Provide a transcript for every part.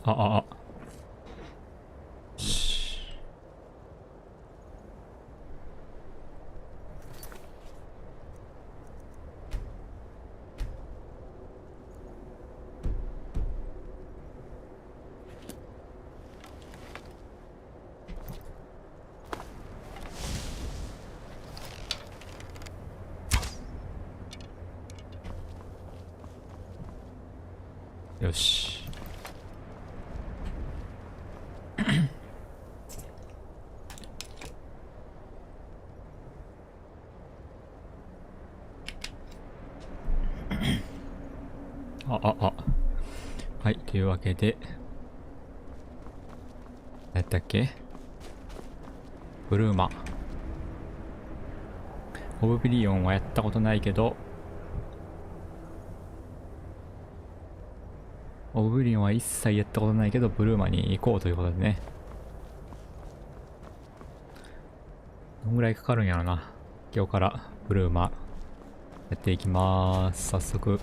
あ。よし。はい、というわけで、何やったっけ？ブルーマ。オブリオンはやったことないけど、オブリオンは一切やったことないけど、ブルーマに行こうということでね。どんぐらいかかるんやろな。今日からブルーマやっていきまーす。早速。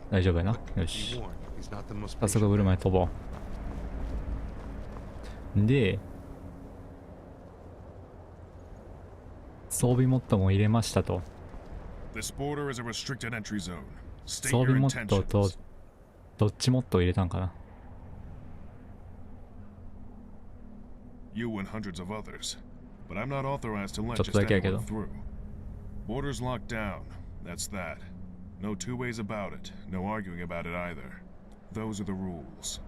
大丈夫やな。よし。早速ブルーマに飛ぼう。で、装備モッドも入れましたと。装備モッドとどっちモッドを入れたんかな。ちょっとだけやけど。Borders locked down. That's that. No two ways about it. No arguing about it either. Those are the rules.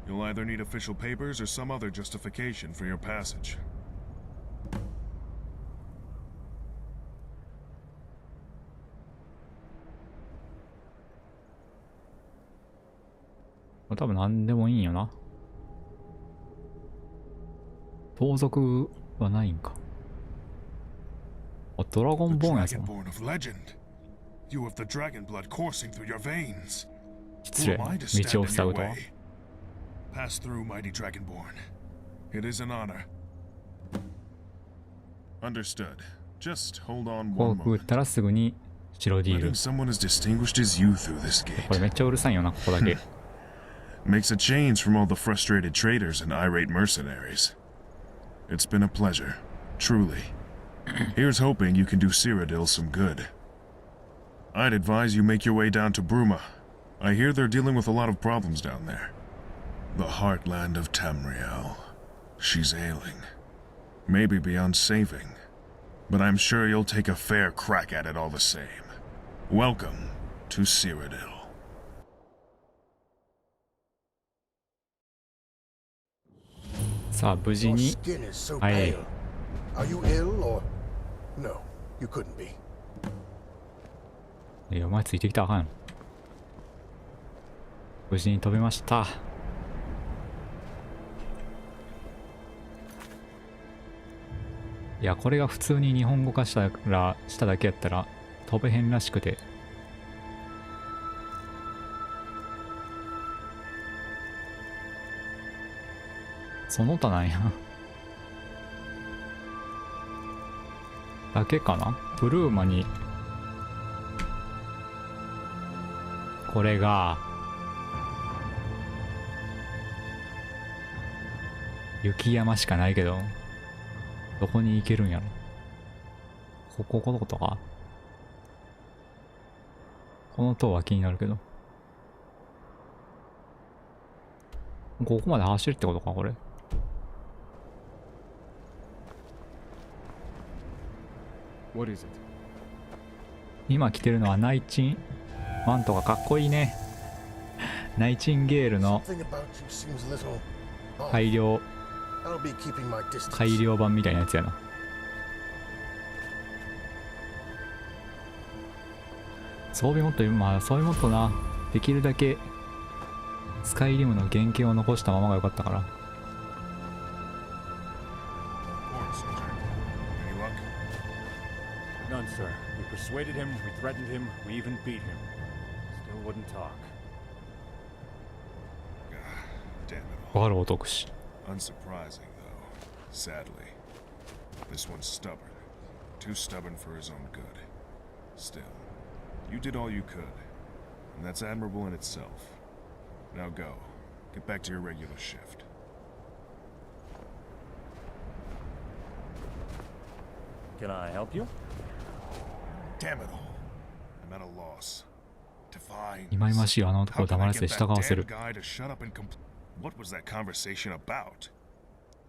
You'll either need official papers or some other justification for your passage. 多分何でもいいんよな。盗賊はないんか。あ、ドラゴンボーンやつな。失礼、道を塞ぐとは。こうくぐったらすぐに白ディール。これめっちゃうるさいよな、ここだけ。Makes a change from all the frustrated traders and irate mercenaries. It's been a pleasure, truly. Here's hoping you can do Cyrodiil some good. I'd advise you make your way down to Bruma. I hear they're dealing with a lot of problems down there. The heartland of Tamriel. She's ailing. Maybe beyond saving. But I'm sure you'll take a fair crack at it all the same. Welcome to Cyrodiil.さあ無事に、はい。お前ついてきたらあかん。無事に飛びました。いやこれが普通に日本語化しただけやったら飛べへんらしくて。その他なんやだけかな。ブルーマにこれが雪山しかないけどどこに行けるんやろ。こことか。この塔は気になるけど、ここまで走るってことかこれ。今着てるのはナイチンマントがかっこいいね。ナイチンゲールの改良版みたいなやつやな。装備モッド、まあ装備モッドな、できるだけスカイリムの原型を残したままが良かったから。None, sir. We persuaded him, we threatened him, we even beat him. Still wouldn't talk. Damn it. バロー特使。Unsurprising, though. Sadly. This one's stubborn. Too stubborn for his own good. Still, You did all you could, and that's admirable in itself. Now go. Get back to your regular shift. Can I help you? Damn it all. I'm at a loss. Divine. 忌々しいあの男 How を can 黙 I らせて get 従 that わせ damn る。 guy to shut up and What was that conversation about?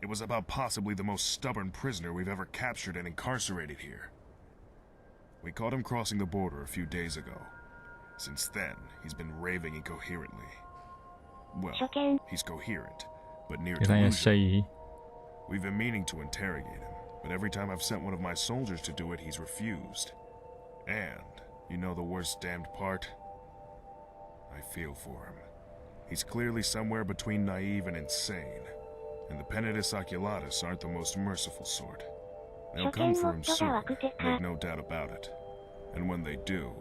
It was about possibly the most stubborn prisoner we've ever captured and incarcerated here. We caught him crossing the border a few days ago. Since then, he's been raving incoherently. Well, he's coherent, but near 油断やっしゃ delusional. い。 We've been meaning to interrogate him, but every time I've sent one of my soldiers to do it, he's refused. And, you know the worst damned part? I feel for him. He's clearly somewhere between naive and insane. And the Penitus Oculatus aren't the most merciful sort. They'll come for him soon, make no doubt about it. And when they do,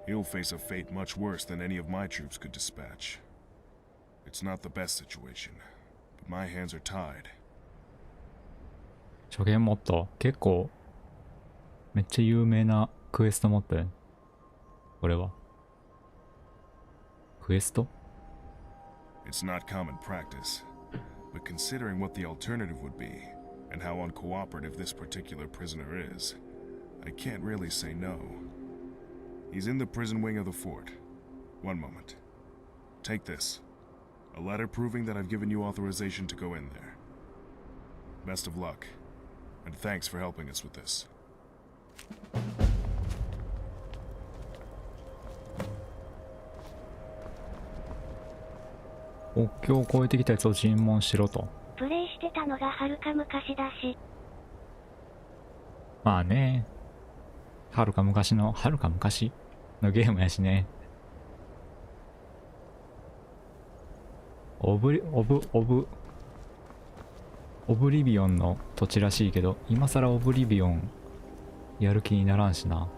he'll face a fate much worse than any of my troops could dispatch. It's not the best situation, but my hands are tied. 初見モッド結構めっちゃ有名なクエストモッドやん。これはクエスト It's not common practice, but considering what the alternative would be, and how uncooperative this particular prisoner is, I can't really say no. He's in the prison wing of the fort. One moment. Take this. A letter proving that I've given you authorization to go in there. Best of luck, and thanks for helping us with this. 国境を越えてきたやつを尋問しろと。プレイしてたのがはるか昔だし。まあね、はるか昔のゲームやしね。オブリビオンの土地らしいけど、今更オブリビオンやる気にならんしな。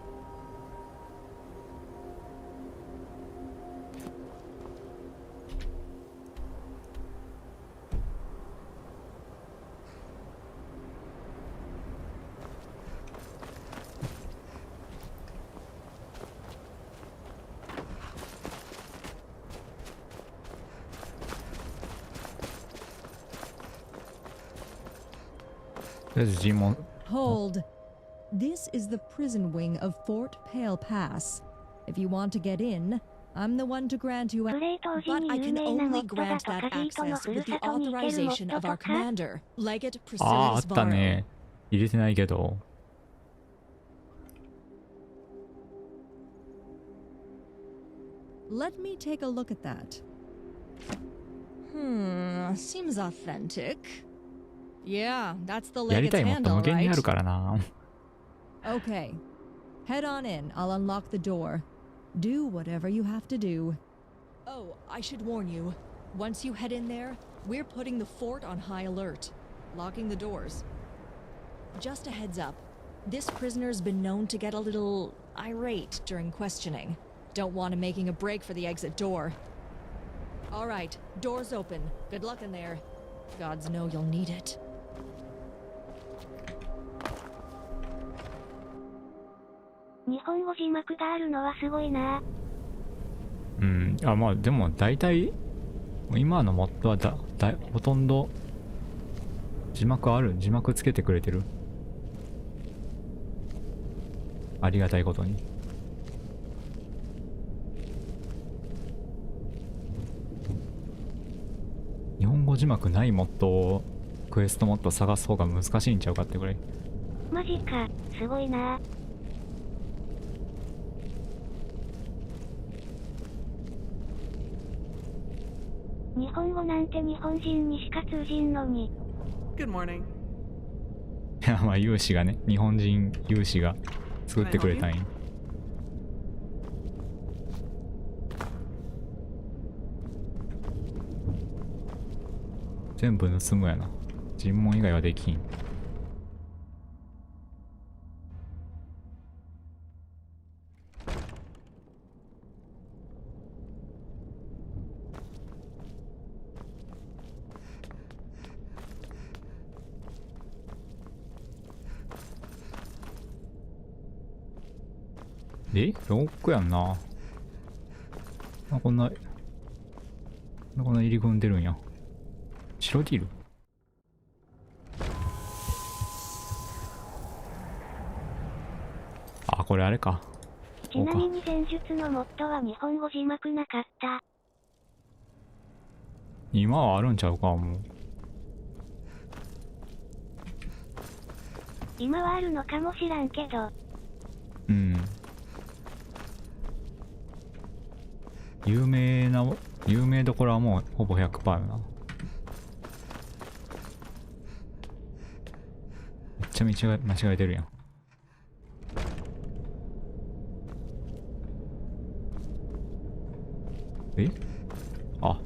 とりあえず尋問。 Hold. This is the prison wing of Fort Pale Pass. If you want to get in, I'm the one to grant you プレイ当時 but に I 有 can 名なモ only ッドだ grant と that カジートの access ふる with the さとに行けるモ authorization ッド of と our か commander, Legate ああ、あ Priscillius った Varro. ね。入れてないけど。Let me take a look at that. Seems authentic. Yeah, that's the やり Legate's たいもっと handle, 無限にあ right? るからな。 Okay. Head on in. I'll unlock the door. Do whatever you have to do. Oh, I should warn you. Once you head in there, we're putting the fort on high alert, locking the doors. Just a heads up. This prisoner's been known to get a little irate during questioning. Don't want him making a break for the exit door. All right, doors open. Good luck in there. Gods know you'll need it. 日本語字幕があるのはすごいな。うん。あ、まあでも大体、今のモッドはほとんど字幕つけてくれてる。ありがたいことに。日本語字幕ないモッドをクエストモッド探す方が難しいんちゃうかってぐらい。マジか、すごいな。日本語なんて日本人にしか通じんのに。Good morning. いや、まあ有志がね、日本人有志が作ってくれたんや。全部盗むやな。尋問以外はできん。でロックやんな。こんな入り組んでるんや。白ディール。あ、これあれか。ちなみに前述のモッドは日本語字幕なかった。今はあるんちゃうか、もう。今はあるのかもしらんけど。うん。有名どころはもうほぼ 100% よな。めっちゃ間違えてるやん。え？あ。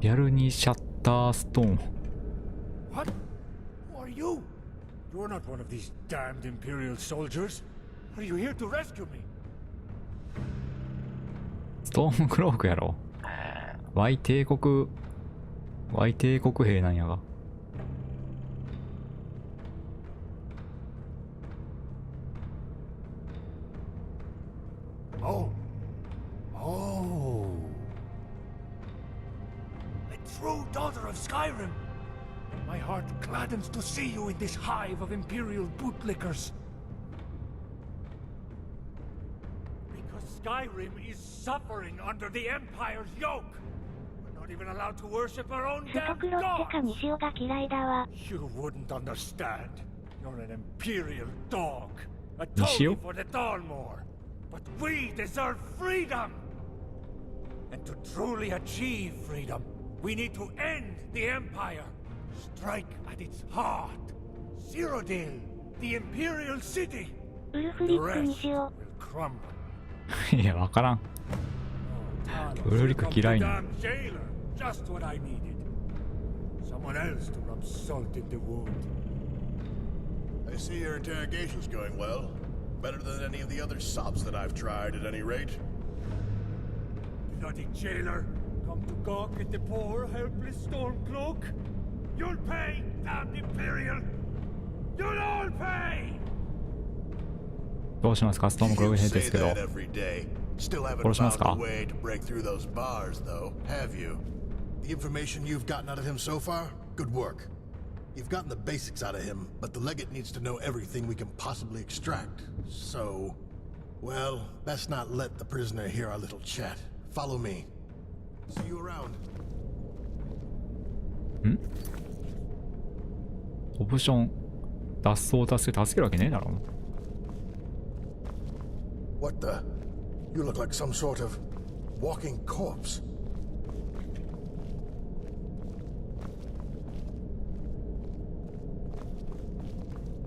リアルにシャッターストーン。 What? Who are you? You're not one of these damned Imperial soldiers. Are you here to rescue me? ストームクロークやろ。Y 帝国兵なんやが。Oh. Oh. A true daughter of Skyrim. My heart gladdens to see you in this hive of Imperial bootlickers. Because Skyrim is suffering under the Empire's yoke. We're not even allowed to worship our own スト damn クロってか gods. 西尾が嫌いだわ。You wouldn't understand. You're an Imperial dog. A Nishio? toady for the Dalmor. But we deserve freedom! And to truly achieve freedom, we need to end the Empire. Strike at its heart. Cyrodiil, the Imperial city. ウルフリ The ック rest 西尾。 will crumble. いや、わからん。 Talos, ウルフリ here ック comes 嫌い the な。 damn jailer. Just what I needed. Someone else to rub salt in the wound. I see your interrogation's going well. Better than any of the other sops that I've tried, at any rate. Bloody jailer, come to gawk at the poor, helpless Stormcloak? You'll pay, damned Imperial! You'll all pay! どうしますか、ストームクローク兵 You で say すけど。 that every day. Still haven't 殺します found か？ a way to break through those bars, though, have you? The information you've gotten out of him so far? Good work. You've gotten the basics out of him, but the legate needs to know everything we can possibly extract. So, well, best not let the prisoner hear our little chat. Follow me. See you around. オプション、脱走を助けるわけねえだろ。 What the? You look like some sort of walking corpse.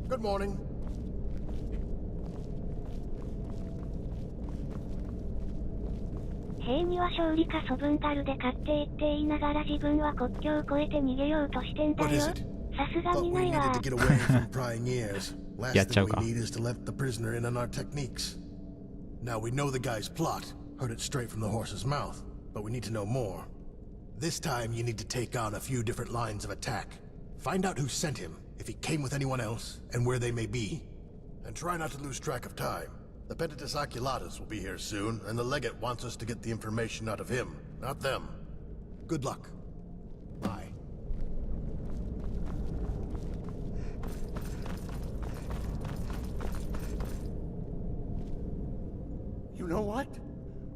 Good morning. 兵には勝利かソブンガルで勝っていって言いながら自分は国境を越えて逃げようとしてんだ What よ。 is it? さすが Thought にな we い needed わ to。get away from prying ears. Last thing we やっちゃうか。 need is to let the prisoner in on our techniques. Now we know the guy's plot. Heard it straight from the horse's mouth. But we need to know more. This time you need to take on a few different lines of attack. Find out who sent him, if he came with anyone else, and where they may be. And try not to lose track of time. The Pentatus Oculatus will be here soon, and the legate wants us to get the information out of him, not them. Good luck. Bye. You know what?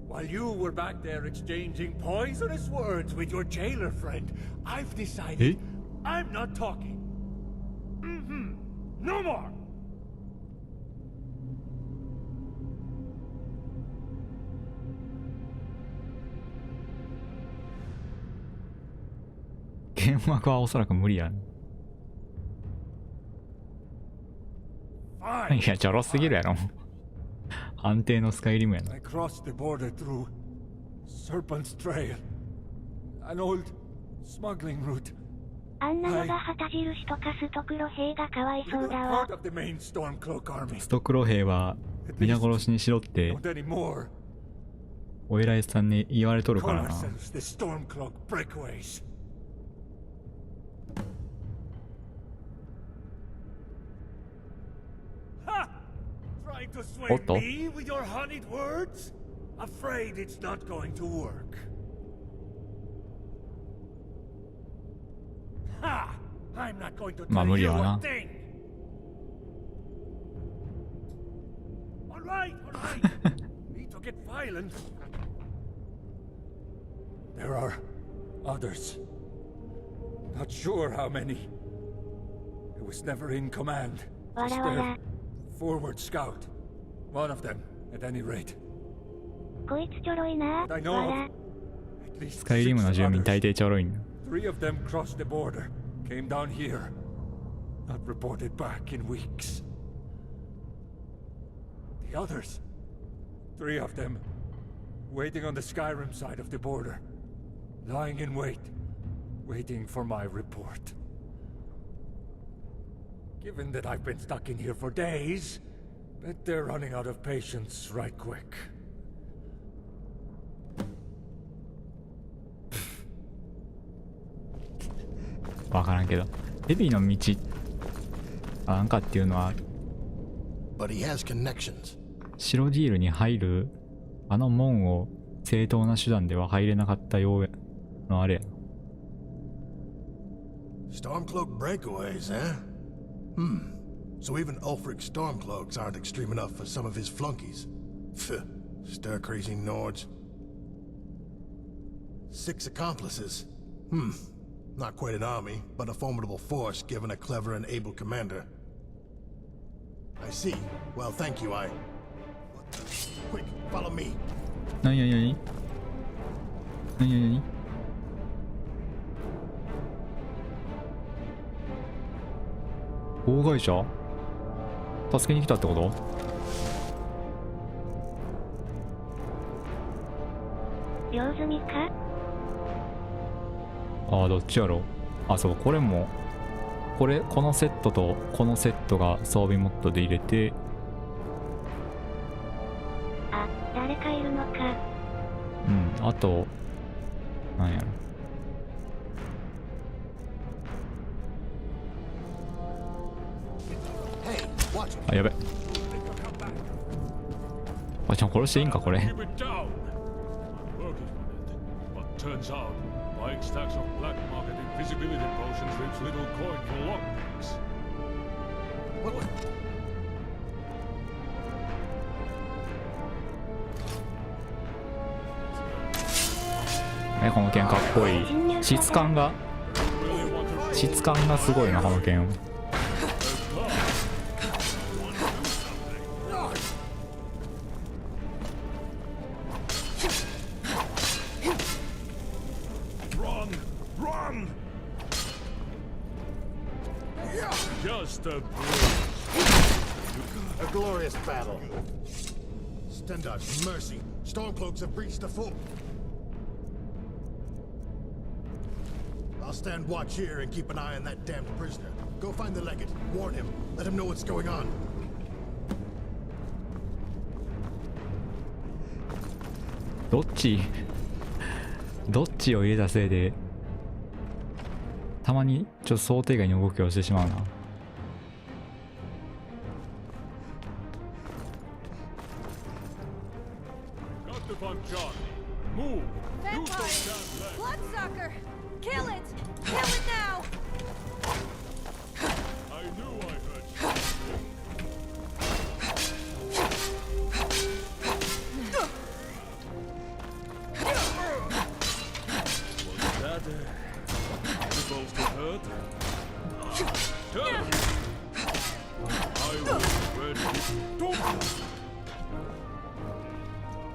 While you were back there exchanging poisonous words with your jailer friend, I've decided I'm not talking. No more! 幻惑はおそらく無理やん。 Fine. いや、ちょろすぎるやろ。安定のスカイリムやな。 I crossed the border through Serpent's Trail, an old smuggling route. あんなのが旗印とかストクロ兵がかわい We そう were だわ part。of the main Stormcloak army. ストクロ兵は皆殺しにしろって Not anymore. お偉いさんに言われとるから Call な。 ourselves the Stormcloak Breakaways. Ha! Trying to sway Otto? me with your honeyed words? Afraid it's not going to work. Ha! I'm not going to まあ tell 無理 you やわ a な。 thing. All right, all right. Need to get violent. There are others. Not sure how many. I was never in command. Just their forward scout. One of them, at any rate. こいつちょろいな。 But I know わ of ら。 at least スカイリムの 6住民 others. 大抵ちょろいんだ。 Three of them crossed the border, came down here. Not reported back in weeks. The others, 3 of them, waiting on the Skyrim side of the border. Lying in wait, waiting for my report. Given that I've been stuck in here for days, bet they're running out of patience right quick. わからんけど。ヘビの道、なんかっていうのは、 But he has connections. 白ディールに入る、あの門を正当な手段では入れなかったようのあれや。 Stormcloak breakaways, eh? So even Ulfric's Stormcloaks aren't extreme enough for some of his flunkies. Pfft, stir-crazy Nords. 6 accomplices. Not quite an army, but a formidable force given a clever and able commander. I see. Well, thank you, Quick, follow me. なになになになになになに大会社助けに来たってこと？用済みか？ああ、どっちやろう。あ、そう、これも、このセットとこのセットが装備モッドで入れて、あ、誰かいるのか。うん、あと、なんやろ。あ、やべ。あ、じゃあ殺していいんか、これ。Keep it down. I'm working on it. But turns out, buying stacks of black market invisibility potions leaves little coin for lockpicks. What? この剣かっこいい。質感がすごいな、この剣。Run! Run! Just a A glorious battle. Stendar's mercy. Stormcloaks have breached the fort. I'll stand watch here and keep an eye on that damned prisoner. Go find the legate. Warn him. Let him know what's going on. どっちを入れたせいで、たまにちょっと想定外に動きをしてしまうな。got the punch on. Move. You don't stand left. Bloodsucker! Kill it! Kill it now! I knew I heard you. Was that supposed to hurt? Turn. I was ready. Don't.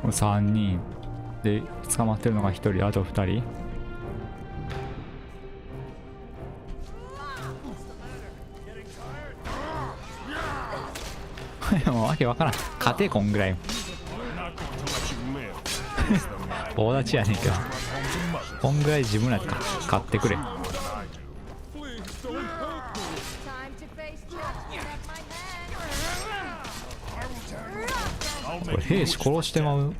この3人で捕まってるのが1人、あと2人。もうわけわからん。勝てこんぐらい。 I'm not going to let you live. 大立ちやねんけど。こんぐらい自分らで勝ってくれ。 Please don't hurt me. Time to face Chuck at my head! これ兵士殺してまう。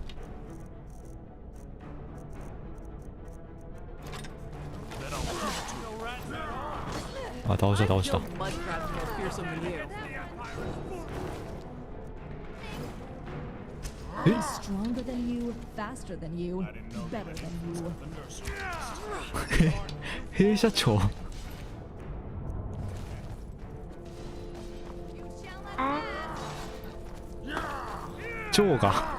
あ、倒した倒した。 Mud crabs more fearsome than you. え Stronger than you, faster than you, better than you. 弊社長。あ蝶が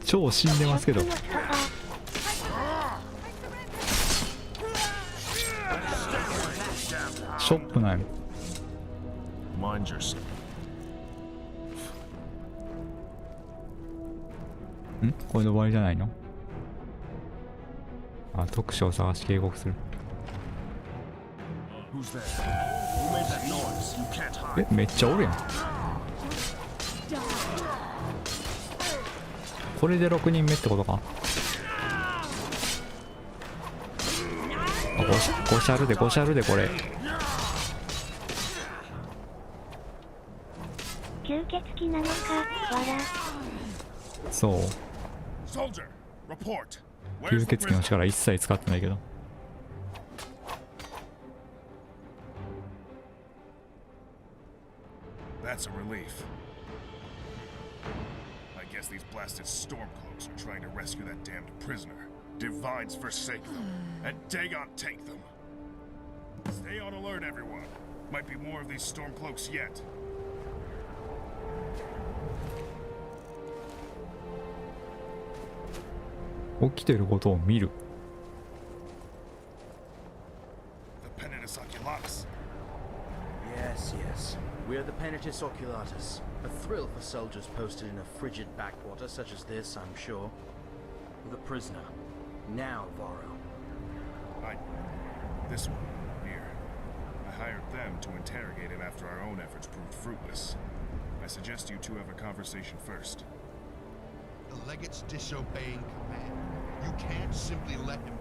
蝶死んでますけど。のソファショップなんや。 Mind yourself. んこれで終わりじゃないの？あ、特殊を探し警告する。 Who's there? Who made that noise? You can't hide. え、めっちゃおるやん。これで6人目ってことか。あ、ゴシャルでゴシャルでこれ。吸血鬼なのかわら。そう。 Soldier, report. 吸 Where's the 血鬼の prisoner? 力一切使ってないけど。 That's a relief. I guess these blasted stormcloaks are trying to rescue that damned prisoner. Divines forsake them, and Dagon take them. Stay on alert, everyone. Might be more of these stormcloaks yet. 起きてることを見る。 The Penitus Oculatus. Yes, yes. We're the Penitus Oculatus. A thrill for soldiers posted in a frigid backwater such as this, I'm sure. The prisoner. Now, Varro. This one, here. I hired them to interrogate him after our own efforts proved fruitless. I suggest you two have a conversation first. The legate's disobeying command. You can't simply let him.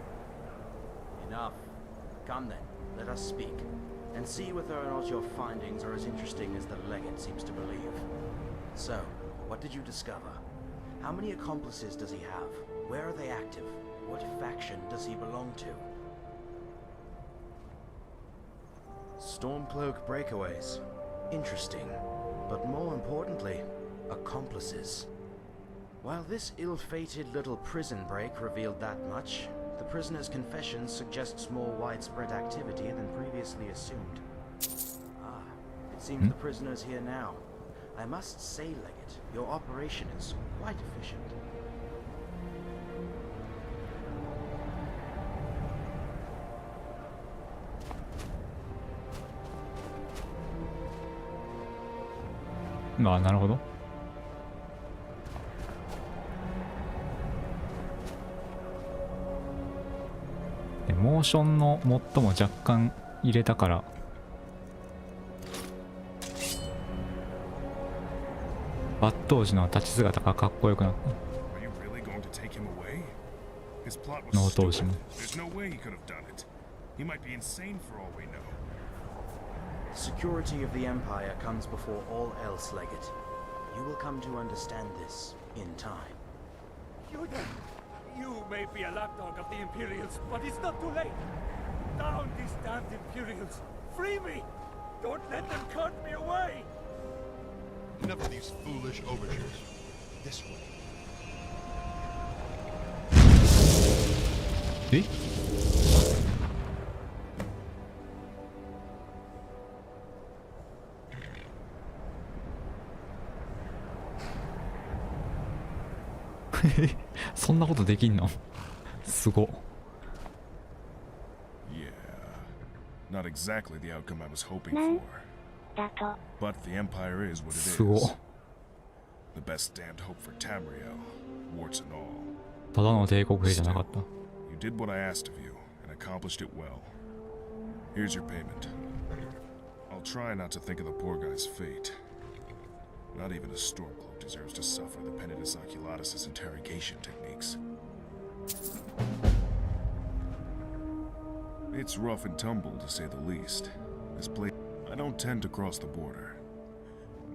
Enough. Come then, let us speak. And see whether or not your findings are as interesting as the legate seems to believe. So, what did you discover? How many accomplices does he have? Where are they active? What faction does he belong to? Stormcloak breakaways. Interesting. But more importantly, accomplices. While this ill-fated little prison break revealed that much, the prisoner's confession suggests more widespread activity than previously assumed. Ah, it seems the prisoner's here now. I must say, Legate, your operation is quite efficient.まあ、なるほど。でモーションのモッドも若干入れたから抜刀時の立ち姿がかっこよくなった。 Are you really going to take him away? His plot was 脳刀 stupid. 時も There's no way he could have done it. He might be insane for all we know. Security of the Empire comes before all else, Legate. You will come to understand this in time. You may be a lapdog of the Imperials, but it's not too late. Down these damned Imperials! Free me! Don't let them cart me away! Enough of these foolish overtures. This way. えそんなことできんのすご。 Yeah. Not exactly the outcome I was hoping Nah. for. だと But the Empire is what it すご。 is. The best damned hope for Tamriel, warts and all. ただの帝国兵じゃなかった。 You did what I asked of you, and accomplished it well. Here's your payment. I'll try not to think of the poor guy's fate. Not even a Stormcloak deserves to suffer the Penitus Oculatus' interrogation techniques. It's rough and tumble, to say the least. This place... I don't tend to cross the border.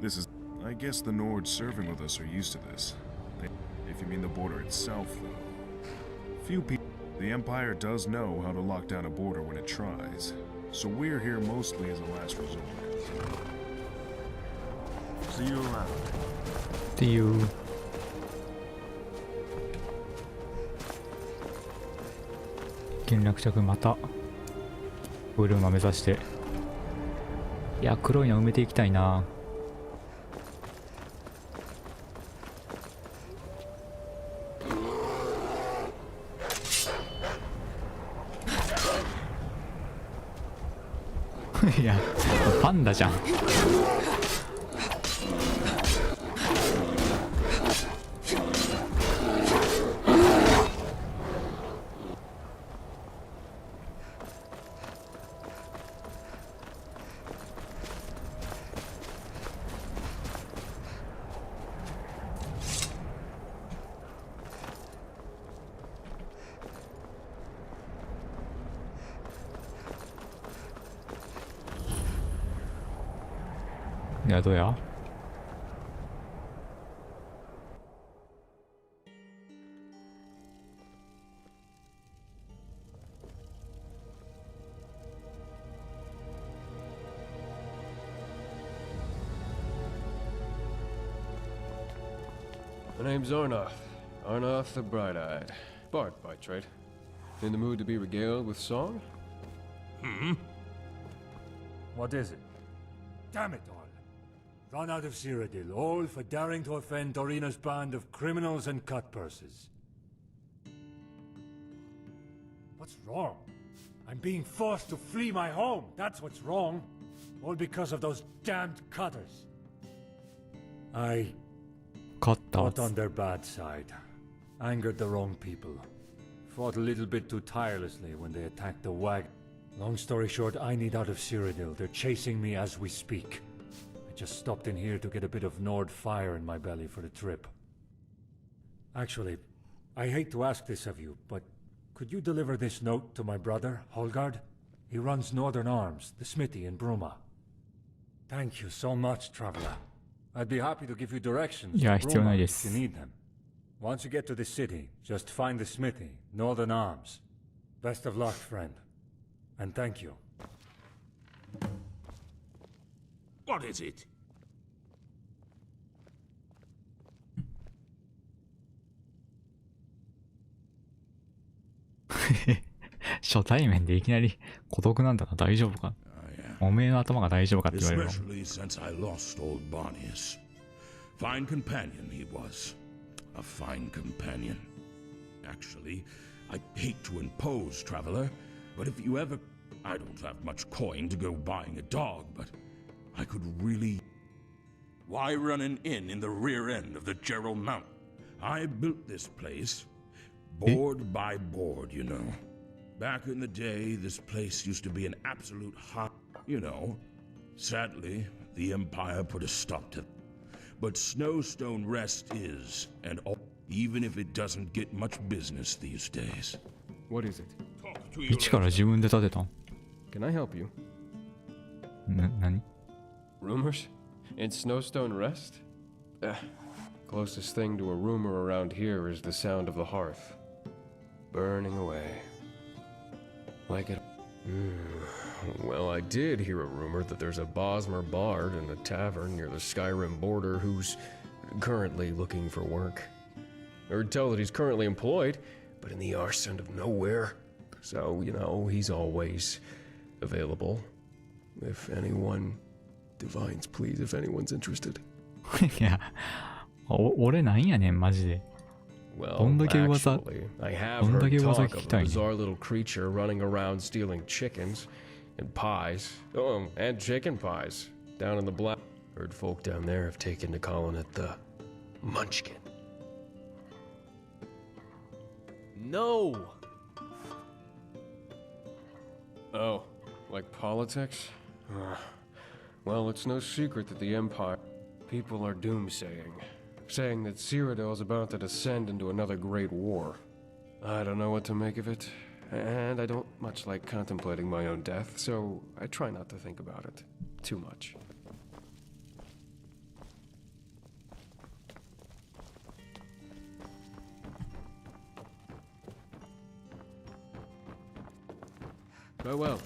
This is... I guess the Nords serving with us are used to this. If you mean the border itself, though. Few people... The Empire does know how to lock down a border when it tries. So we're here mostly as a last resort. See you around. っていう連絡着またブルーマ目指して、いや黒いの埋めていきたいな。いやパンダじゃん。いやどうや。My name's Arnoth. Arnoth the Bright-Eyed. Bard by trade. In the mood to be regaled with song? What is it? Damn it all. Run out of Cyrodiil, all for daring to offend Dorina's band of criminals and cut-purses. What's wrong? I'm being forced to flee my home, that's what's wrong. All because of those damned cutters. I 勝った got on their bad side. Angered the wrong people. Fought a little bit too tirelessly when they attacked the wagon. Long story short, I need out of Cyrodiil. They're chasing me as we speak. I just stopped in here to get a bit of Nord fire in my belly for the trip. Actually, I hate to ask this of you, but could you deliver this note to my brother, Holgard? He runs Northern Arms, the smithy in Bruma. Thank you so much, traveler. I'd be happy to give you directions to 必要ないで Bruma す。 if you need them. Once you get to the city, just find the smithy, Northern Arms. Best of luck, friend. And thank you. What is it? 初対面でいきなり孤独なんだな。大丈夫か。おめえの頭が大丈夫かって言われるの。 Especially since I lost old Barnius. Fine companion he was. A fine companion. Actually, I hate to impose, traveler, but if you ever... I don't have much coin to go buying a dog, but I could really... Why run an inn in the rear end of the Gerald Mountain? I built this place, board by board, you know. Back in the day, this place used to be an absolute hot... You know, sadly, the Empire put a stop to it. But Snowstone Rest is, and all, even if it doesn't get much business these days. What is it? 一から自分で建てたん。 Can I help you? 何 Rumors? In Snowstone Rest? Closest thing to a rumor around here is the sound of the hearth. Burning away. Like it... Well, I did hear a rumor that there's a Bosmer bard in a tavern near the Skyrim border who's currently looking for work. I heard tell that he's currently employed, but in the arse end of nowhere. So, you know, he's always available. If anyone... Divines, please, if anyone's interested. いや、俺なんやねん、マジで。 Well, どんだけ噂、 actually, I have どんだ heard け噂 talk 聞 of き a たいね。 bizarre little creature running around stealing chickens and pies. Oh, and chicken pies down in the black. Heard folk down there have taken to calling it the Munchkin. No! Oh, like politics? Well, it's no secret that the Empire... People are doomsaying. Saying that Cyrodiil is about to descend into another great war. I don't know what to make of it, and I don't much like contemplating my own death, so I try not to think about it too much. Farewell.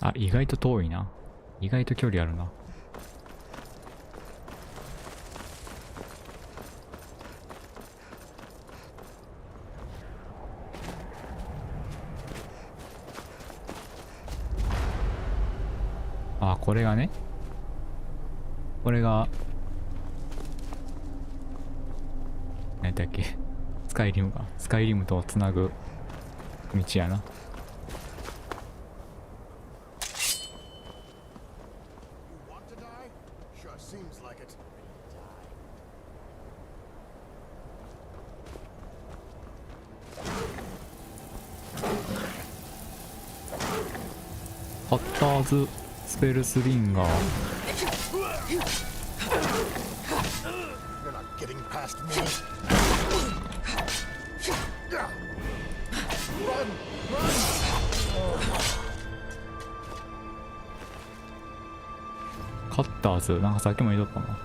あ、意外と遠いな。意外と距離あるな。あ、これがね。これが、何だっけ。スカイリムか。スカイリムとつなぐ道やな。カッターズスペルスリンガー。カッターズなんかさっきも言いとったな。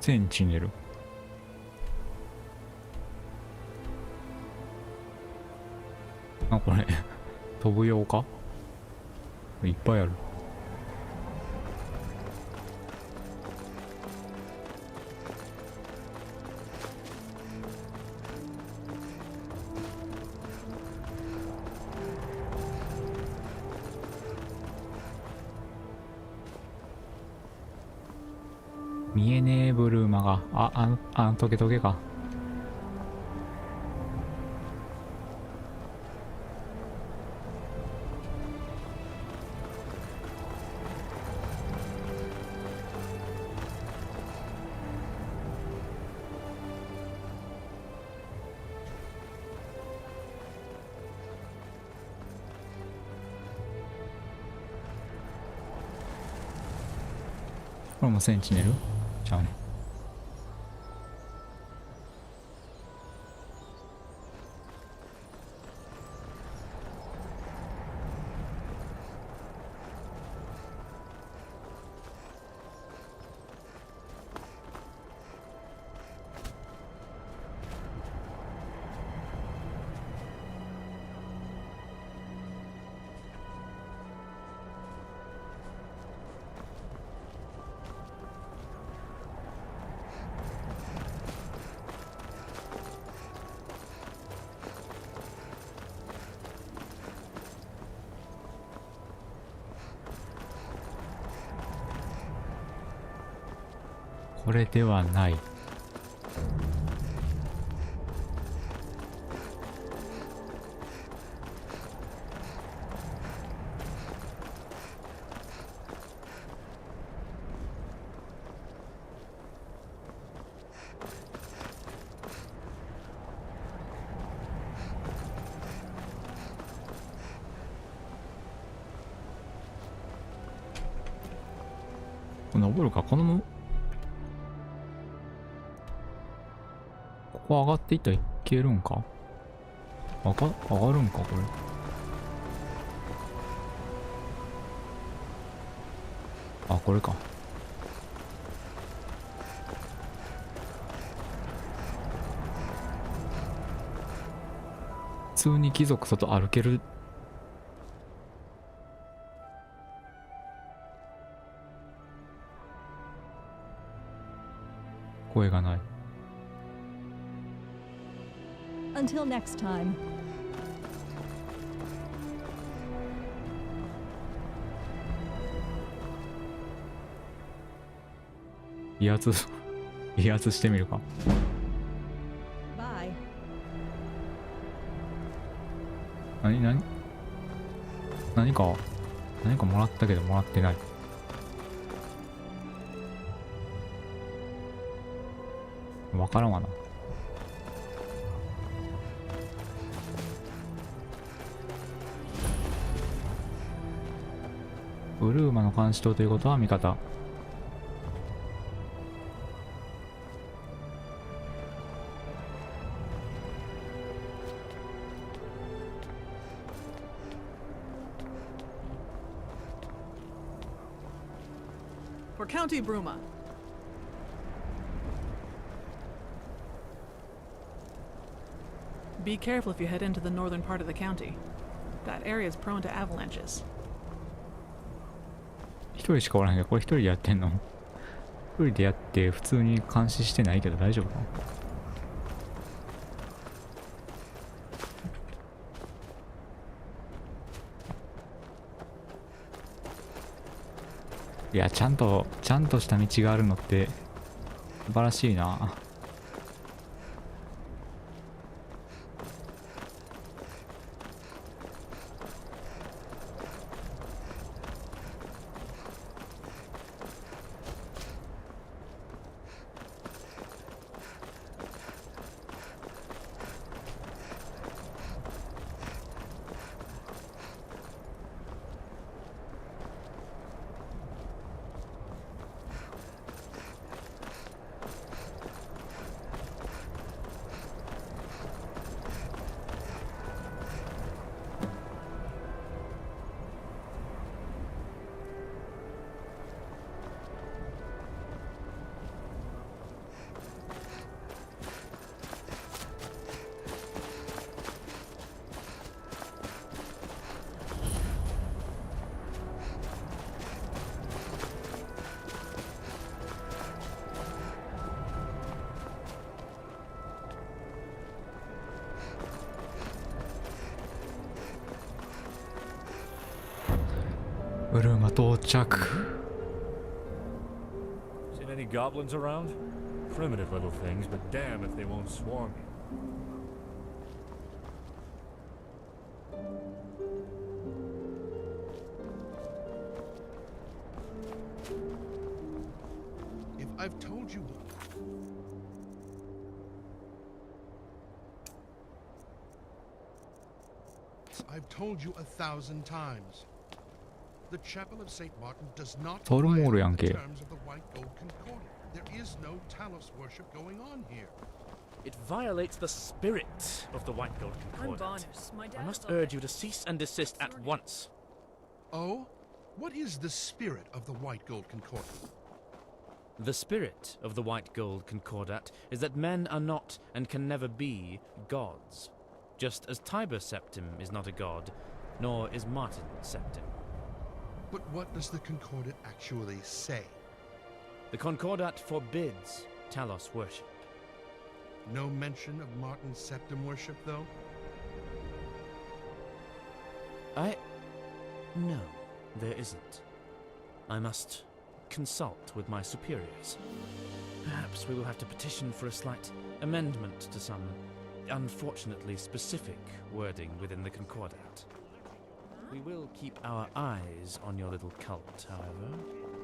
センチネル。あ、これ飛ぶ用か。いっぱいある。見えねえブルーマが、あのトゲトゲか。これもセンチネルちゃうね。これではない。登るか。このここ上がっていったらいけるんか。上がるんかこれ。あ、これか。普通に貴族外歩ける。声がない。Until next time. 威圧してみるか。Bye. 何かもらったけどもらってない。わからんわな。ブルーマの監視塔ということは味方。For County Bruma. Be careful if you head into the northern part of the county. That area is prone to avalanches. 一人しかおらへんけど、これ一人でやってんの？一人でやって普通に監視してないけど大丈夫かな？いや、ちゃんとした道があるのって素晴らしいな。ブルーマ到着。 Seen any goblins around? Primitive little things, but damn if they won't swarm you. If I've told you I've told you 1,000 times. The Chapel of St. Martin does not violate the terms of the White Gold Concordat. There is no Talos worship going on here. It violates the spirit of the White Gold Concordat. I must urge you to cease and desist at once. Oh? What is the spirit of the White Gold Concordat? The spirit of the White Gold Concordat is that men are not and can never be gods. Just as Tiber Septim is not a god, nor is Martin Septim. But what does the Concordat actually say? The Concordat forbids Talos worship. No mention of Martin Septim worship, though? No, there isn't. I must consult with my superiors. Perhaps we will have to petition for a slight amendment to some unfortunately specific wording within the Concordat. We will keep our eyes on your little cult, however.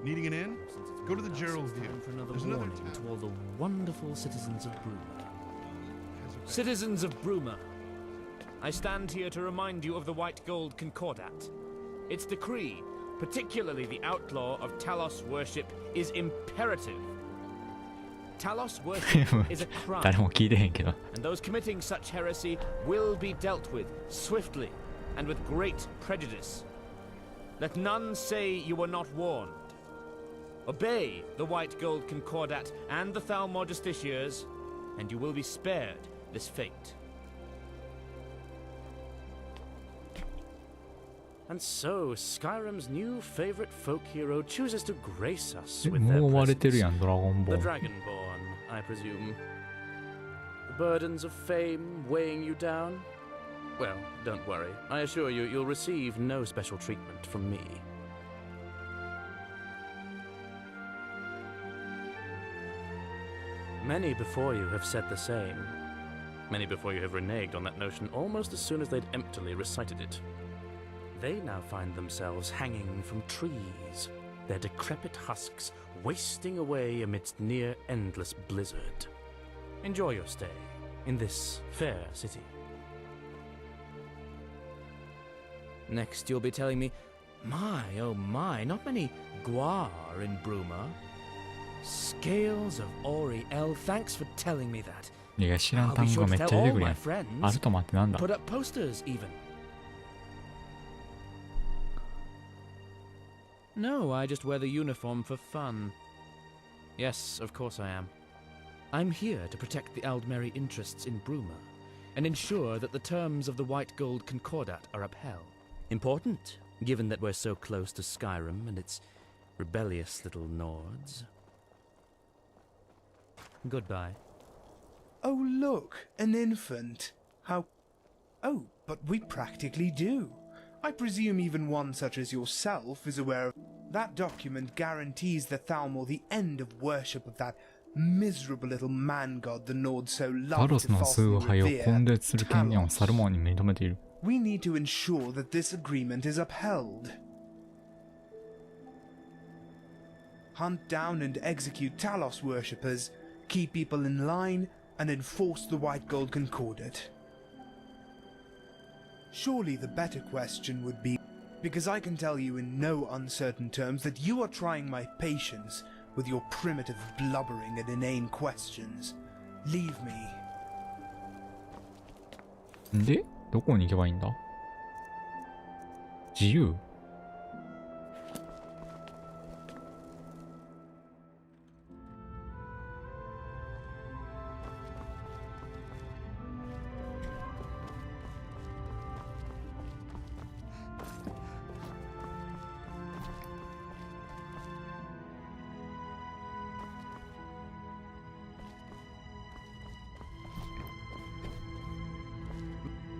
Needing an in? Go to the Gerald View. For another There's warning another to all the wonderful citizens of Bruma. Citizens of Bruma, I stand here to remind you of the White Gold Concordat. Its decree, particularly the outlaw of Talos worship, is imperative. Talos worship is a crime, 誰も聞いてへんけど。 and those committing such heresy will be dealt with swiftly and with great prejudice. Let none say you were not warned. Obey the White Gold Concordat and the Thalmor Justiciars, and you will be spared this fate. And so, Skyrim's new favorite folk hero chooses to grace us with their もう終われてるやん、ドラゴンボ the ール。 Dragonborn, I presume. The burdens of fame weighing you down? Well, don't worry. I assure you, you'll receive no special treatment from me. Many before you have said the same. Many before you have reneged on that notion almost as soon as they'd emptily recited it. They now find themselves hanging from trees, their decrepit husks wasting away amidst near endless blizzard. Enjoy your stay in this fair city. Next, you'll be telling me, my, oh my, not many guar in Bruma. Scales of Oriel, thanks for telling me that. いや、知らん単語がめっちゃ出てくるやん。アルトマってなんだ？ Put up posters even. No, I just wear the uniform for fun. Yes, of course I am. I'm here to protect the Aldmeri interests in Bruma and ensure that the terms of the White Gold Concordat are upheld. Important, given that we're so close to Skyrim and its rebellious little Nords. Goodbye. Oh, look, an infant. How... Oh, but we practically do. I presume even one such as yourself is aware of... That document guarantees the Thalmor the end of worship of that miserable little man-god the Nords so love to falsely revere, Talos. We need to ensure that this agreement is upheld. Hunt down and execute Talos worshippers, keep people in line, and enforce the White Gold Concordat. Surely the better question would be, because I can tell you in no uncertain terms that you are trying my patience with your primitive blubbering and inane questions. Leave me. で、どこに行けばいいんだ？自由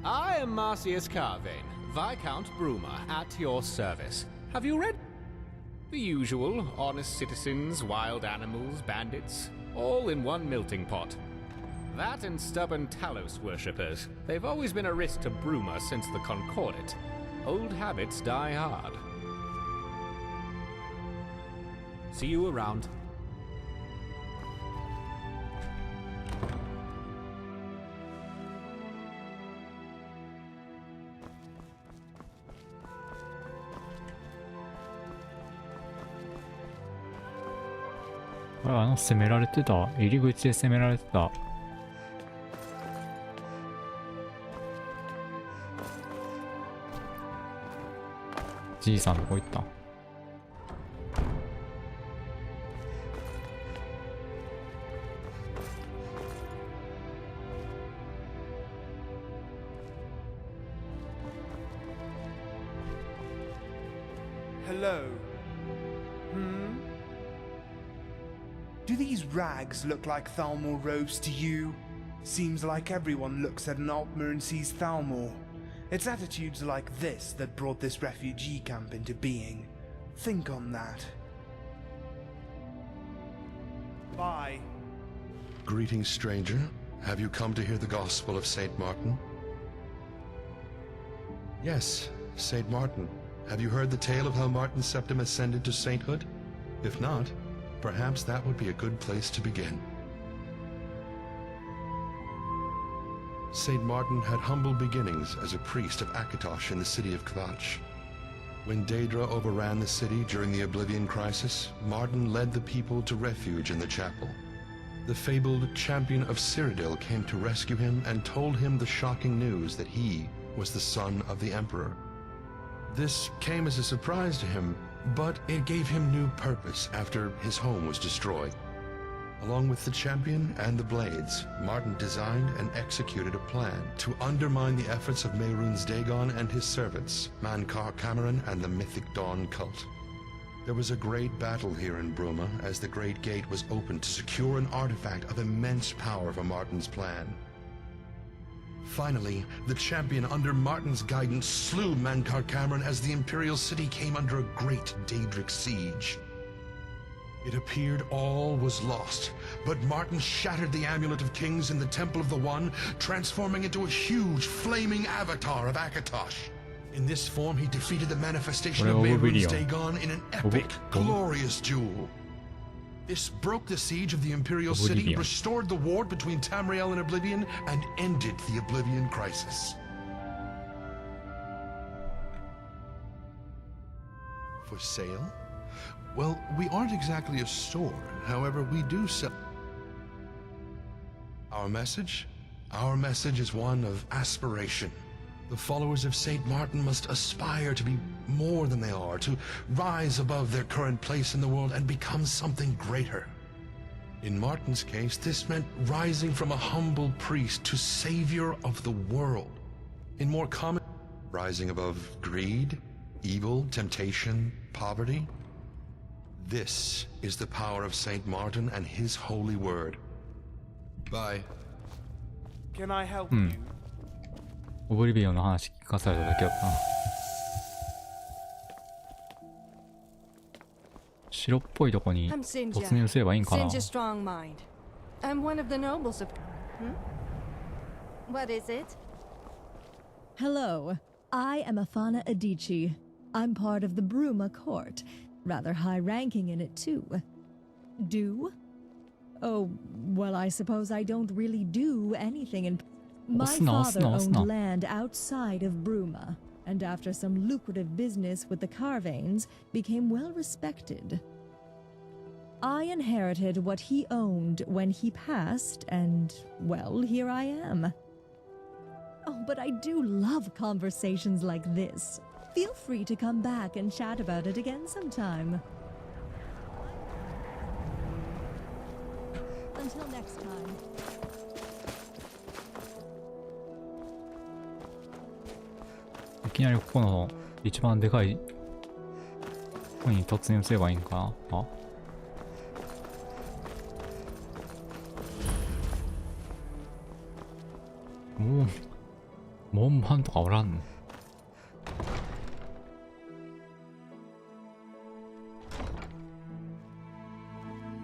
？I am Marcius Carvane, Viscount Bruma, at your service. Have you read? The usual, honest citizens, wild animals, bandits, all in one melting pot. That and stubborn Talos worshippers. They've always been a risk to Bruma since the Concordat. Old habits die hard. See you around.あ、攻められてた。入り口で攻められてた。じいさんどこ行った？ Hello. Do these rags look like Thalmor robes to you? Seems like everyone looks at an Altmer and sees Thalmor. It's attitudes like this that brought this refugee camp into being. Think on that. Bye. Greetings, stranger. Have you come to hear the gospel of Saint Martin? Yes, Saint Martin. Have you heard the tale of how Martin Septim ascended to sainthood? If not, perhaps that would be a good place to begin. Saint Martin had humble beginnings as a priest of Akatosh in the city of Kvatch. When Daedra overran the city during the Oblivion crisis, Martin led the people to refuge in the chapel. The fabled champion of Cyrodiil came to rescue him and told him the shocking news that he was the son of the Emperor. This came as a surprise to him, but it gave him new purpose after his home was destroyed. Along with the champion and the blades, Martin designed and executed a plan to undermine the efforts of Mehrunes Dagon and his servants, Mankar Cameron and the Mythic Dawn cult. There was a great battle here in Bruma as the Great Gate was opened to secure an artifact of immense power for Martin's plan. Finally, the champion under Martin's guidance slew Mankar Cameron as the Imperial City came under a great Daedric siege. It appeared all was lost, but Martin shattered the Amulet of Kings in the Temple of the One, transforming into a huge flaming avatar of Akatosh. In this form, he defeated the manifestation of Mehrunes Dagon in an epic, glorious duel. This broke the siege of the Imperial City, restored the war between Tamriel and Oblivion, and ended the Oblivion crisis. For sale? Well, we aren't exactly a store. However, we do sell. Our message? Our message is one of aspiration. The followers of St. Martin must aspire to be more than they are, to rise above their current place in the world and become something greater. In Martin's case, this meant rising from a humble priest to savior of the world. In more common, rising above greed, evil, temptation, poverty. This is the power of St. Martin and his holy word. Bye. Can I help you? オブリビオンの話聞かされただけだったな。白っぽいとこに突入すればいいんかな。 Sinja strong mind. I'm one of the nobles of... What is it? Hello, I am Afana Adichie. I'm part of the Bruma court. Rather high ranking in it too. Do? Oh, well, I suppose I don't really do anything in... My father owned land outside of Bruma, and after some lucrative business with the Carvanes, became well respected. I inherited what he owned when he passed, and, well, here I am. Oh, but I do love conversations like this. Feel free to come back and chat about it again sometime. Until next time. いきなりここの一番でかいここに突入すればいいんかな。あ、もう門番とかおらんの。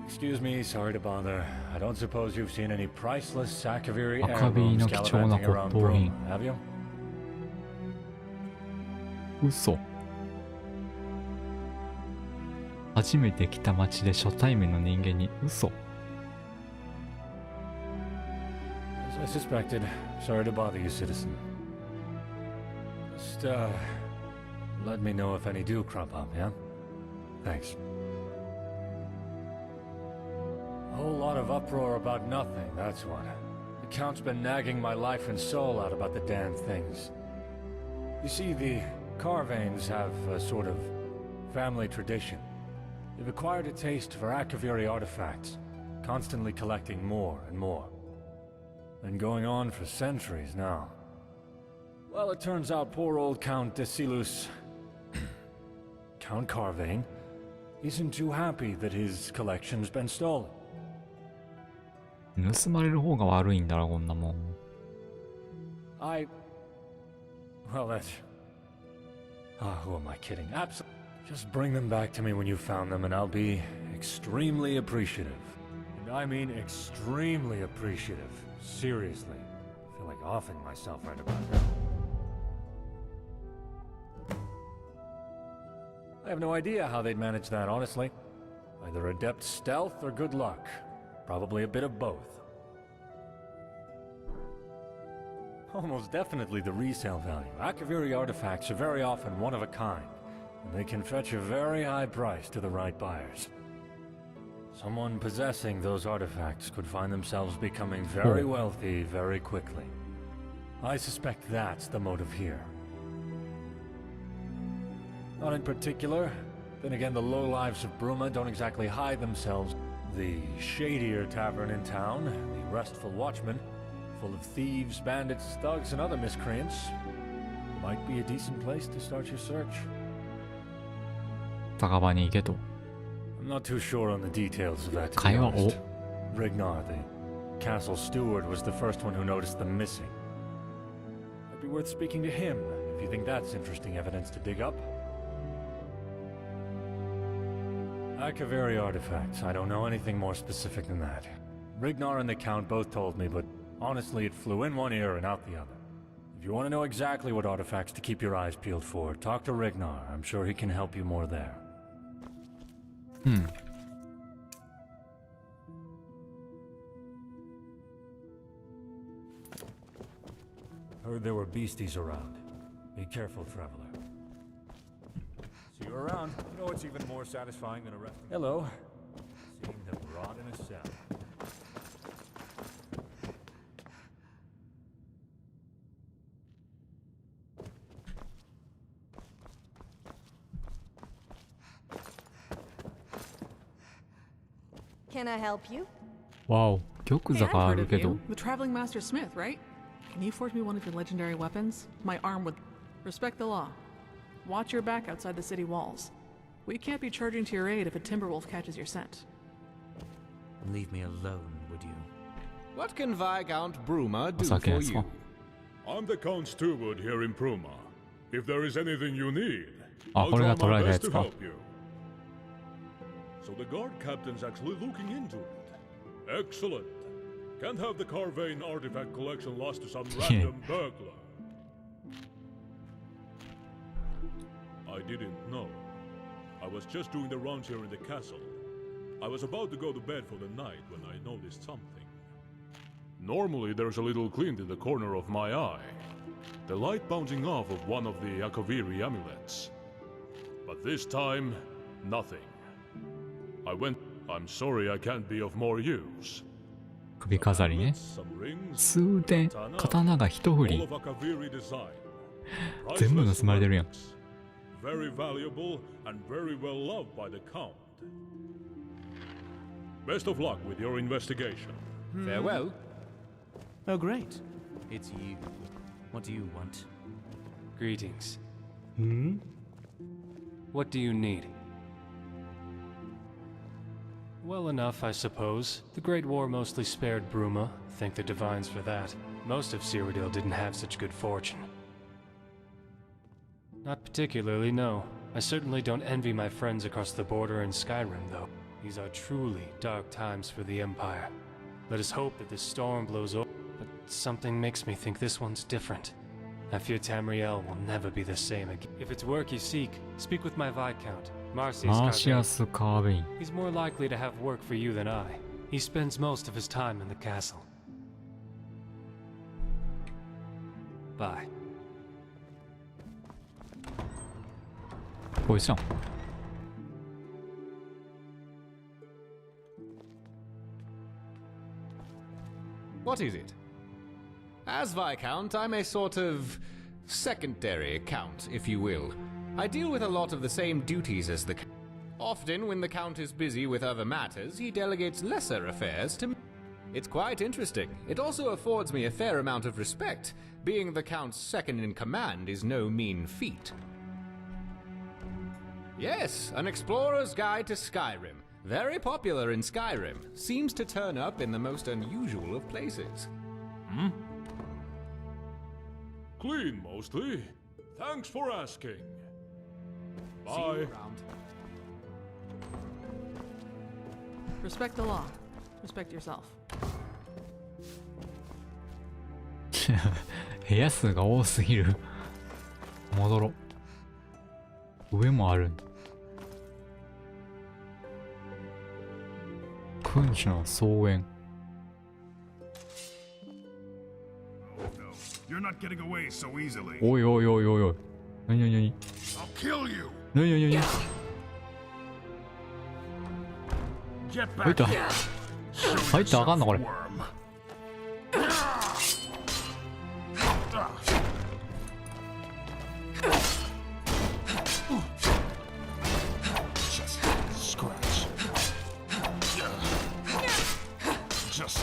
Excuse me, sorry to bother. I don't suppose you've seen any priceless Sakaviri 赤ビーの heirlooms 貴重な gallivanting 骨 around 董品。 Bruma, have you? 嘘。初めて来た町で初対面の人間に嘘。 As I suspected. Sorry to bother you, citizen. Just, let me know if any do crop up, yeah? Thanks. A whole lot of uproar about nothing, that's what. The Count's been nagging my life and soul out about the damn things. You see, the Carvanes have a sort of family tradition. They've acquired a taste for Akaviri artifacts, constantly collecting more and more. Been going on for centuries now. Well, it turns out poor old Count Desilus, Count Carvane, isn't too happy that his collection's been stolen. 盗まれる方が悪いんだろ、こんなもん。Well, that's... who am I kidding? Absolutely. Just bring them back to me when you found them and I'll be extremely appreciative. And I mean extremely appreciative. Seriously. I feel like offing myself right about now. I have no idea how they'd manage that, honestly. Either adept stealth or good luck. Probably a bit of both. Almost definitely the resale value. Akaviri artifacts are very often one of a kind, and they can fetch a very high price to the right buyers. Someone possessing those artifacts could find themselves becoming very wealthy very quickly. I suspect that's the motive here. Not in particular. Then again, the lowlives of Bruma don't exactly hide themselves. The shadier tavern in town, the Restful Watchman, full of thieves, bandits, thugs, and other miscreants, might be a decent place to start your search. 酒場に行けと。 I'm not too sure on the details of that, to be 会話を。 honest. Rignar, the castle steward, was the first one who noticed them missing. It'd be worth speaking to him, if you think that's interesting evidence to dig up. Akaviri artifacts. I don't know anything more specific than that. Rignar and the Count both told me, but honestly it flew in one ear and out the other. If you want to know exactly what artifacts to keep your eyes peeled for, talk to Rignar. I'm sure he can help you more there. Heard there were beasties around. Be careful, traveler. See you around. You know what's even more satisfying than arresting? Hello. Seeing them rot in a cell. Can I help you? わお、玉 Hey, 座 I've があ heard る of けど you. The traveling master Smith, right? Can you forge me one of your legendary weapons? My arm would respect the law. Watch your back outside the city walls. We can't be charging to your aid if a timberwolf catches your scent. Leave me alone, would you? What can Viscount Bruma do お酒 for です you? か。 I'm the Count Steward here in Bruma. If there is anything you need, あ、 I'll これ try が取ら my れたや best つ to か。 help you. So the guard captain's actually looking into it. Excellent. Can't have the Carvane artifact collection lost to some random burglar. I didn't know. I was just doing the rounds here in the castle. I was about to go to bed for the night when I noticed something. Normally there's a little glint in the corner of my eye. The light bouncing off of one of the Akaviri amulets. But this time, nothing. I'm sorry I can't be of more use. 首飾りね。数点、刀が一振り。全部盗まれてるやん。Very valuable and very well loved by the Count. Best of luck with your investigation. Farewell. Oh, great. It's you. What do you want? Greetings. Hmm? What do you need? Well enough, I suppose. The Great War mostly spared Bruma. Thank the Divines for that. Most of Cyrodiil didn't have such good fortune. Not particularly, no. I certainly don't envy my friends across the border in Skyrim, though. These are truly dark times for the Empire. Let us hope that this storm blows over, but something makes me think this one's different. I fear Tamriel will never be the same again. If it's work you seek, speak with my Viscount, Marcius マーシアス・カーベイン。 He's more likely to have work for you than I. He spends most of his time in the castle. Bye. こいつじゃん。 What is it? As Viscount, I'm a sort of secondary count, if you will. I deal with a lot of the same duties as the Count. Often, when the Count is busy with other matters, he delegates lesser affairs to me. It's quite interesting. It also affords me a fair amount of respect. Being the Count's second in command is no mean feat. Yes, an explorer's guide to Skyrim. Very popular in Skyrim. Seems to turn up in the most unusual of places. Hmm? Clean, mostly. Thanks for asking. See you Bye. around. Respect the law. Respect yourself. 部屋数が多すぎる。戻ろう。上もある。君主の草原。 You're not getting away so easily. おいおいおいおいおい。なになになに I'll kill you. なになになに Get 入っ back た here. 入ったらあかんのこれ。 Worm. Just scratch. Just.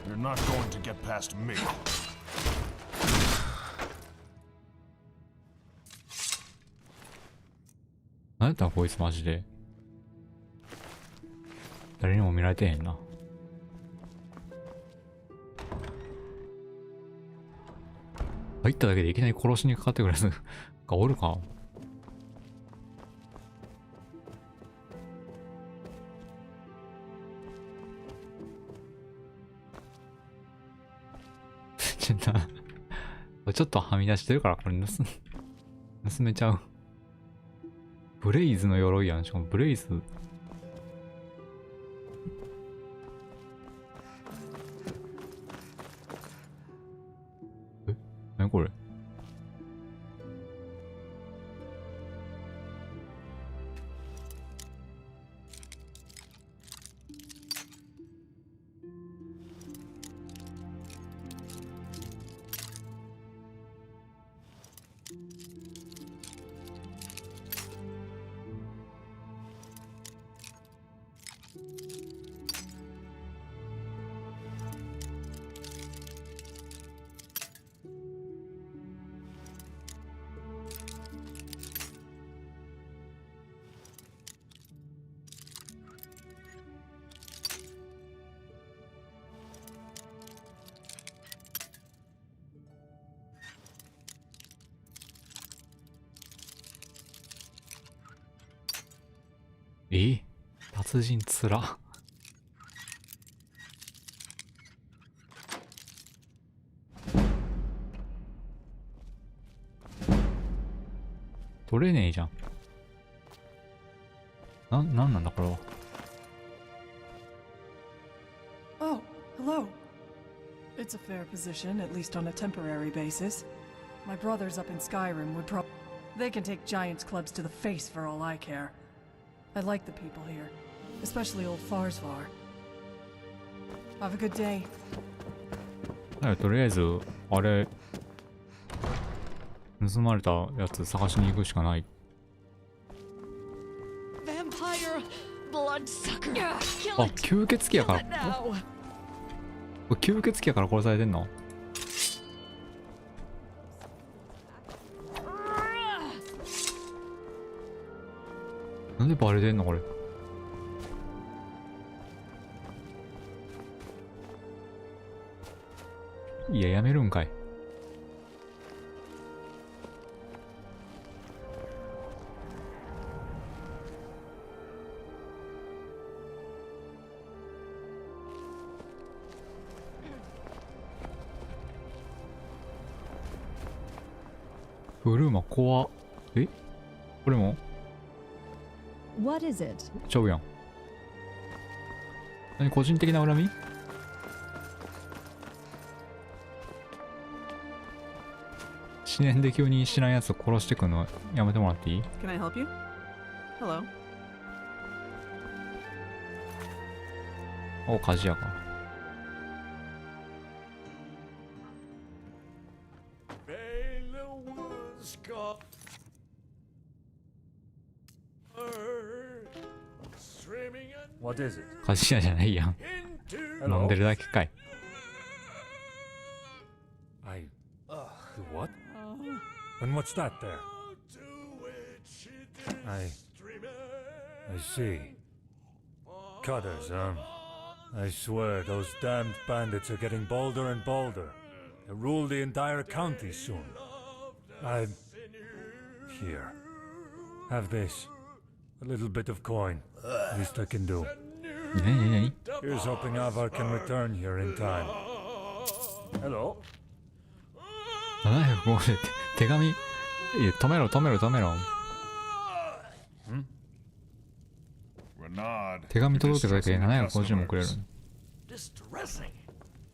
You're not going to get past me. 何やったんこいつマジで。誰にも見られてへんな。入っただけでいきなり殺しにかかってくるやつがおるか。ちょっとはみ出してるからこれ盗めちゃう。ブレイズの鎧やん。しかもブレイズ何これ。達人つら。取れねえじゃん。なんなんだこれは。Oh, hello. It's a fair position, at least on a temporary basis. My brothers up in Skyrim would They can take giant's clubs to the face for all I care. I like the people here, especially old Falskaar. Have a good day. とりあえずあれ盗まれたやつ探しに行くしかない。Vampire bloodsucker. あ、吸血鬼やから。これ吸血鬼やから殺されてんの？なんでバレてんのこれ。いや、やめるんかい。ブルーマ怖っ。え？これも？ What is it? ちゃうやん。何個人的な恨み？思念で急に知らんやつを殺してくんのやめてもらっていい？ Can I help you? Hello. お、火事やか。What is it? 火事屋じゃないやん。飲んでるだけかい。What? And what's that there? I see. Cutters, I swear those damned bandits are getting bolder and bolder. They'll rule the entire county soon. Here. Have this. A little bit of coin. Least I can do. Here's hoping Avar can return here in time. Hello? 750って手紙。いや、止めろ。手紙届けただけで750もくれる。Distressing.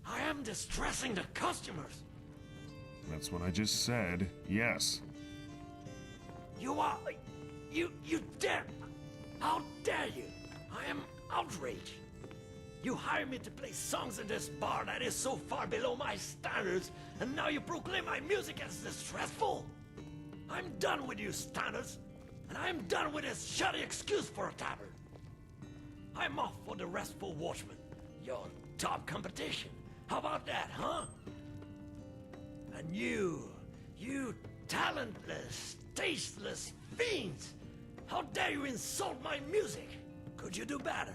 I am distressing the customers. That's what I just said. Yes. You dare! How dare you! I am outraged. You hired me to play songs in this bar that is so far below my standards, and now you proclaim my music as distressful? I'm done with you standards, and I'm done with this shoddy excuse for a tavern. I'm off for the Restful Watchman, your top competition. How about that, huh? And you talentless, tasteless fiends! How dare you insult my music? Could you do better?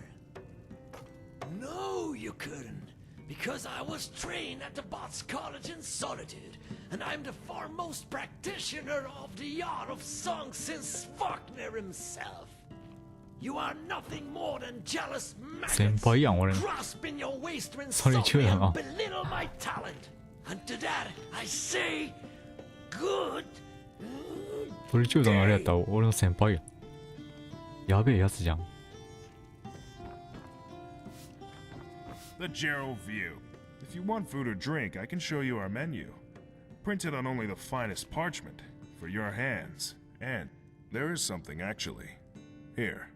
No, you couldn't, because I was trained at the Bots College in Solitude, and I'm the foremost practitioner of the art of song since Faulkner himself. You are nothing more than jealous maggots, grasping your waist to insult me and belittle my talent. And to that, I say, good. ソリチュードのあれやったら俺の先輩や。やべえやつじゃん。The Gerald View. If you want food or drink, I can show you our menu. printed on only the finest parchment, for your hands. And there is something, actually. Here.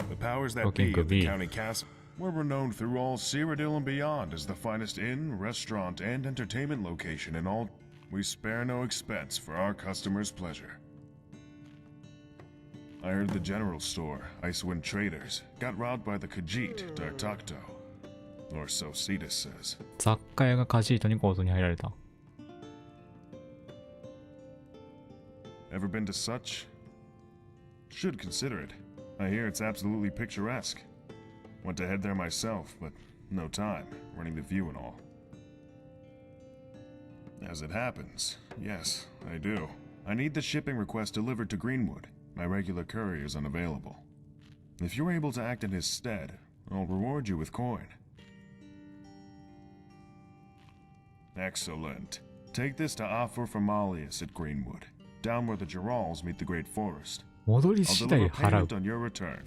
The powers that be of the county castle were renowned through all Cyrodiil and beyond as the finest inn, restaurant, and entertainment location in all. We spare no expense for our customers' pleasure. I heard the general store, Icewind Traders, got robbed by the Khajiit, Dartakto. Or so Cetus says. 雑貨屋がカジートに強盗に入られた。Ever been to such? Should consider it. I hear it's absolutely picturesque. Went to head there myself, but no time, running the view and all. As it happens, yes, I do. I need the shipping request delivered to Greenwood. My regular courier is unavailable. If you're able to act in his stead, I'll reward you with coin. Excellent. Take this to Afor Famalius at Greenwood, down where the Gerals meet the Great Forest. 戻り I'll 次 deliver 第払う payment on your return.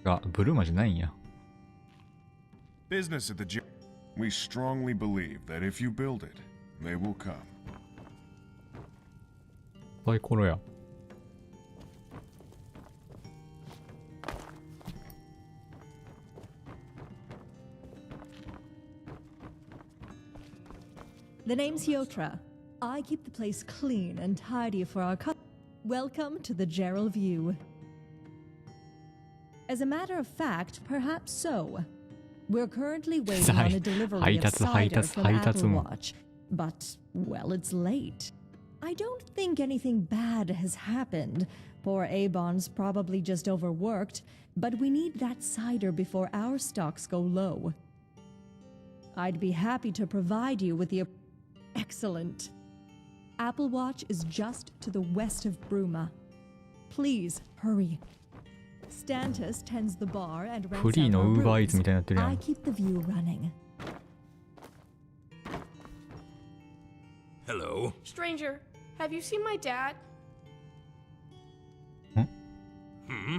がブルーマじゃないんや。 Business at the We strongly believe that if you build it, they will come. サイコロや。The name's Yotra. I keep the place clean and tidy for our Welcome to the Gerald View. As a matter of fact, perhaps so. We're currently waiting on a delivery of cider from Applewatch, but, well, it's late. I don't think anything bad has happened. Poor Avon's probably just overworked, but we need that cider before our stocks go low. I'd be happy to provide you with the... Excellent. Applewatch is just to the west of Bruma. Please, hurry. Stantus tends the bar and rents out our rooms. I keep the view running. Hello? Stranger, have you seen my dad?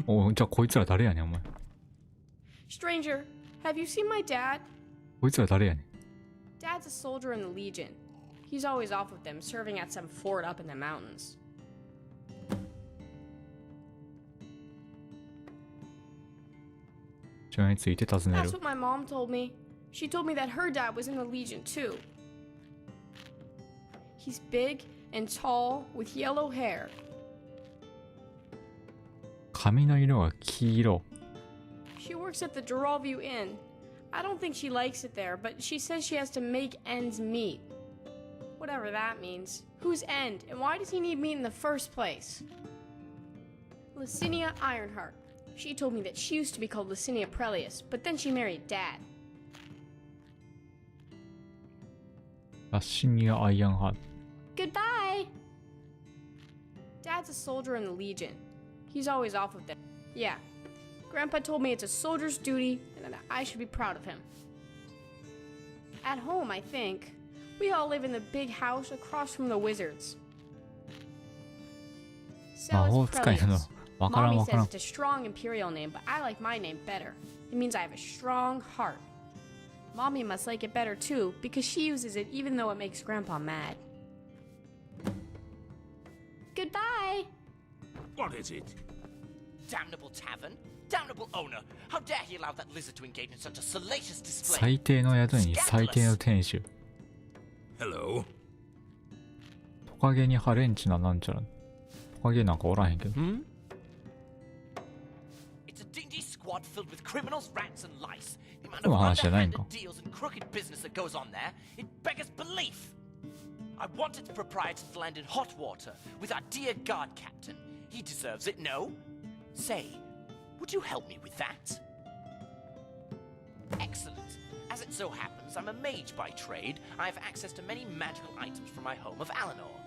お、じゃあこいつら誰やねんお前。 Stranger, have you seen my dad? こいつら誰やねん。 Dad's a soldier in the Legion. He's always off with them, serving at some fort up in the mountains. 父親について尋ねる。 That's what my mom told me. She told me that her dad was in the Legion too. He's big and tall with yellow hair. 髪の色が黄色。 She works at the Geralview Inn. I don't think she likes it there, but she says she has to make ends meet. Whatever that means. Whose end? And why does he need meat in the first place? Licinia Ironheart. She told me that she used to be called Licinia Prelius, but then she married Dad. ラッシニア・アイアンハート。 Goodbye! Dad's a soldier in the Legion. He's always off with them. Yeah. Grandpa told me it's a soldier's duty and that I should be proud of him. At home, I think. We all live in the big house across from the wizards. Celis Prelius. Mommy says it's a strong imperial name, but I like my name better. It means I have a strong heart. Mommy must like it better too, because she uses it even though it makes Grandpa mad. Goodbye! What is it? Damnable tavern? Damnable owner! How dare he allow that lizard to engage in such a salacious display? 最低の宿に最低の店主。 Hello? トカゲにハレンチななんちゃら。トカゲなんかおらへんけど。It's a dingy squad filled with criminals, rats, and lice. The amount でも of 話じゃないんか。 underhanded deals and crooked business that goes on there, it beggars belief. I wanted the proprietor to land in hot water with our dear guard captain. He deserves it, no? Say, would you help me with that? Excellent. As it so happens, I'm a mage by trade. I have access to many magical items from my home of Alinor.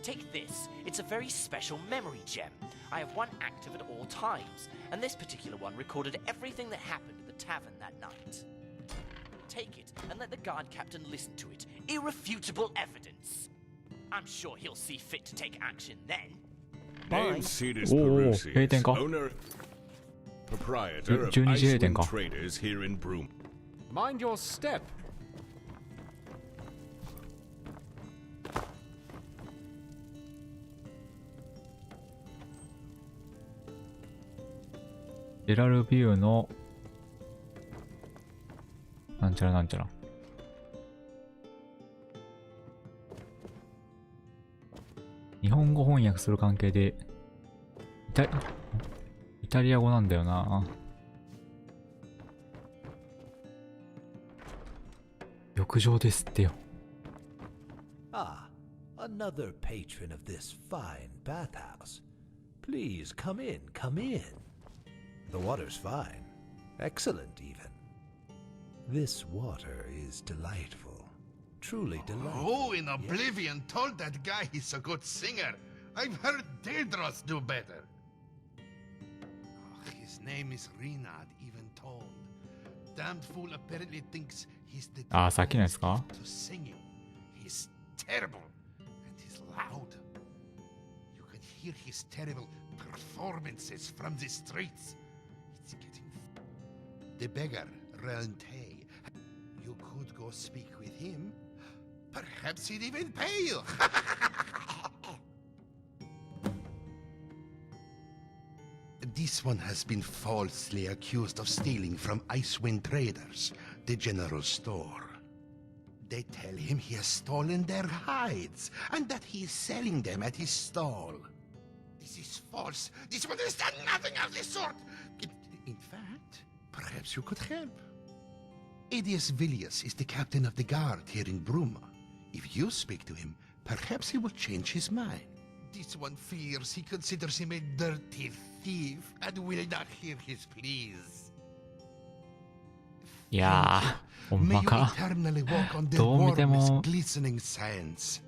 Take this. It's a very special memory gem. I have one active at all times, and this particular one recorded everything that happened at the tavern that night. Take it and let the guard captain listen to it. Irrefutable evidence. I'm sure he'll see fit to take action then. Name Cetus おお、閉店か owner, proprietor of 12時閉店 Icewind か。 Traders here in Bruma. Mind your step. ジェラルビューのなんちゃらなんちゃら。日本語翻訳する関係でイタリア語なんだよな。浴場ですってよ。Ah, another patron of this fine bathhouse. Please come in, come in. The water's fine. Excellent, even. This water is delightful. Truly delightful. Oh, in Oblivion told that guy he's a good singer. I've heard Daedros do better. Oh, his name is Renard, even told. Damned fool apparently thinks he's theさっきのやつか? to singing. He's terrible, and he's loud. You can hear his terrible performances from the streets. It's getting... The beggar, Relante. You could go speak with him. Perhaps he'd even pay you. This one has been falsely accused of stealing from Icewind Traders, the general store. They tell him he has stolen their hides and that he is selling them at his stall. This is false. This one has done nothing of the sort. In fact, perhaps you could help. Aedius Villius is the captain of the guard here in Bruma. If you speak to him, perhaps he will change his mind. This one fears he considers him a dirty thief and will not hear his pleas. いやー、ほんまか。どう見ても。Glistening sands.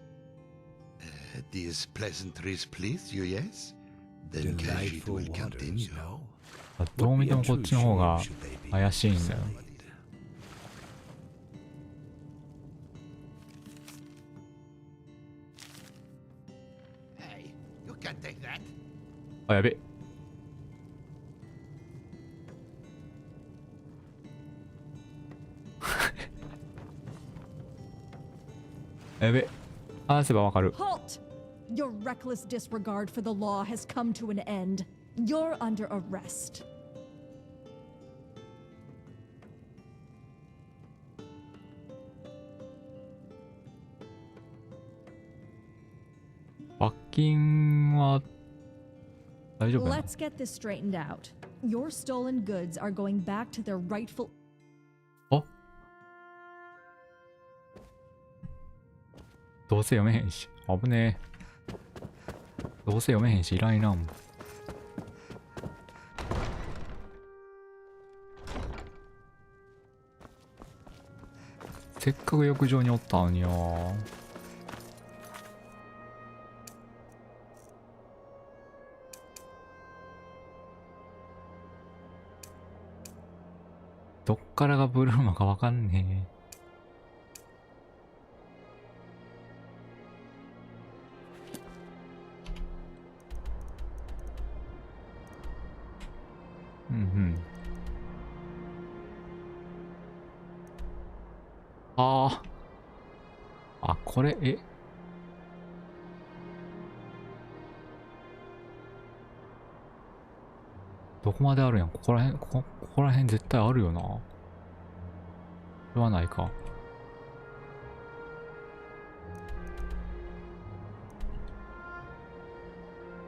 These pleasantries please you, yes? Then Khajiit will continue. どう見てもこっちの方が怪しいんだよ。あ、やべ。やべ。話せばわかる。Halt! Your reckless disregard for the law has come to an end. You're under arrest.罰金は大丈夫なの? Let's get this straightened out. Your stolen goods are going back to their rightful. あ、どうせ読めへんし、危ねえ。どうせ読めへんし、いらんいらん。せっかく浴場におったのによ。どっからがブルーマかわかんねえ。うんうん。ああ。あ、これ、え？どこまであるやん。ここら辺絶対あるよな。これはないか。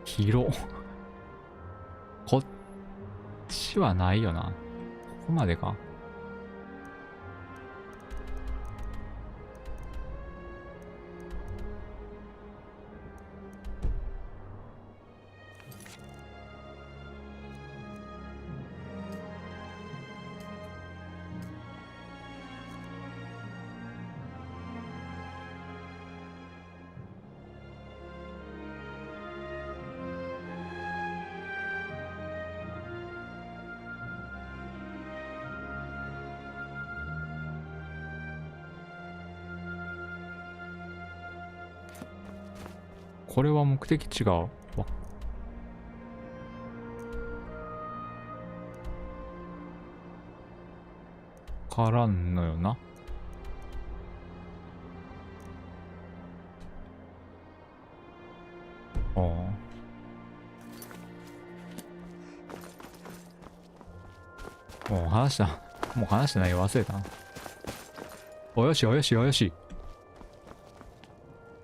広。こっちはないよな。ここまでか。これは目的地がわからんのよな。ああ。もう話した内容忘れたな。およしおよしおよし。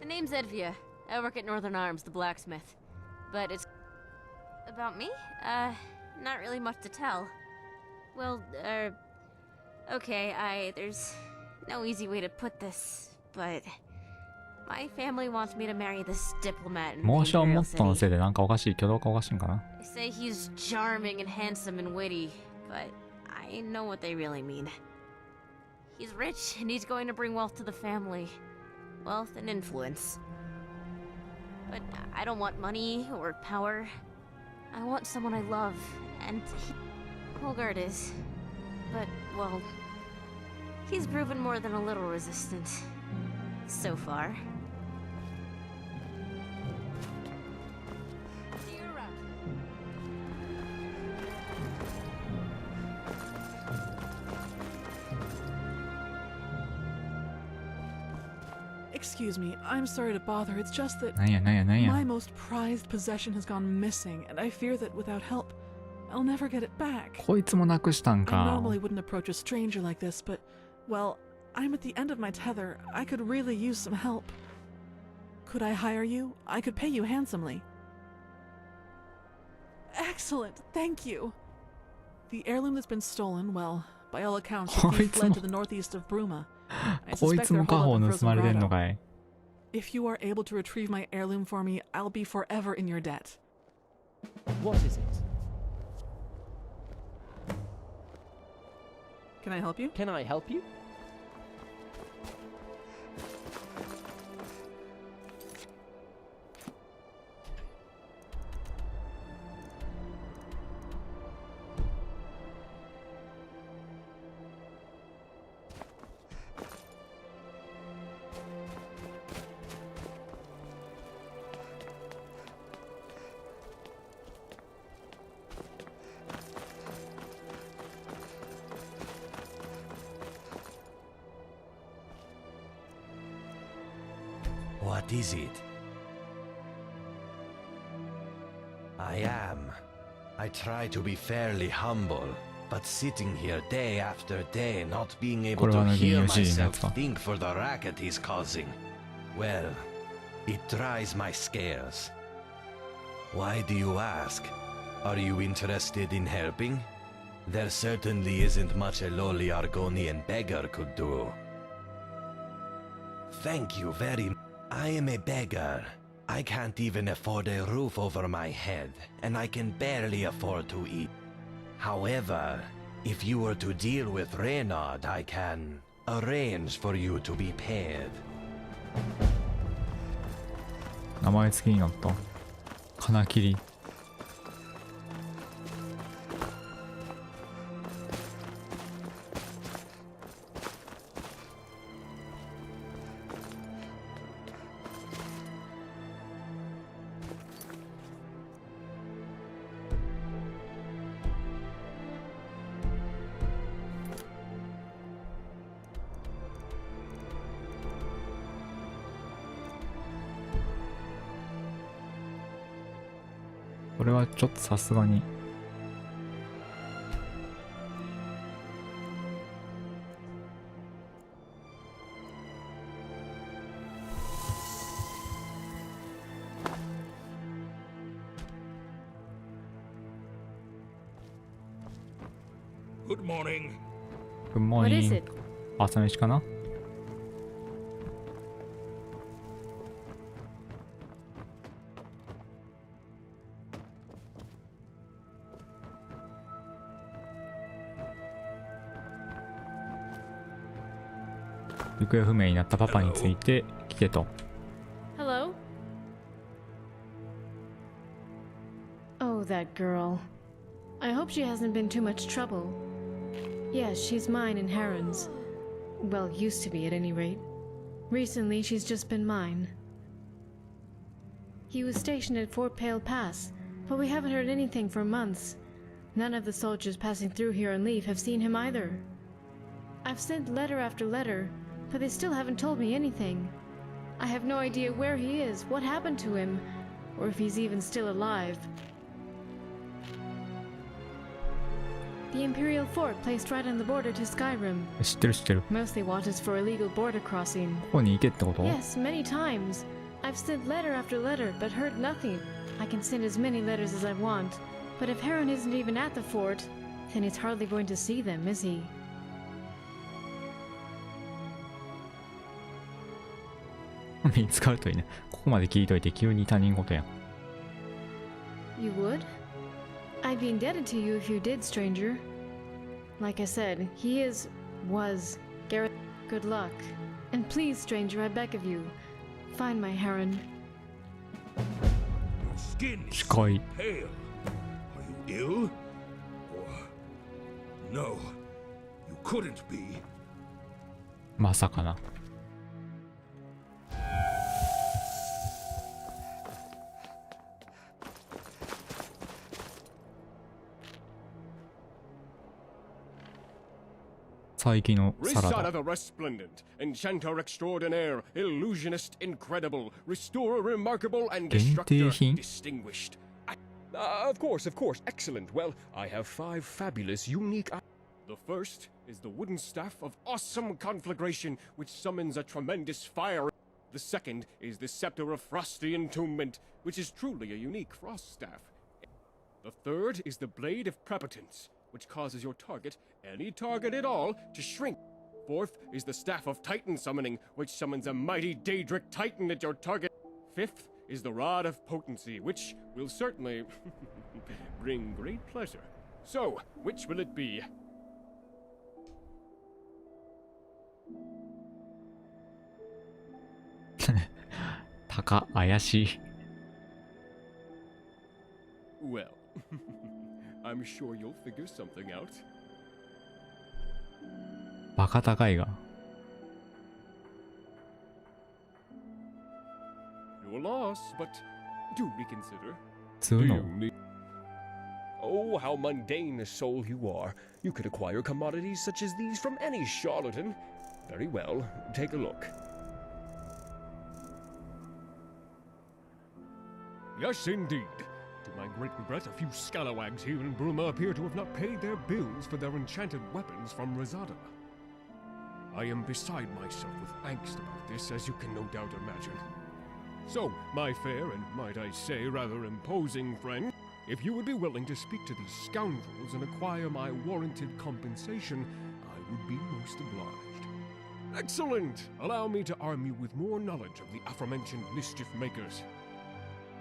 The name's Edvia. I work at Northern Arms, the blacksmith. But it's... About me? Not really much to tell. Well, okay, there's no easy way to put this, but... My family wants me to marry this diplomat in モーションモ Nightingale ッドの City. せいでなんかおかしい、挙動がおかしいんかな。 They say he's charming and handsome and witty, but I know what they really mean. He's rich, and he's going to bring wealth to the family. Wealth and influence. But I don't want money or power. I want someone I love, and Holgard is. But, well, he's proven more than a little resistant. So far. See you around. Excuse me, I'm sorry to bother. It's just that なんやなんやなんや。 my most prized possession has gone missing, and I fear that without help, I'll never get it back. こいつもなくしたん I か。 normally wouldn't approach a stranger like this, but, well, I'm at the end of my tether. I could really use some help. Could I hire you? I could pay you handsomely. Excellent, thank you. The heirloom that's been stolen, well, by all accounts, the thief fled to the northeast of Bruma. I こい suspect つ they're も家 holed 宝 up in 盗まれてんの Falskaar. かい。 If you are able to retrieve my heirloom for me, I'll be forever in your debt. What is it? Can I help you? Can I help you? What is it? I am. I try to be fairly humble, but sitting here day after day, not being able to hear myself think for the racket he's causing, well, it dries my scales. Why do you ask? Are you interested in helping? There certainly isn't much a lowly Argonian beggar could do. Thank you very much. I am a beggar. I can't even afford a roof over my head, and I can barely afford to eat. However, if you were to deal with Reynard, I can arrange for you to be paid. 名前付きになった。金切り。これはちょっとさすがに。Good morning. Good morning. What is it? 朝飯かな。行方不明になったパパについて聞けと。 Hello? Oh, that girl. I hope she hasn't been too much trouble. Yes, she's mine and Heron's. Well, used to be at any rate. Recently, she's just been mine. He was stationed at Fort Pale Pass, but we haven't heard anything for months. None of the soldiers passing through here on leave have seen him either. I've sent letter after letter, but they still haven't told me anything. I have no idea where he is, what happened to him, or if he's even still alive. The Imperial fort placed right on the border to Skyrim. 知ってる知ってる。 Mostly watches for illegal border crossing. ここに行けってこと？ Yes, many times. I've sent letter after letter, but heard nothing. I can send as many letters as I want. But if Heron isn't even at the fort, then he's hardly going to see them, is he? 見つかるといいね。ここまで聞いといて急に他人事やん。You would? I'd be indebted to you if you did, stranger. Like I said, he was Garrett. Good luck. And please, stranger, I beg of you, find my Heron. Your skin is Sky. pale. Are you ill? Or... No, you couldn't be. まさかな。最近のサラダ。 Risada the Resplendent, Enchanter Extraordinaire, Illusionist Incredible, Restorer Remarkable, and 限定 Destructor 品 Distinguished. Of course, excellent. Well, I have 5 fabulous, unique... The first is the wooden staff of awesome conflagration, which summons a tremendous fire. The second is the Scepter of Frosty Entombment, which is truly a unique frost staff. The third is the Blade of Prepotence, which causes your target, any target at all, to shrink. Fourth is the Staff of Titan Summoning, which summons a mighty Daedric Titan at your target. Fifth is the Rod of Potency, which will certainly bring great pleasure. So, which will it be? 高怪しい。 Well, I'm sure you'll figure something out. バカ高いが。 Your loss, but do reconsider. 通の Oh, how mundane a soul you are. You could acquire commodities such as these from any charlatan. Very well, take a look. Yes, indeed. To my great regret, a few scalawags here in Bruma appear to have not paid their bills for their enchanted weapons from Risada. I am beside myself with angst about this, as you can no doubt imagine. So, my fair and, might I say, rather imposing friend, if you would be willing to speak to these scoundrels and acquire my warranted compensation, I would be most obliged. Excellent! Allow me to arm you with more knowledge of the aforementioned mischief makers.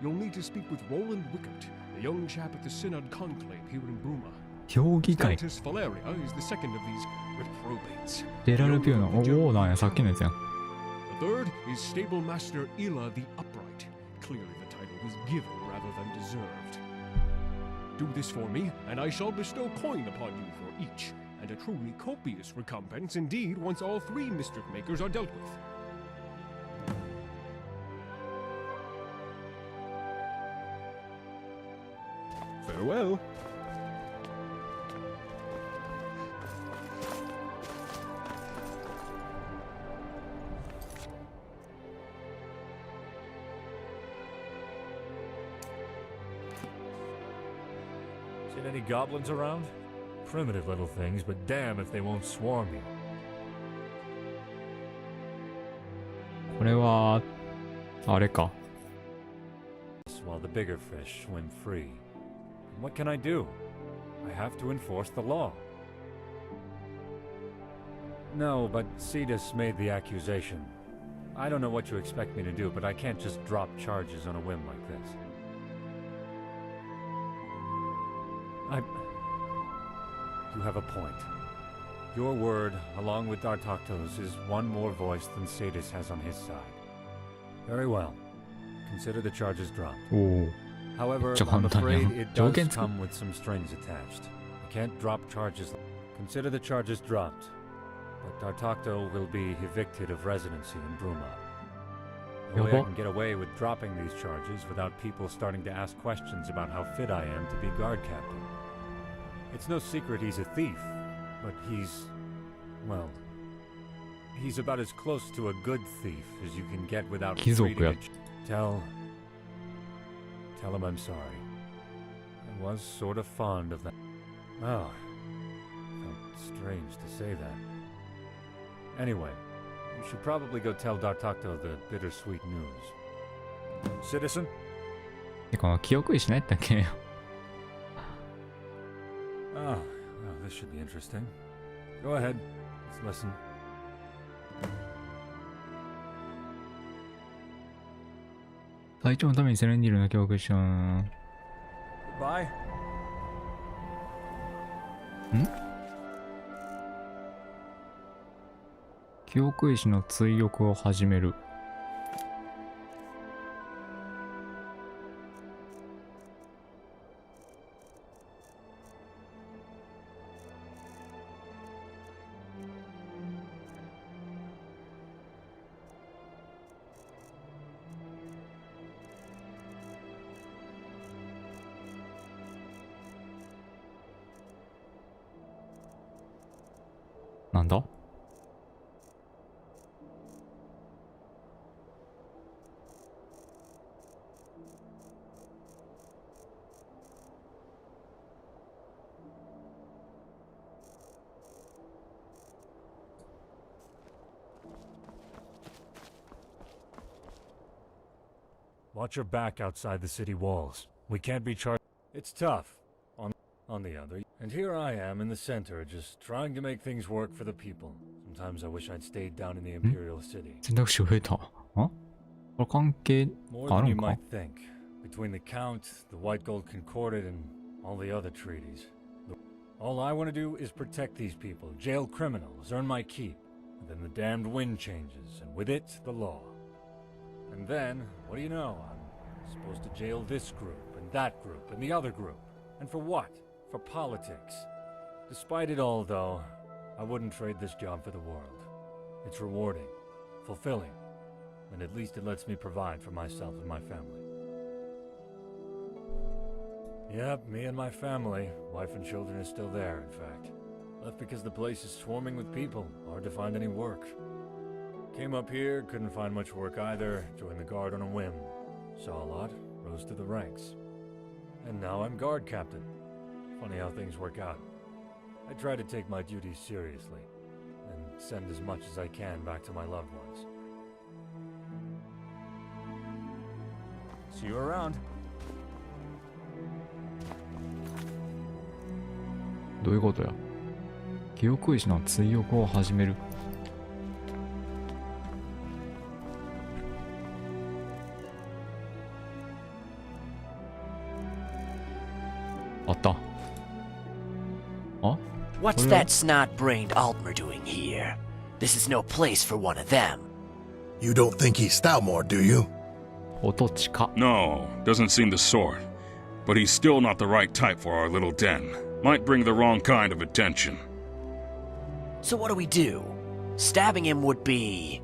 You'll need to speak with Roland Wickert, a young chap at the Synod Conclave here in Bruma. 評議会。 Countess Valeria is the second of these reprobates. ジェラルピューの、おおなんや、さっきのやつやん。 The third is Stable Master Ila the Upright. Clearly the title was given rather than deserved. Do this for me, and I shall bestow coin upon you for each, and a truly copious recompense indeed once all 3 mischief makers are dealt with. Farewell. Seen any goblins around? Primitive little things, but damn if they won't swarm you. これは、あれか。 While the bigger fish swim free. And what can I do? I have to enforce the law. No, but Cetus made the accusation. I don't know what you expect me to do, but I can't just drop charges on a whim like this. You have a point. Your word, along with Dartokto's, is one more voice than Cetus has on his side. Very well. Consider the charges dropped. However, I'm afraid it does come with some strings attached. I can't drop charges. Consider the charges dropped. But Dartokto will be evicted of residency in Bruma. The way I can get away with dropping these charges without people starting to ask questions about how fit I am to be guard captain. It's no secret he's a thief, but well, he's about as close to a good thief as you can get without treating it. Tell him I'm sorry. I was sort of fond of that. Oh, strange to say that. Anyway, you should probably go tell Dartakto the bittersweet news. Citizen? で、この記憶石何やったっけ Oh, well, this should be interesting. Go ahead, let's listen. 隊長のためにセレンディルの記憶石を。Goodbye. 記憶石の追憶を始める。なんだWatch your back outside the city walls. We can't be charged. It's tough. On the other. And here I am in the center, just trying to make things work for the people. Sometimes I wish I'd stayed down in the Imperial City. 選択肢増えた。これ関係 More あ than る you んか might think. Between the Count, the White Gold Concordat, and all the other treaties. All I want to do is protect these people, jail criminals, earn my keep. And then the damned wind changes, and with it, the law. And then, what do you know? I'm supposed to jail this group, and that group, and the other group. And for what? For politics. Despite it all, though, I wouldn't trade this job for the world. It's rewarding, fulfilling, and at least it lets me provide for myself and my family. Yep, me and my family, wife and children are still there, in fact. Left because the place is swarming with people, hard to find any work. Came up here, couldn't find much work either, joined the guard on a whim. Saw a lot, rose to the ranks. And now I'm guard captain. Funny how things work out. I try to take my duties seriously, and send as much as I can back to my loved ones. See you around. どういうことや記憶石の追憶を始める。あった。あ What's that snot-brained Altmer doing here? This is no place for one of them. You don't think he's Stoutmore, do you? No, doesn't seem the sort. But he's still not the right type for our little den. Might bring the wrong kind of attention. So what do we do? Stabbing him would be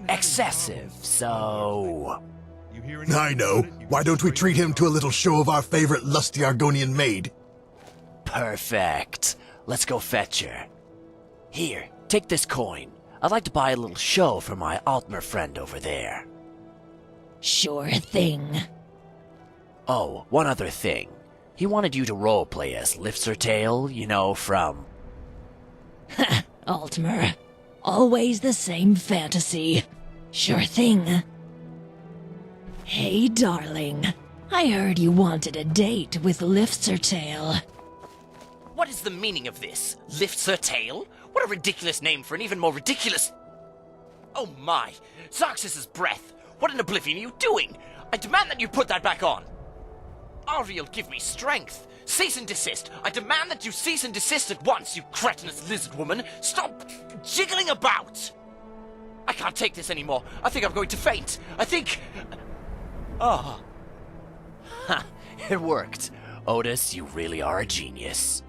excessive, so... I know. Why don't we treat him to a little show of our favorite lusty Argonian maid? Perfect. Let's go fetch her. Here, take this coin. I'd like to buy a little show for my Altmer friend over there. Sure thing. Oh, one other thing. He wanted you to roleplay as Liftsertail, you know, from... Altmer. Always the same fantasy. Sure thing. Hey, darling. I heard you wanted a date with Liftsertail. What is the meaning of this? Liftsertail? What a ridiculous name for an even more ridiculous... Oh my! Zarxus's breath! What in Oblivion are you doing? I demand that you put that back on! Ariel, give me strength! Cease and desist! I demand that you cease and desist at once, you cretinous lizard woman! Stop jiggling about! I can't take this anymore. I think I'm going to faint. I think... Oh. Ha! It worked. Otis, you really are a genius.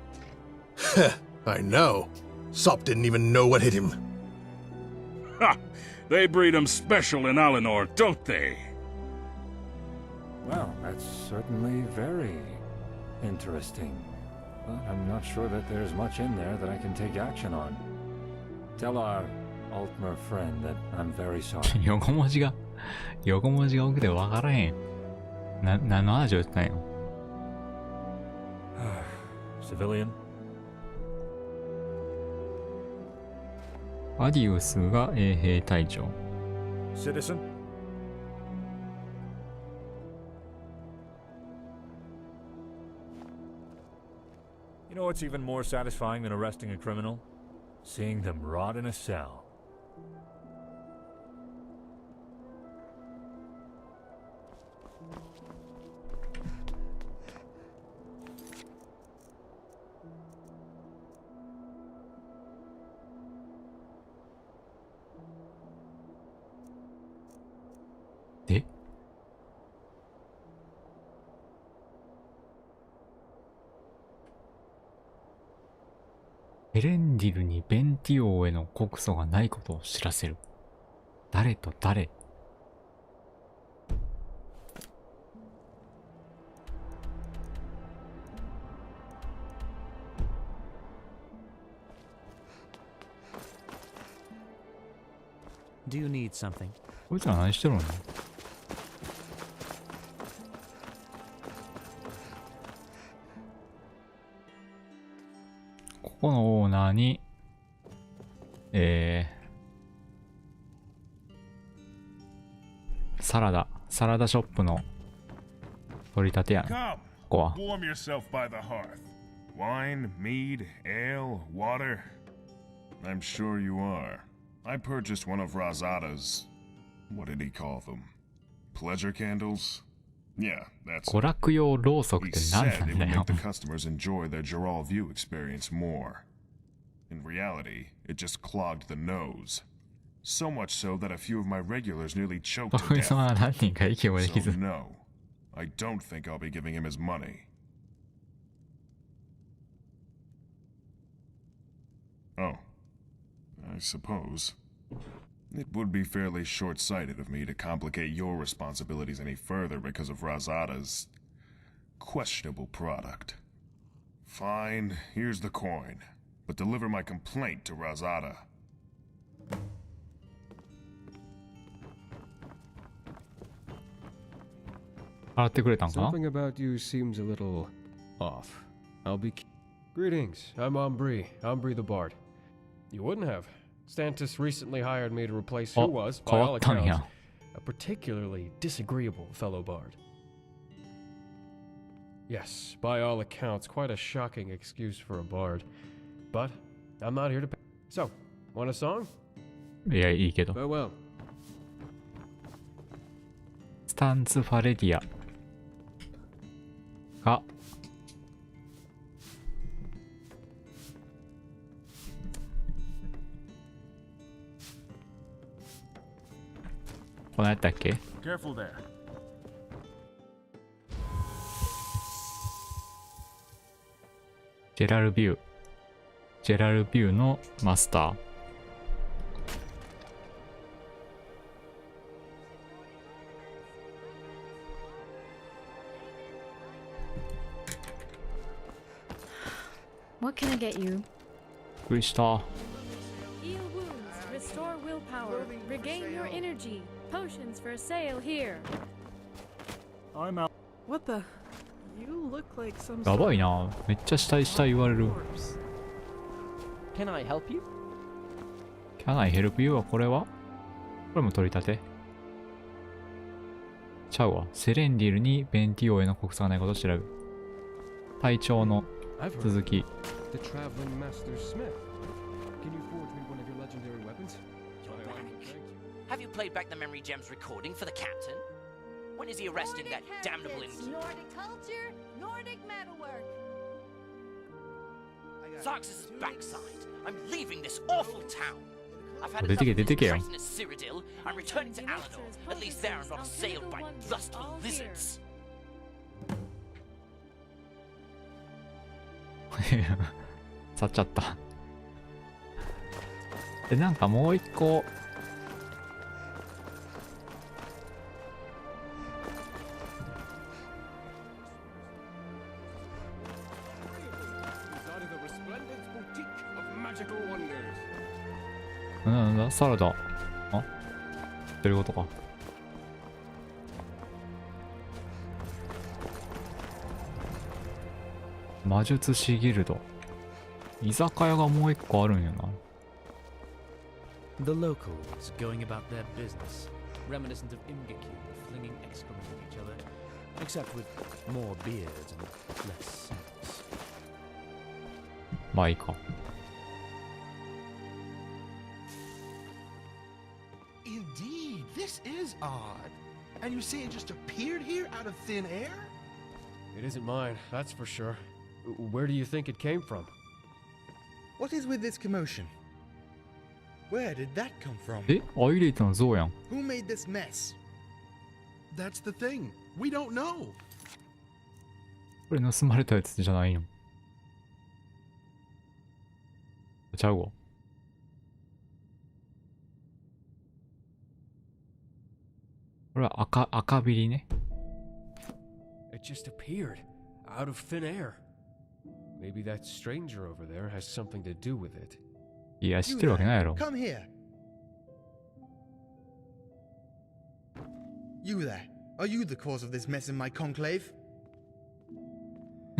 I know. Sop didn't even know what hit him. Ha! They breed them special in Alinor, don't they? Well, that's certainly very interesting. But I'm not sure that there's much in there that I can take action on. Tell our Altmer friend that I'm very sorry. 横文字が多くて分からへん。何の話を言ったんよ。Civilian? アディウスが衛兵隊長。Citizen? You know what's even more satisfying than arresting a criminal? Seeing them rot in a cell. Eh? エレンディルにベンティオへの告訴がないことを知らせる。誰と誰？Do you need something? こいつら何してるの？ここのオーナーに、サラダショップの取り立てやん。こ Come, こは。 warm yourself by the hearth. Wine, mead, ale, water. I'm sure you are. I purchased one of Rosada's. What did he call them? Pleasure candles? Yeah, that's 娯楽用ろうそくっ He て何 said な it んだ would よ make the customers enjoy their Geralt view experience more. In reality, it just clogged the nose. So much so that a few of my regulars nearly choked お to 客 death. 様は何人か息もでき So ず。 no, I don't think I'll be giving him his money. Oh, I suppose. It would be fairly short-sighted of me to complicate your responsibilities any further because of Rosada's questionable product. Fine, here's the coin, but deliver my complaint to Rosada. Something about you seems a little off. I'll be. Greetings, I'm Ambri the Bard. You wouldn't have. Stantis recently hired me to replace who was, by all accounts, a particularly disagreeable fellow bard. Yes, by all accounts, quite a shocking excuse for a bard. But I'm not here to pay. So, want a song? いや、いいけど。 Farewell. スタンツ・ファレディアがこのやったっけ？ Careful there. ジェラルビューのマスター。What can I get you? びっくりした。 Heal wounds, restore willpower, regain your energy. Potions for sale here. I'm out. What the? You look like some や sort ば of いな。めっちゃ下言われる。 corpse. Can I help you? Can I help you はこれは？これも取り立て。ちゃうわ。セレンディルにベンティオへの告訴がないことを調べる。隊長の続き。 The traveling master smith. Can you forge me one of your legendary weapons? You're back. Have you played back the memory gems recording for the captain? When is he arresting that damnable Nordic culture, Nordic metalwork. Zarx's backside. I'm leaving this awful town. I've had 出てけ enough 出 of てけ this よ。 traitorous Cyrodiil. I'm returning to Alinor. At least there I'm not assailed by lustful lizards. 去っちゃった。で、なんかもう一個。なんだサラダ。あどういうことか。魔術師ギルド。居酒屋がもう一個あるんやな。The locals going about their business, reminiscent of Imgaku flinging excrement at each other, except with more beards and less sex. まあいいか。 Indeed, this is odd. And you say it just appeared here out of thin air? It isn't mine, that's for sure. Where do you think it came from? What is with this commotion? Where did that come from? え、アイレイトの像やん。 Who made this mess? That's the thing. We don't know. これ盗まれたやつじゃないの？ちゃうわ。これは赤ビリね。 It just appeared out of thin air. Maybe that stranger over there has something to do with it. いや、知ってるわけないやろ。 Come here. You there. Are you the cause of this mess in my conclave?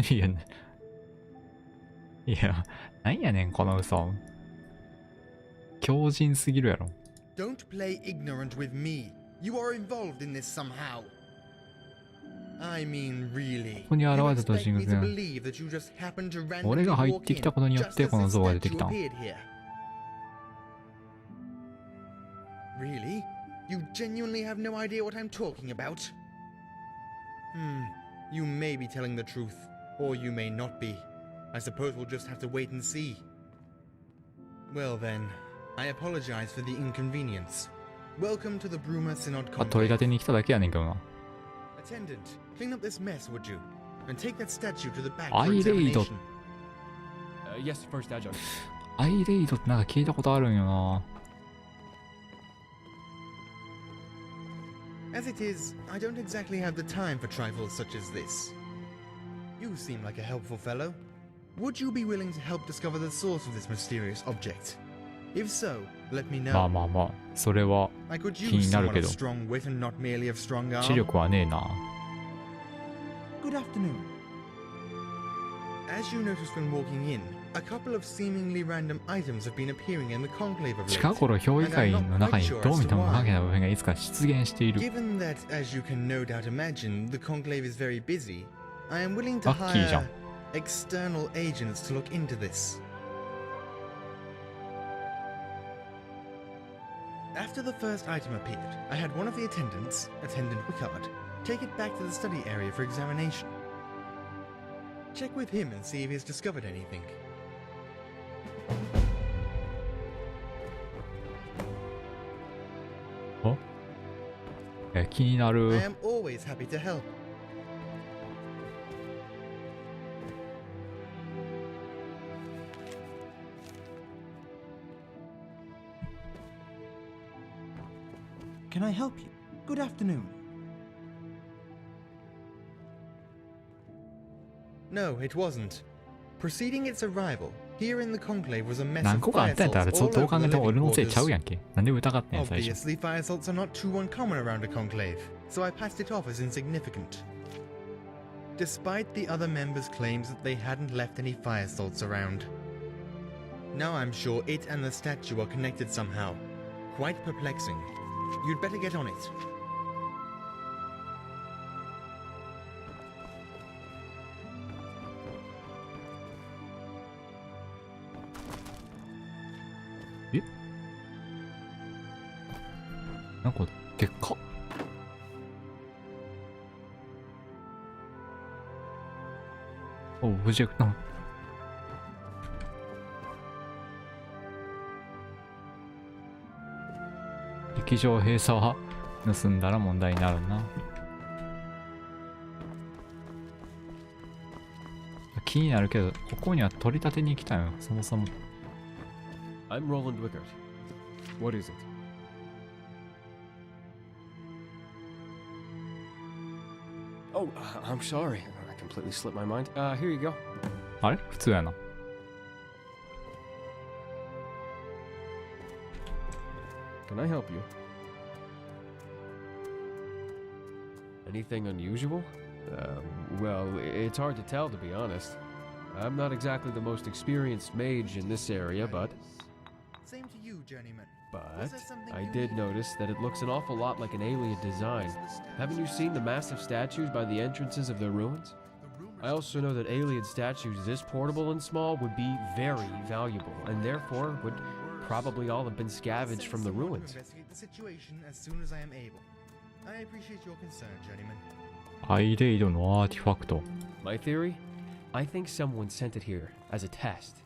いや、なんやねん、この嘘。強靭すぎるやろ。 Don't play ignorant with me. You are involved in this somehow. I mean, really. ここに現れたと人物が俺が入ってきたことによってこの像が出てきた。 Really? You genuinely have no idea what I'm talking about? You may be telling the truth, or you may not be. I suppose we'll just have to wait and see. Well then, I apologize for the inconvenience. Welcome to the Bruma Synod あ、取り立てに来ただけやねんけどな。 Attendant, clean up this mess, would you? And take that statue to the back ア for イレイド。 examination. Yes, first adjunct. アイレイドってなんか聞いたことあるんよな。 As it is, I don't exactly have the time for trifles such as this. You seem like a helpful fellow. Would you be willing to help discover the source of this mysterious object? If so, let me know. まあまあまあ、それは I could 気に use なる someone け of ど。 strong wit and not merely of strong 知 arm. 力はねえな。 Good afternoon. As you noticed when walking in, a couple of seemingly random items have been appearing in the conclave of 近 late. 頃評議 and 会 I'm の not 中 quite に sure どう as 見 to ても不 why. 可欠な部分がいつか出現している。 Given that, as you can no doubt imagine, the conclave is very busy, I am willing to ラッキーじゃん。 hire external agents to look into this. After the first item appeared, I had one of the attendants, Attendant Wickard, take it back to the study area for examination. Check with him and see if he's discovered anything. お？気にな I る。 am always happy to help. Can I help you? Good afternoon. No, it wasn't. Preceding its arrival, here in the conclave was a mess 何 of 個かあ fire ったんやったら salts ど all う考 over え the ても living 俺のせいちゃう quarters. やんけ。なんで疑ってんや最初。 Obviously, fire salts are not too uncommon around a conclave, so I passed it off as insignificant. Despite the other members' claims that they hadn't left any fire salts around. Now I'm sure it and the statue are connected somehow. Quite perplexing. You'd better get on it. Eh? なんかでっか。オブジェクト。劇場閉鎖は盗んだら問題になるな。気になるけど、ここには取り立てに来たよ、そもそも。I'm Roland Wickard. What is it? Oh, I'm sorry. I completely slipped my mind. Here you go. あれ普通やな。Can I help you? Anything unusual? Well, it's hard to tell, to be honest. I'm not exactly the most experienced mage in this area, but same to you, journeyman. But I did notice that it looks an awful lot like an alien design. Haven't you seen the massive statues by the entrances of their ruins? I also know that alien statues this portable and small would be very valuable, and therefore would probably all have been scavenged from the ruins. Investigate the situation as soon as I am able. I appreciate your concern, journeyman. アイレイドのアーティファクト。 My theory? I think someone sent it here as a test.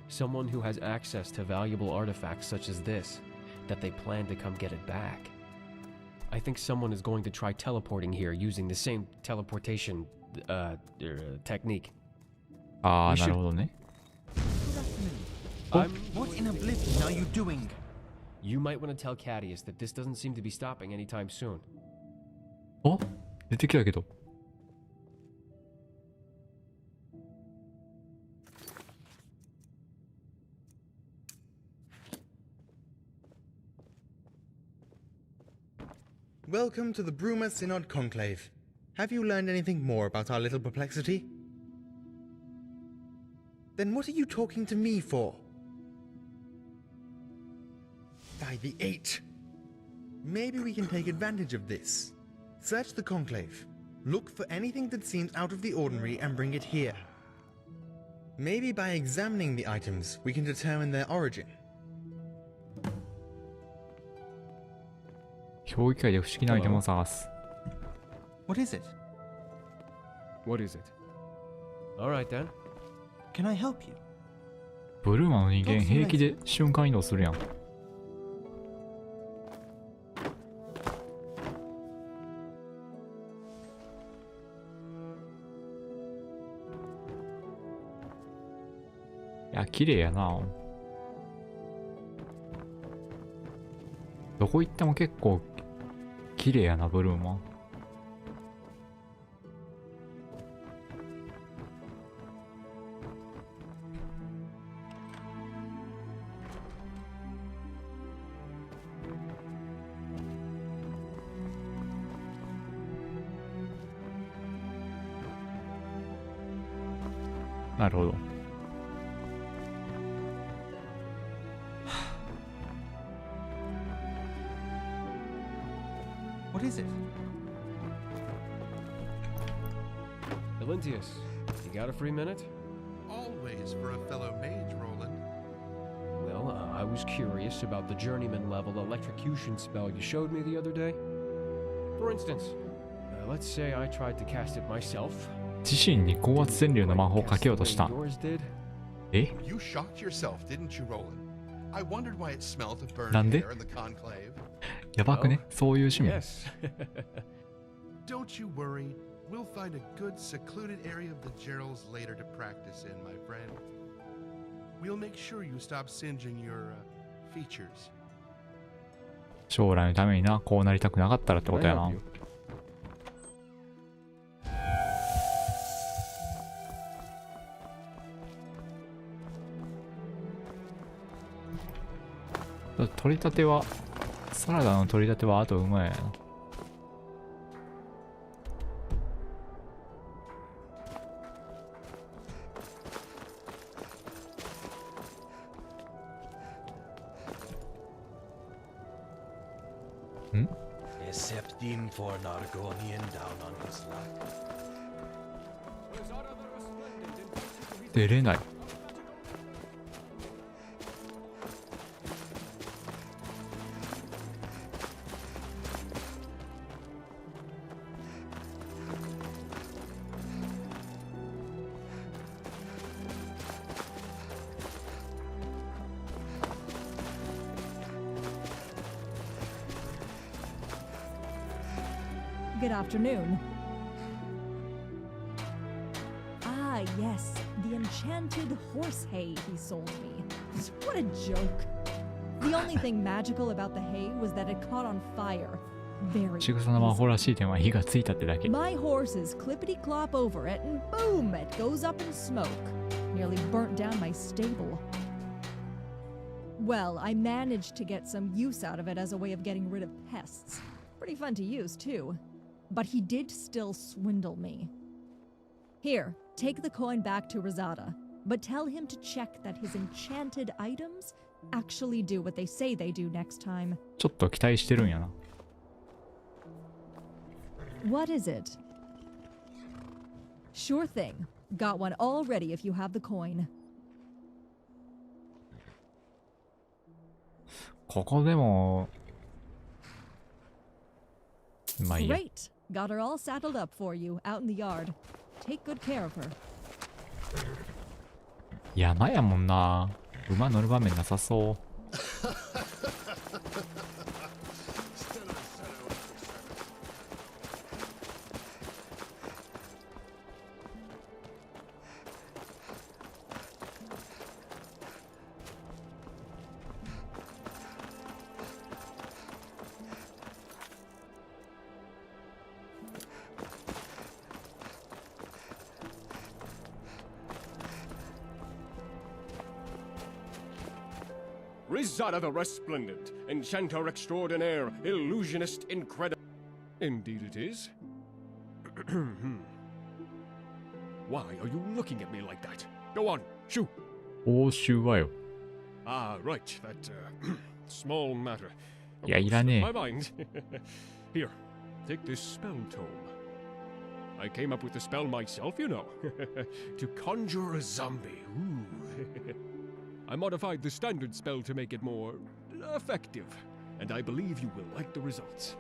Someone who has access to valuable artifacts such as this, that they plan to come get it back. I think someone is going to try teleporting here using the same teleportation technique. ああ、なるほどね。 What in Oblivion are you doing? You might want to tell Cadius that this doesn't seem to be stopping anytime soon. お、出てきたけど。 Welcome to the Bruma Synod Conclave. Have you learned anything more about our little perplexity? Then what are you talking to me for? By the 8. Maybe we can take advantage of this. Search the Conclave. Look for anything that seems out of the ordinary and bring it here. Maybe by examining the items, we can determine their origin. 評議会で不思議なアイテムを探す。 What is it? What is it? Alright then. Can I help you? ブルーマの人間平気で瞬間移動するやん。いや、綺麗やな。どこ行っても結構綺麗やな、ブルーマ。なるほど。What is it? Elentius, you got a free minute? Always for a fellow mage, Roland. Well, I was curious about the journeyman level electrocution spell you showed me the other day. For instance, let's say I tried to cast it myself. 自身に高圧電流の魔法をかけようとした。え？ You shocked yourself, didn't you, Roland? I wondered why it smelled of burned なんで？ hair in the conclave. やばくね？そういう趣味。Yes. Don't you worry. We'll find a good secluded area of the Gerals later to practice in, my friend. We'll make sure you stop singeing your features. 将来のためにな、こうなりたくなかったらってことやな。取り立ては、サラダの取り立てはあとうまいやな。ん？ Septim for Nargonian down on his luck. 出れない。Good afternoon. Ah, yes, the enchanted horse hay he sold me. What a joke. The only thing magical about the hay was that it caught on fire. Very ちぐさの魔法らしい点は火がついたってだけ。 My horses clippity clop over it and boom, it goes up in smoke. Nearly burnt down my stable. Well, I managed to get some use out of it as a way of getting rid of pests. Pretty fun to use, too. But he did still swindle me. Here, take the coin back to Rosada, but tell him to check that his enchanted items actually do what they say they do next time. ちょっと期待してるんやな。What is it? Sure thing. Got one all ready if you have the coin. ここでもまあいいや。 Great. Got her all saddled up for you out in the yard. Take good care of her. 山やもんな。馬乗る場面なさそう。Rizada the Resplendent, Enchanter Extraordinaire, Illusionist Incredible. Indeed it is. Why are you looking at me like that? Go on, shoot. 報酬はよ。 Ah, right, that small matter. いや、いらねえ。 My mind. Here, take this spell tome. I came up with the spell myself, you know, to conjure a zombie. Ooh. I modified the standard spell to make it more effective, and I believe you will like the results.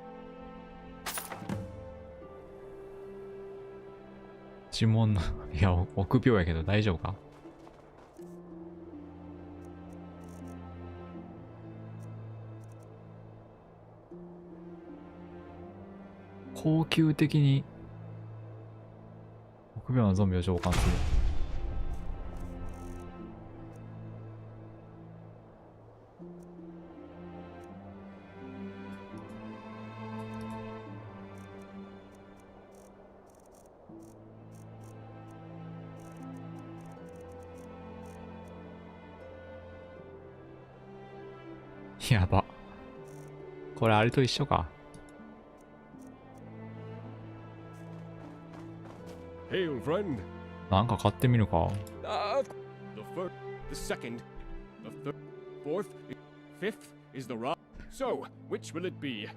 呪文のいや臆病やけど大丈夫か。恒久的に臆病なゾンビを召喚する。やば。これあれと一緒か。Hail, friend. なんか買ってみるか。The first, the second, the third, fourth, fifth is the right. So, which will it be?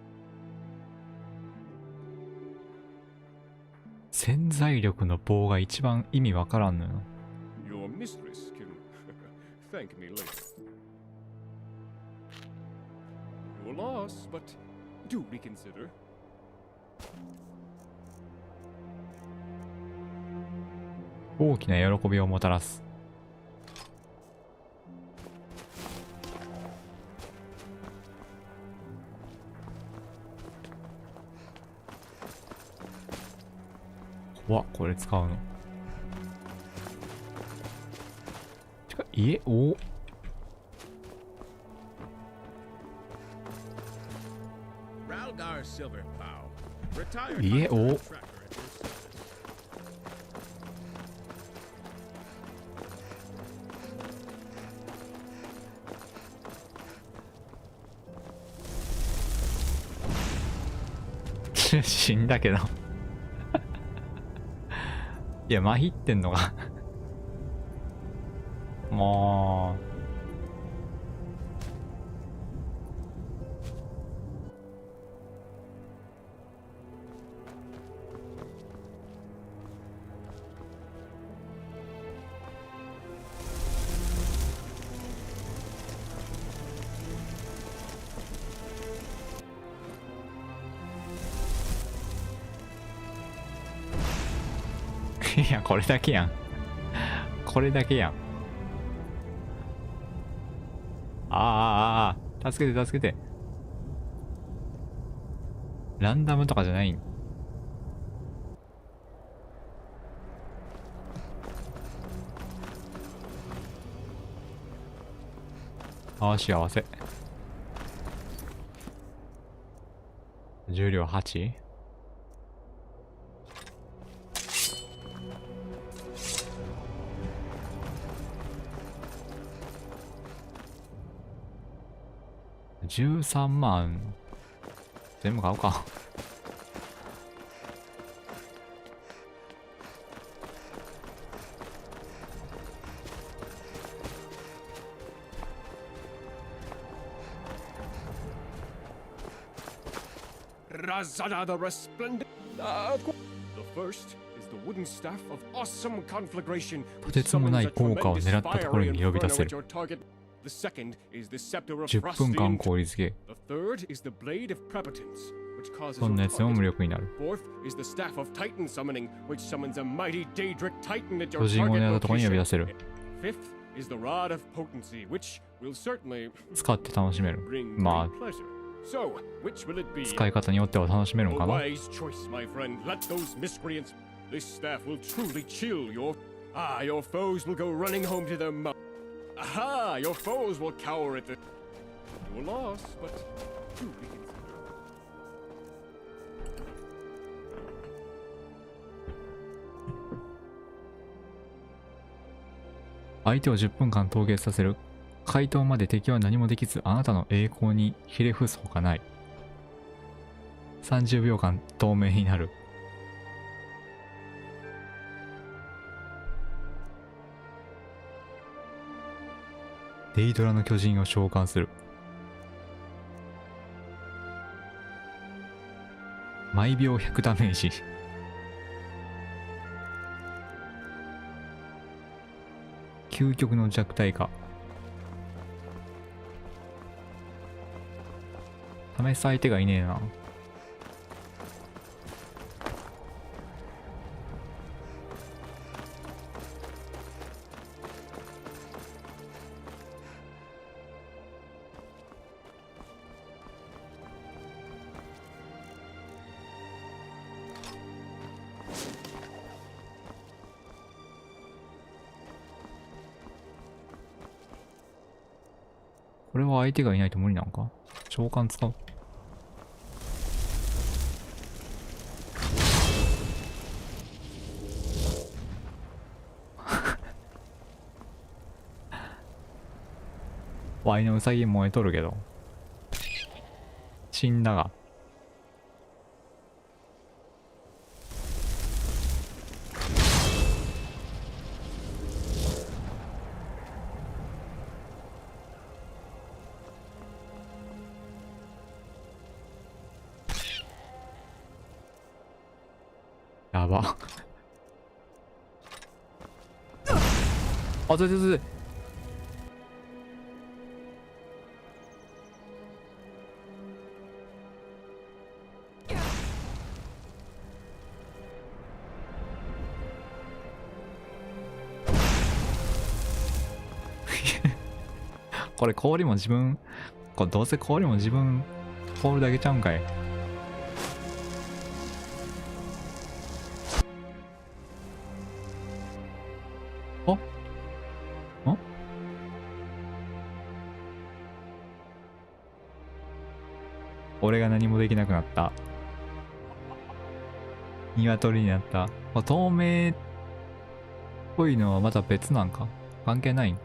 潜在力の棒が一番意味わからんのよ。Your mistress can thank me later. Your loss, but do reconsider. 大きな喜びをもたらす。怖っ、これ使うの。てか家お家お死んだけどいや、まひってんのがもういや、これだけやん。これだけやん。助けて助けて。ランダムとかじゃないん。幸せ。重量 8？13万全部買うか。Razada the Resplendent. The first is the wooden staff of awesome conflagration. とてつもない効果を狙ったところに呼び出せる。The second is the scepter of 10分間効率ゲー。 The third is the blade of prepotence, which causes そんなやつも無力になる。 Fourth is the staff of Titan summoning, which summons a mighty Daedric Titan at your 巨人を target 狙ったところに呼び location. 出せる。 Fifth is the rod of potency, which will certainly 使って楽しめる。 bring ま great pleasure. So, which will it be? 使い方によっては楽しめるの A かな。 wise choice, my friend. Let those miscreants. This staff will truly chill your. Your foes will go running home to their mouth. Aha! Your foes will cower at the. To a loss, but to be considered. 相手を10分間凍結させる。回答まで敵は何もできず、あなたの栄光にひれ伏すほかない。30秒間透明になる。デイドラの巨人を召喚する。毎秒100ダメージ。究極の弱体化。試す相手がいねえな。これは相手がいないと無理なのか。召喚使う。ワイのウサギ燃えとるけど。死んだが。やば。あ、ずずず。これ氷も自分、これどうせ氷も自分凍るだけちゃうんかい。あ？ん？俺が何もできなくなった。鶏になった。透明っぽいのはまた別なんか？関係ないん？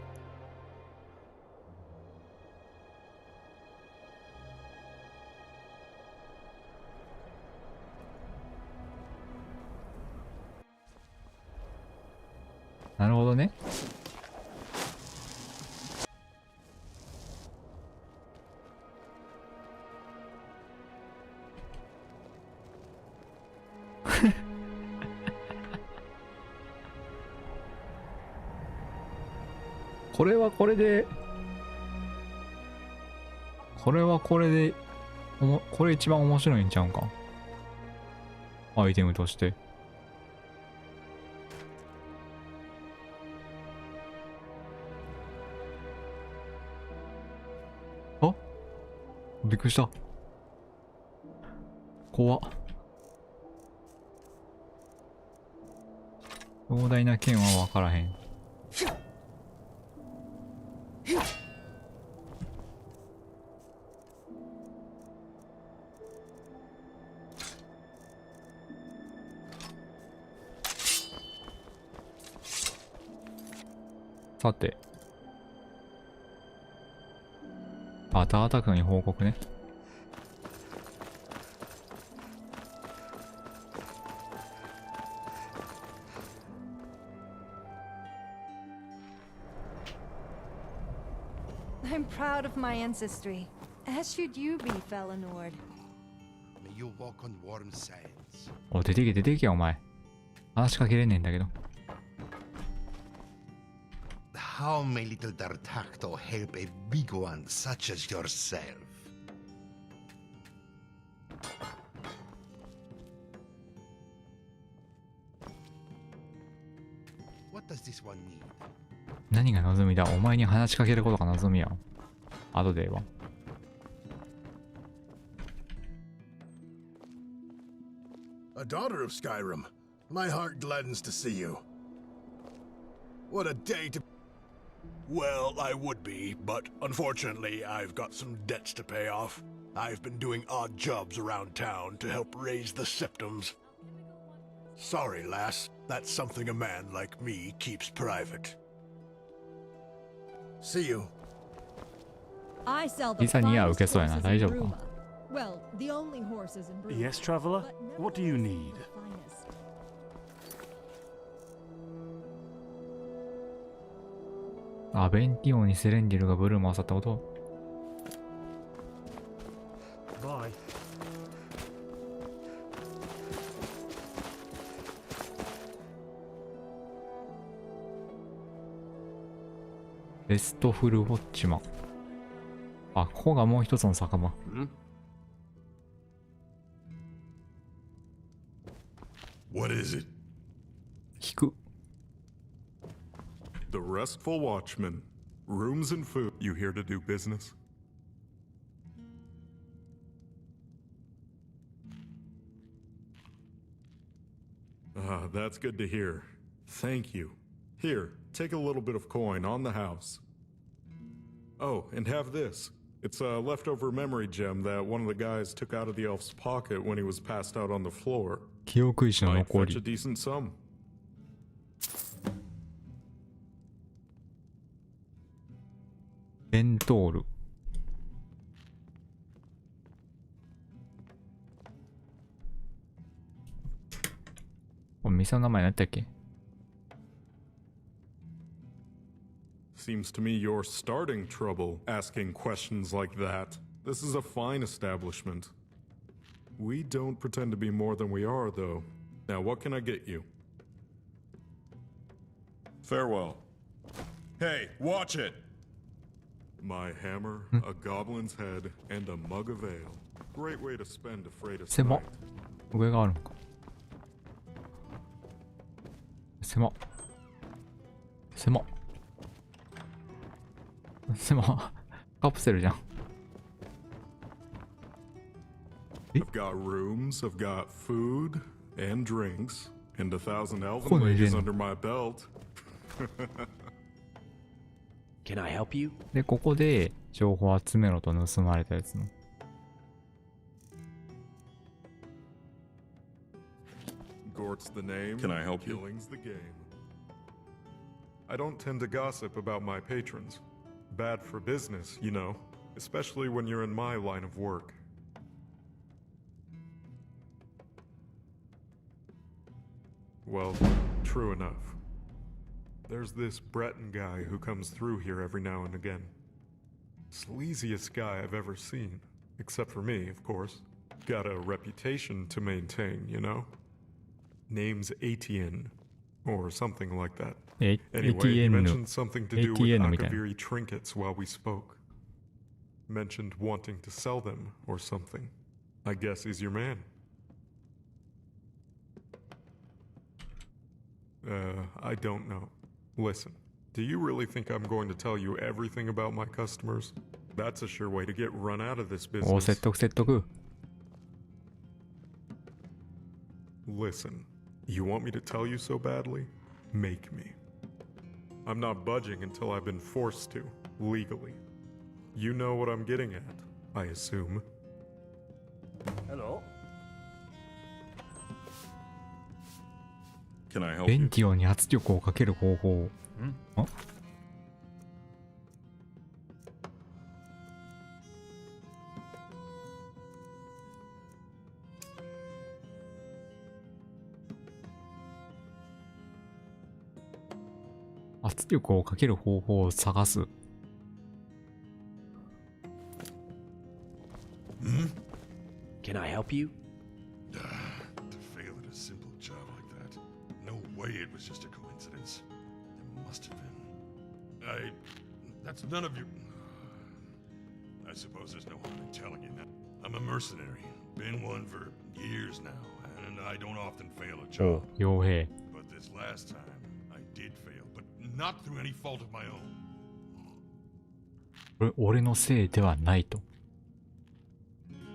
なるほどね。これはこれで、これはこれで、これ一番面白いんちゃうんか。アイテムとして。あ？びっくりした。怖っ。壮大な剣は分からへん。さて。あ、タータ君に報告ね。I'm proud of my ancestry, as should you be, Felinord. May you walk on warm sands. お、出てけ出てけお前。話しかけれねえんだけど。How may little Dartacto help a big one such as yourself? What does this one need? 何が望みだ。お前に話しかけることが望みや。後では。A daughter of Skyrim. My heart gladdens to see you. What a day to... Well, I would be, but unfortunately, I've got some debts to pay off. I've been doing odd jobs around town to help raise the septums. Sorry, lass. That's something a man like me keeps private. See you. I sell the リサには受けそうやな。 finest 大丈 horses 夫 in か Bruma. Well, the only horses in Bruma. Yes, traveler? but What do you nevertheless need? the finest. アベンティオンにセレンディルがブルーマを去ったこと。 Bye. レストフルウォッチマン。あ、ここがもう一つの酒場。What is it? 聞く。 The Restful Watchman. Rooms and food. You here to do business? Ah, that's good to hear. Thank you. Here, take a little bit of coin on the house. Oh, and have this. It's a leftover memory gem that one of the guys took out of the elf's pocket when he was passed out on the floor. 記憶石の Might 残 fetch り a。decent sum. ベントール。お店の名前何だっけ？ Seems to me you're starting trouble asking questions like that. This is a fine establishment. We don't pretend to be more than we are, though. Now, what can I get you? Farewell. Hey, watch it! My hammer, a goblin's head, and a mug of ale. Great way to spend a freighter's 狭っ night. 上があるのか。狭っ狭っ狭っカプセルじゃん。 I've got rooms, I've got food and drinks, and 1,000 elven ここに入れ wages んの？ under my belt. Can I help you? で、ここで情報集めろと盗まれたやつの。 Gort's the name. Can I help you? Killing's the game. I don't tend to gossip about my patrons. Bad for business, you know, especially when you're in my line of work. Well, true enough. There's this Breton guy who comes through here every now and again. Sleaziest guy I've ever seen. Except for me, of course. Got a reputation to maintain, you know? Name's Etienne. Or something like that. Anyway, he mentioned something to do with Akaviri trinkets while we spoke. Mentioned wanting to sell them or something. I guess he's your man. I don't know. Listen, do you really think I'm going to tell you everything about my customers? That's a sure way to get run out of this お、 business. 説得説得。 Listen, you want me to tell you so badly? Make me. I'm not budging until I've been forced to, legally. You know what I'm getting at, I assume. Hello? Can I help ベン you? ティオンに圧力をかける方法。あ、圧力をかける方法を探す。 Can I help you? way it was just a coincidence. It must have been. That's none of your... I suppose there's no harm in telling you now. I'm a mercenary. Been one for years now, and I don't often fail a job. 傭兵。 But this last time, I did fail, but not through any fault of my own. 俺のせいではないと。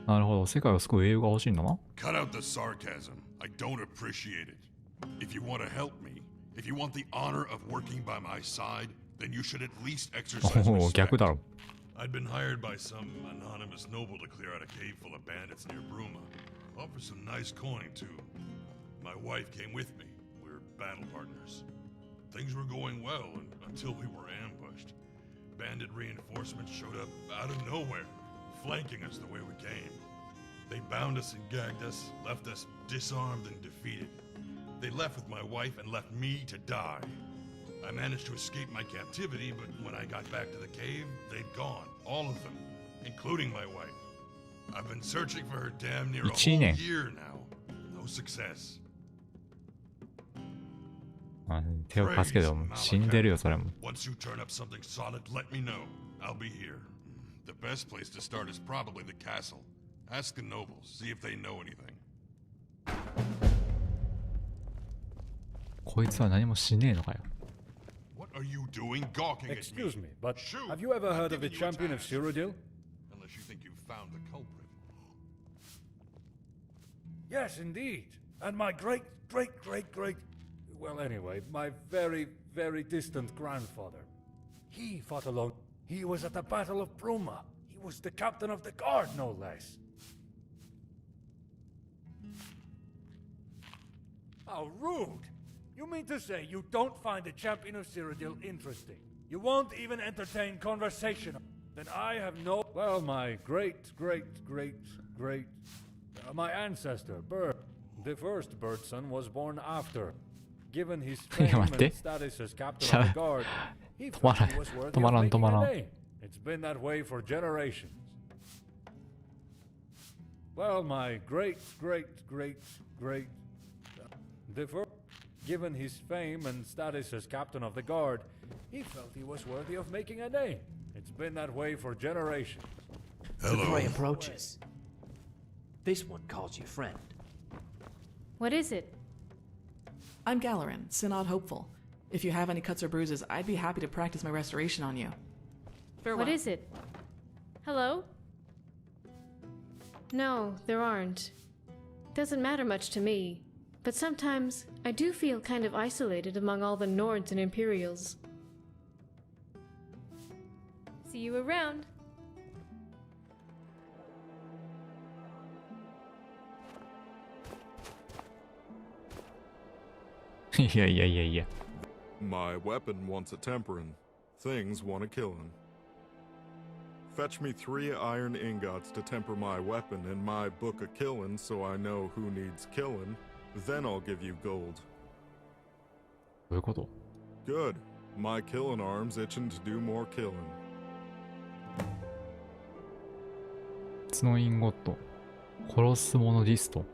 なるほど、世界を救う英雄が欲しいんだな。Cut out the sarcasm. I don't appreciate it. If you want to help me, if you want the honor of working by my side, then you should at least exercise おお、 respect. 逆だろ。 I'd been hired by some anonymous noble to clear out a cave full of bandits near Bruma. Offer some nice coin, too. My wife came with me. We're battle partners. Things were going well until we were ambushed. Bandit reinforcements showed up out of nowhere, flanking us the way we came. They bound us and gagged us, left us disarmed and defeated. They left with my wife and left me to die. I managed to escape my captivity, but when I got back to the cave, they'd gone. All of them, including my wife. I've been searching for her damn near a whole year now. No success. 手を貸すけど、死んでるよ、それも。 Once you turn up something solid, let me know. I'll be here. The best place to start is probably the castle. Ask the nobles, see if they know anything. こいつは何もしねえのかよ。 What are you doing gawking at me? Excuse me, but have you ever heard of the champion of Cyrodiil? Unless you think you've found the culprit. Yes, indeed. And my great, well, anyway, my very, very distant grandfather. He fought alone. He was at the Battle of Bruma. He was the captain of the guard, no less. How rude! You mean to say you don't find the champion of Cyrodiil interesting? You won't even entertain conversation? Then I have no... Well, my my ancestor, Bird, the first Birdson, was born after. Given his fame and status as captain of the guard, he felt he was worthy of making a name. It's been that way for generations. Well, my given his fame and status as captain of the guard, he felt he was worthy of making a name. It's been that way for generations. The prey approaches. This one calls you friend. What is it? I'm Galarin, Synod Hopeful. If you have any cuts or bruises, I'd be happy to practice my restoration on you. Farewell. What is it? Hello? No, there aren't. Doesn't matter much to me. But sometimes, I do feel kind of isolated among all the Nords and Imperials. See you around. いやいやいやいや。 My weapon wants a tempering. Things want to kill him. Fetch me 3 iron ingots to temper my weapon in my book of killin' so I know who needs killing. Then I'll give you gold. どういうこと？ Good. My killing arm's itching to do more killing. 角インゴット。殺すモノディスト。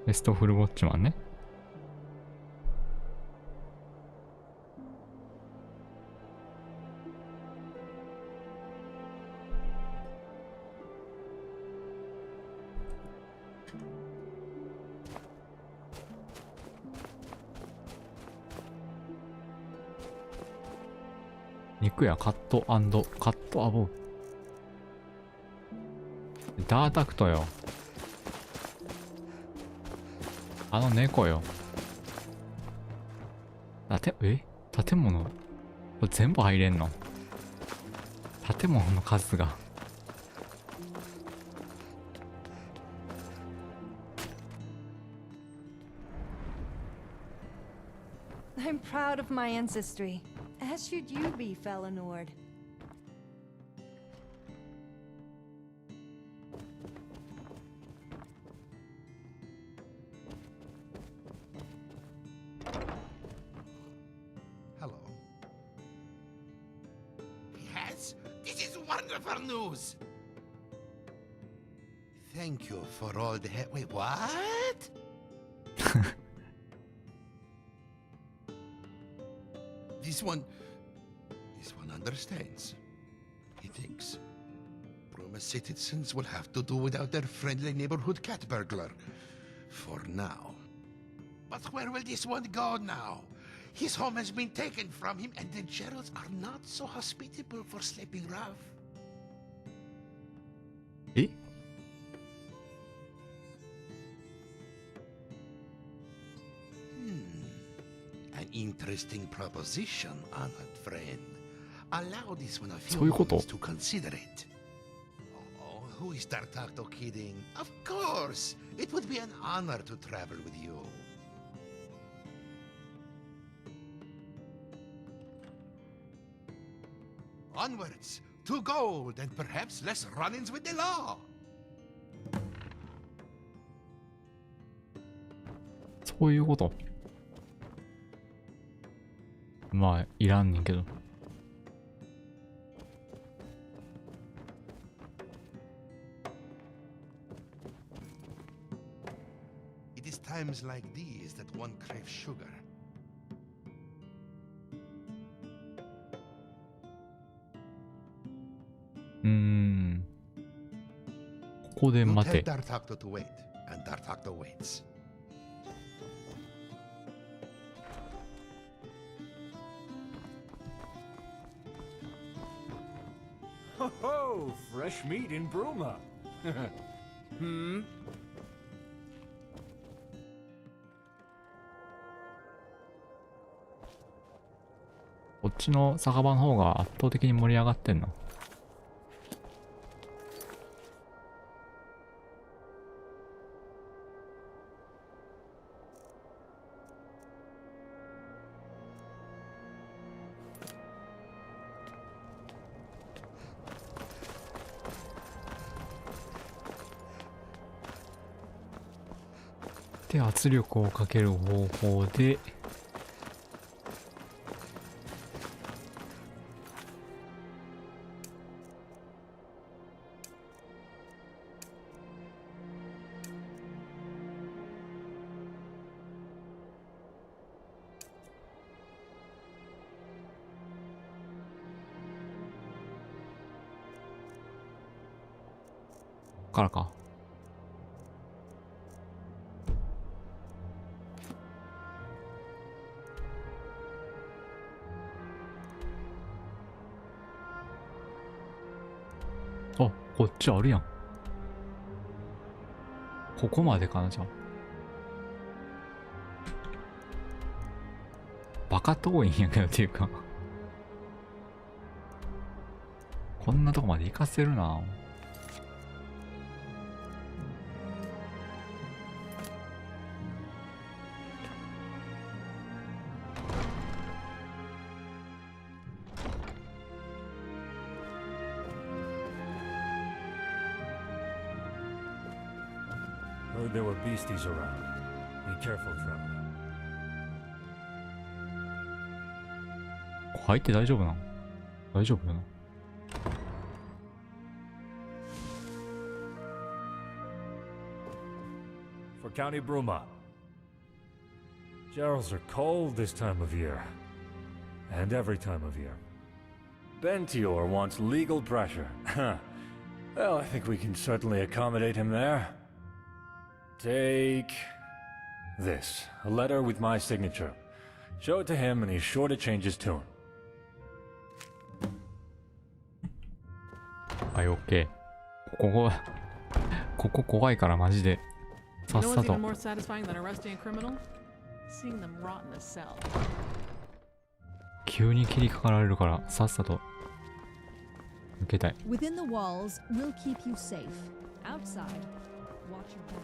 ベストフルウォッチマンね。肉やカットアボウ。ダータクトよ。あの猫よ。建物これ全部入れんの？建物の数が。I'm proud of my ancestry, as should you be, fellow Nord. Hello. Yes, this is wonderful news! Thank you for all the help. Wait, what? This one understands. He thinks Bruma citizens will have to do without their friendly neighborhood cat burglar. For now. But where will this one go now? His home has been taken from him, and the Geralds are not so hospitable for sleeping rough. Eh? An interesting proposition, honored friend. Allow this one a few そういうこと? moments to consider it. Oh, who is Tartacto kidding? Of course! It would be an honor to travel with you. Onwards, to gold, and perhaps less run-ins with the law. そういうこと。まあ、いらんねんけど。It is times like these that one craves sugar. Hmm. ここで You 待 tell て。 Tartacto to wait, and Tartacto waits. Ho ho! Fresh meat in Bruma. Hmm? こっちの酒場の方が圧倒的に盛り上がってんな。で、圧力をかける方法で、からか。あ、こっちあるやん。ここまでかな、じゃあ。バカ遠いんやけどっていうか。こんなとこまで行かせるな。Heard there were beasties around. Be careful, traveler. ここ入って大丈夫なの？大丈夫よな。For County Bruma. Gerals are cold this time of year. And every time of year. Bentior wants legal pressure. Well, I think we can certainly accommodate him there. Take this. A letter with my signature. Show it to him and he's sure to change his tune. はい、オッケー。ここ怖いからマジで。さっ You know さ what's と even。more satisfying than arresting a criminal? Seeing them rot in a cell. 急に切りかかられるからさっさと抜けたい。 Within the walls, we'll keep you safe. Outside, watch your back.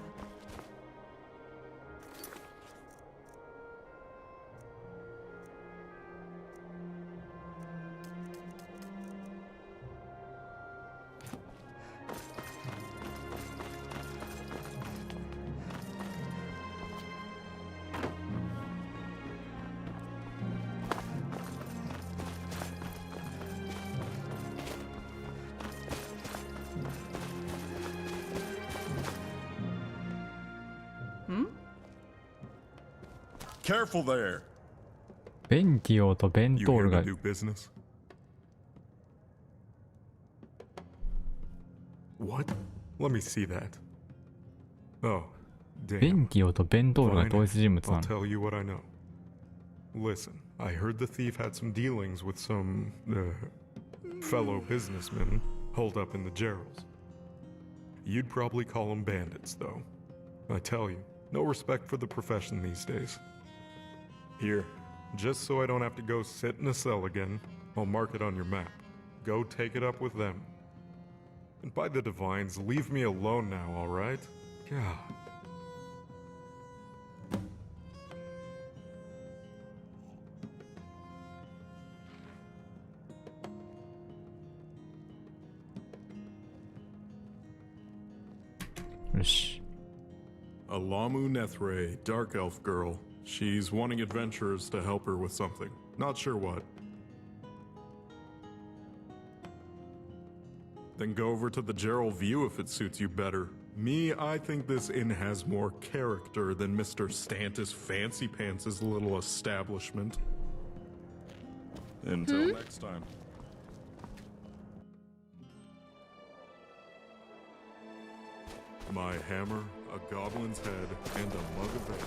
Careful there. ベンティオとベン You トー here ル to が do business? What? Let me see that. Oh, ベ damn. ンティオとベントールが Fine. 同一人物な I'll の。 tell you what I know. Listen, I heard the thief had some dealings with some fellow businessmen holed up in the Geralds. You'd probably call them bandits, though. I tell you, no respect for the profession these days. Here, just so I don't have to go sit in a cell again, I'll mark it on your map. Go take it up with them. And by the divines, leave me alone now, alright? God. Alamu Nethre, dark elf girl. She's wanting adventurers to help her with something. Not sure what. Then go over to the Gerald View if it suits you better. Me, I think this inn has more character than Mr. Stantis Fancy Pants' little establishment. Until next time. My hammer, a goblin's head, and a mug of ale.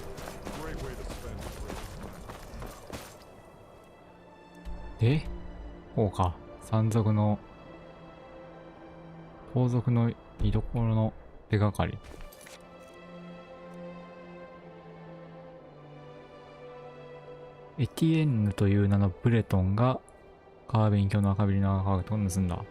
Great way to spend a great time. で、こうか。山賊の盗賊の居所の手がかり。エティエンヌという名のブレトンがカービン卿の赤ビリのアーカートを盗んだ。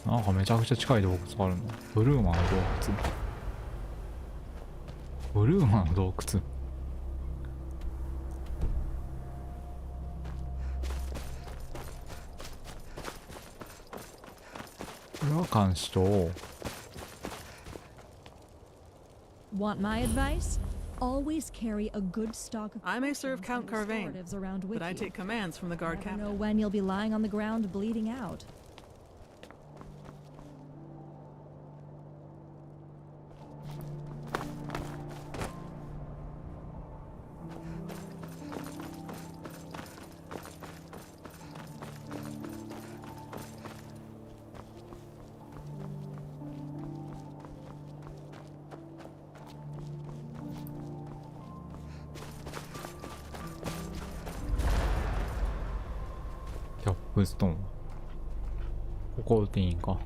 なんかめちゃくちゃ近い洞窟があるの。ブルーマの洞窟。ブルーマの洞窟。これは監視塔。Want my advice? Always carry a good stock of I may serve Count Carvain, restoratives around with but I you. take commands from the guard Never captain. know when you'll be lying on the ground bleeding out.キャップストーン。ここ打っていいんか。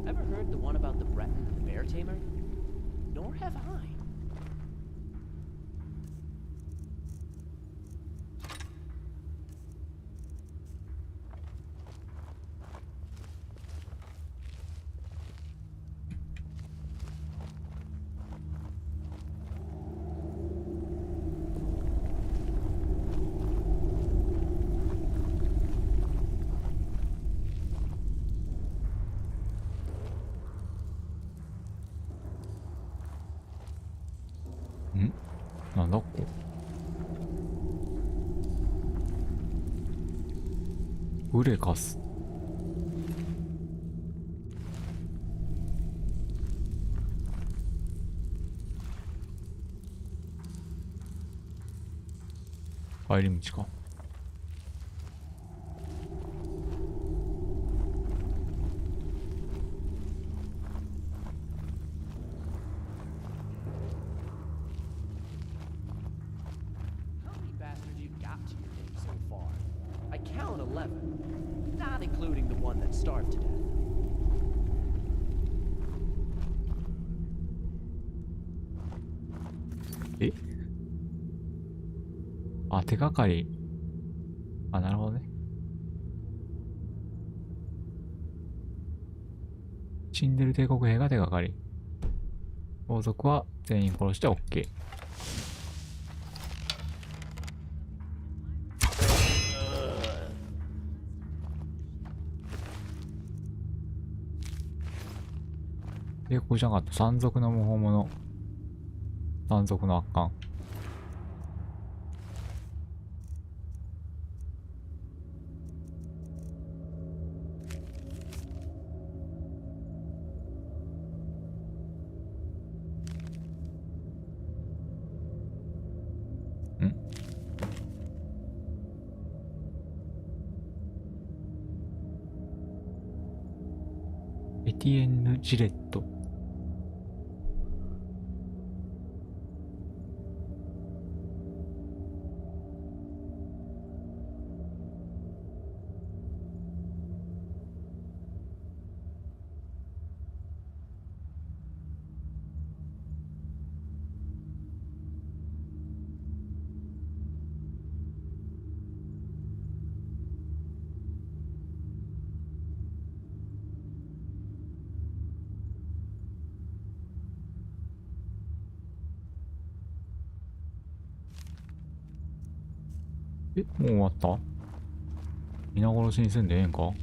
Ever heard the one about the Breton and the bear tamer? Nor have I.ん？なんだここ。ウレカス。帰り道か。not including the one that starved to death. え？あ、手がかり。あ、なるほどね。死んでる帝国兵が手がかり。王族は全員殺して OK。帝国じゃなかった。山賊の無法者。山賊の悪漢。エティエンヌ・ジレット。え、もう終わった？皆殺しにせんでええんか？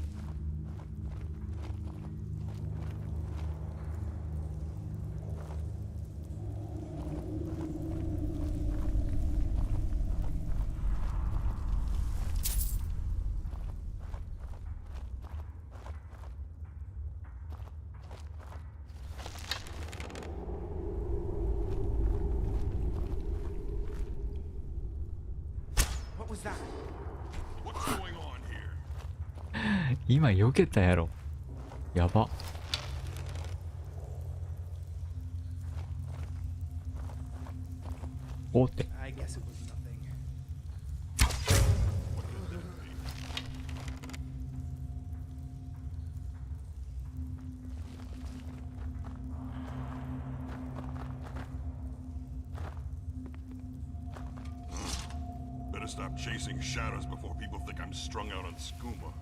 今避けたやろ。やば。おって。Better stop chasing shadows before people think I'm strung out on skooma.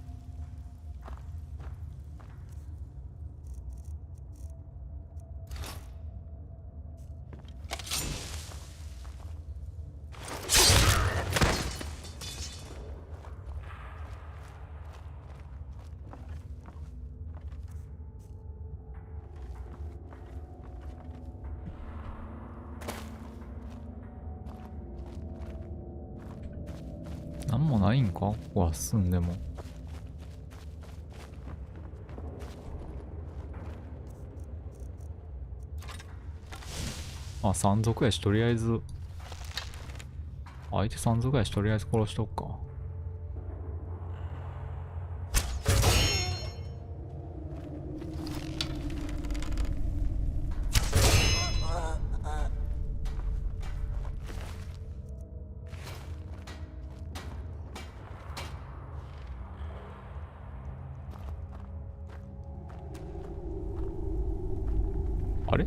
なんもないんか？ここは進んでも。あ、山賊やし、とりあえず。相手山賊やし、とりあえず殺しとくか。あれ？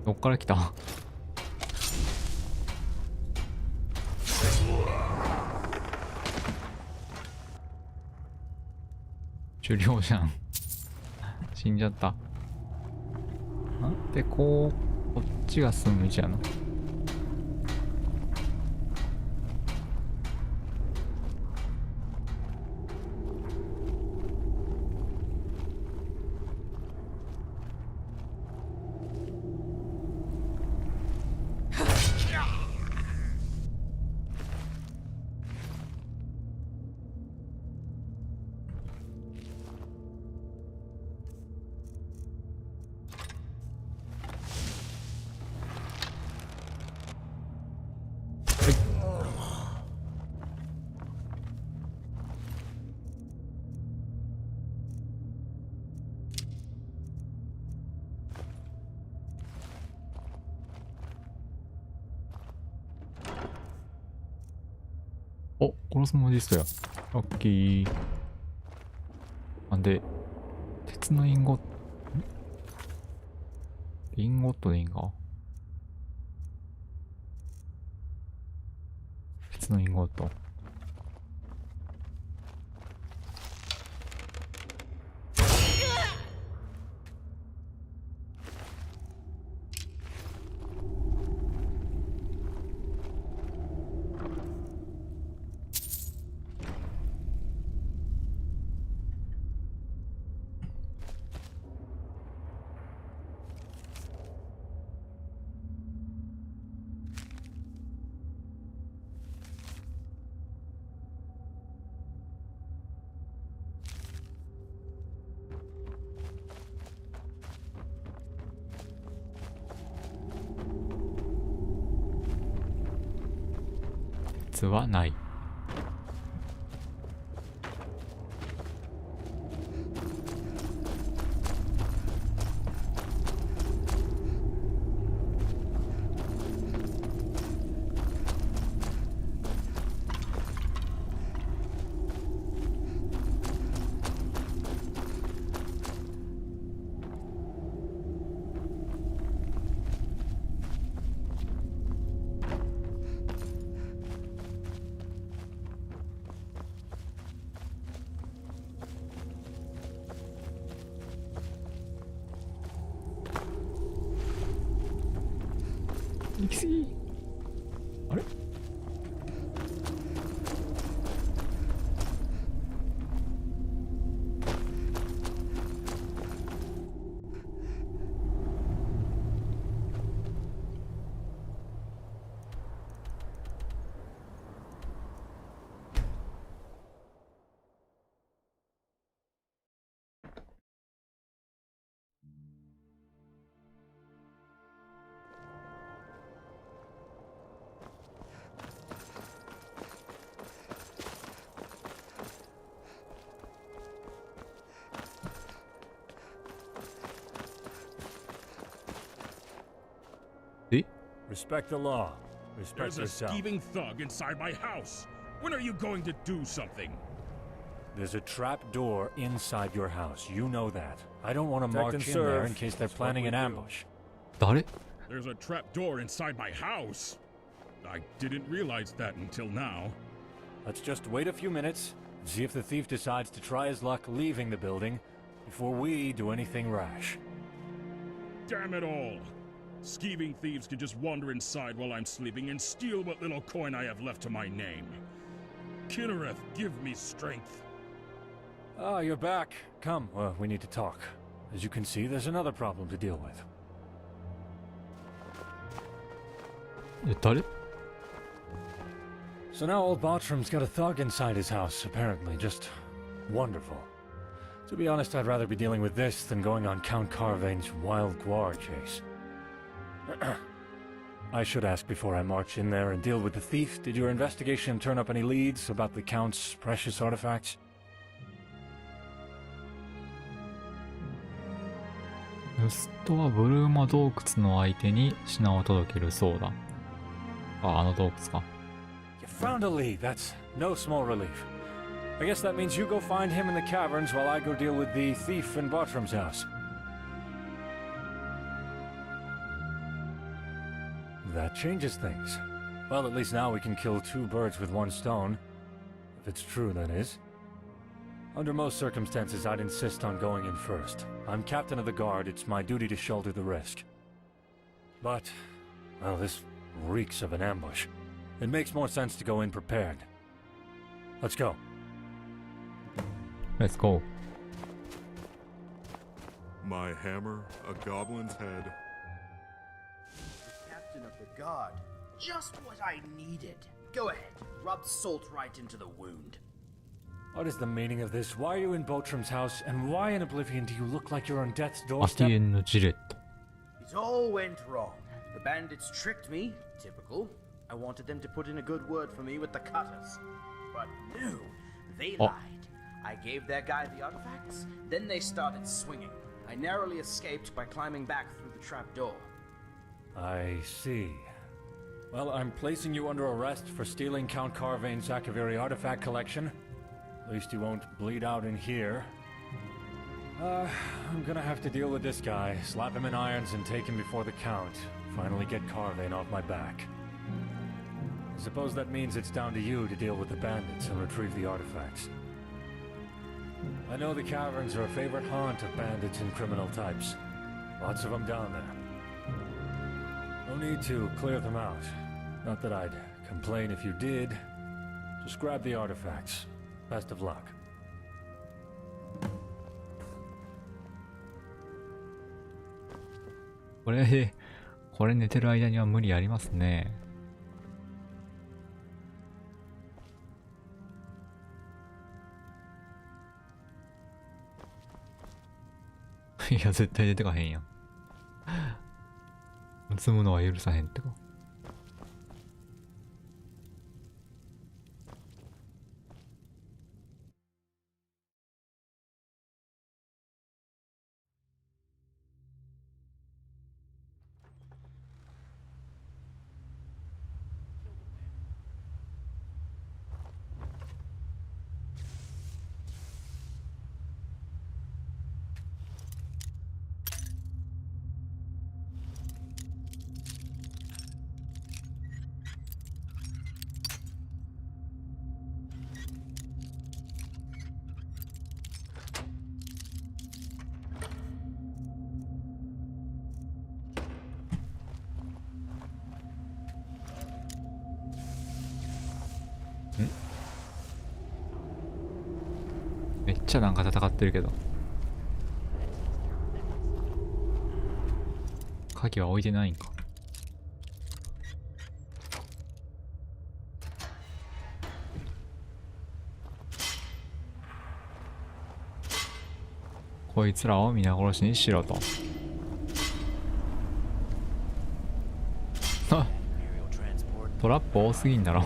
どっから来た？狩猟じゃん。死んじゃった。なんでこっちが進む道やの？殺すモジストや。オッケー。なんで、鉄のインゴット、インゴットでいいんか？鉄のインゴット。鉄はない。行き過ぎ。あれ？Respect the law. Respect There's a yourself. thieving thug inside my house. When are you going to do something? There's a trap door inside your house. You know that. I don't want to march in there in case they're planning an ambush. 誰？ There's a trap door inside my house. I didn't realize that until now. Let's just wait a few minutes and see if the thief decides to try his luck leaving the building before we do anything rash. Damn it all. Skeeving thieves can just wander inside while I'm sleeping and steal what little coin I have left to my name. Kinnereth, give me strength. Ah, you're back. Come, we need to talk. As you can see, there's another problem to deal with. 誰？ So now old Bartram's got a thug inside his house, apparently. Just wonderful. To be honest, I'd rather be dealing with this than going on Count Carvane's wild guar chase. I should ask before I march in there and deal with the thief. Did your investigation turn up any leads about the Count's precious artifacts? 盗人はブルーマ洞窟の相手に品を届けるそうだ。あ、あの洞窟か。You found a lead. That's no small relief. I guess that means you go find him in the caverns while I go deal with the thief in Bartram's house. That changes things. Well, at least now we can kill two birds with one stone. If it's true, that is. Under most circumstances, I'd insist on going in first. I'm captain of the guard. It's my duty to shoulder the risk. But, well, this reeks of an ambush. It makes more sense to go in prepared. Let's go. Let's go. My hammer, a goblin's head. Captain of the guard. Just what I needed. Go ahead, rub salt right into the wound. What is the meaning of this? Why are you in Bartram's house, and why in Oblivion do you look like you're on death's アティ doorstep? エンのジレット。 It all went wrong. The bandits tricked me. Typical. I wanted them to put in a good word for me with the cutters. But no, they lied. I gave their guy the artifacts, then they started swinging. I narrowly escaped by climbing back through the trap door. I see. Well, I'm placing you under arrest for stealing Count Carvane's Akaviri artifact collection. At least you won't bleed out in here. I'm gonna have to deal with this guy, slap him in irons and take him before the Count. Finally get Carvane off my back. I suppose that means it's down to you to deal with the bandits and retrieve the artifacts. I know the caverns are a favorite haunt of bandits and criminal types. Lots of them down there. No need to clear them out. Not that I'd complain if you did. Just grab the artifacts. Best of luck. これ寝てる間には無理ありますね。いや、絶対出てかへんやん。積むのは許さへんってか。めっちゃなんか戦ってるけど。鍵は置いてないんか。こいつらを皆殺しにしろと。あ、トラップ多すぎんだろ。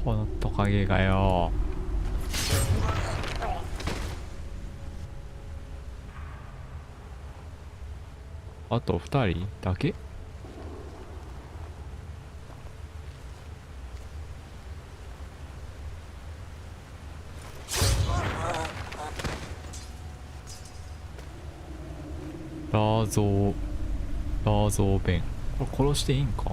このトカゲがよ。あと2人だけ？ラーゾー弁。これ殺していいんか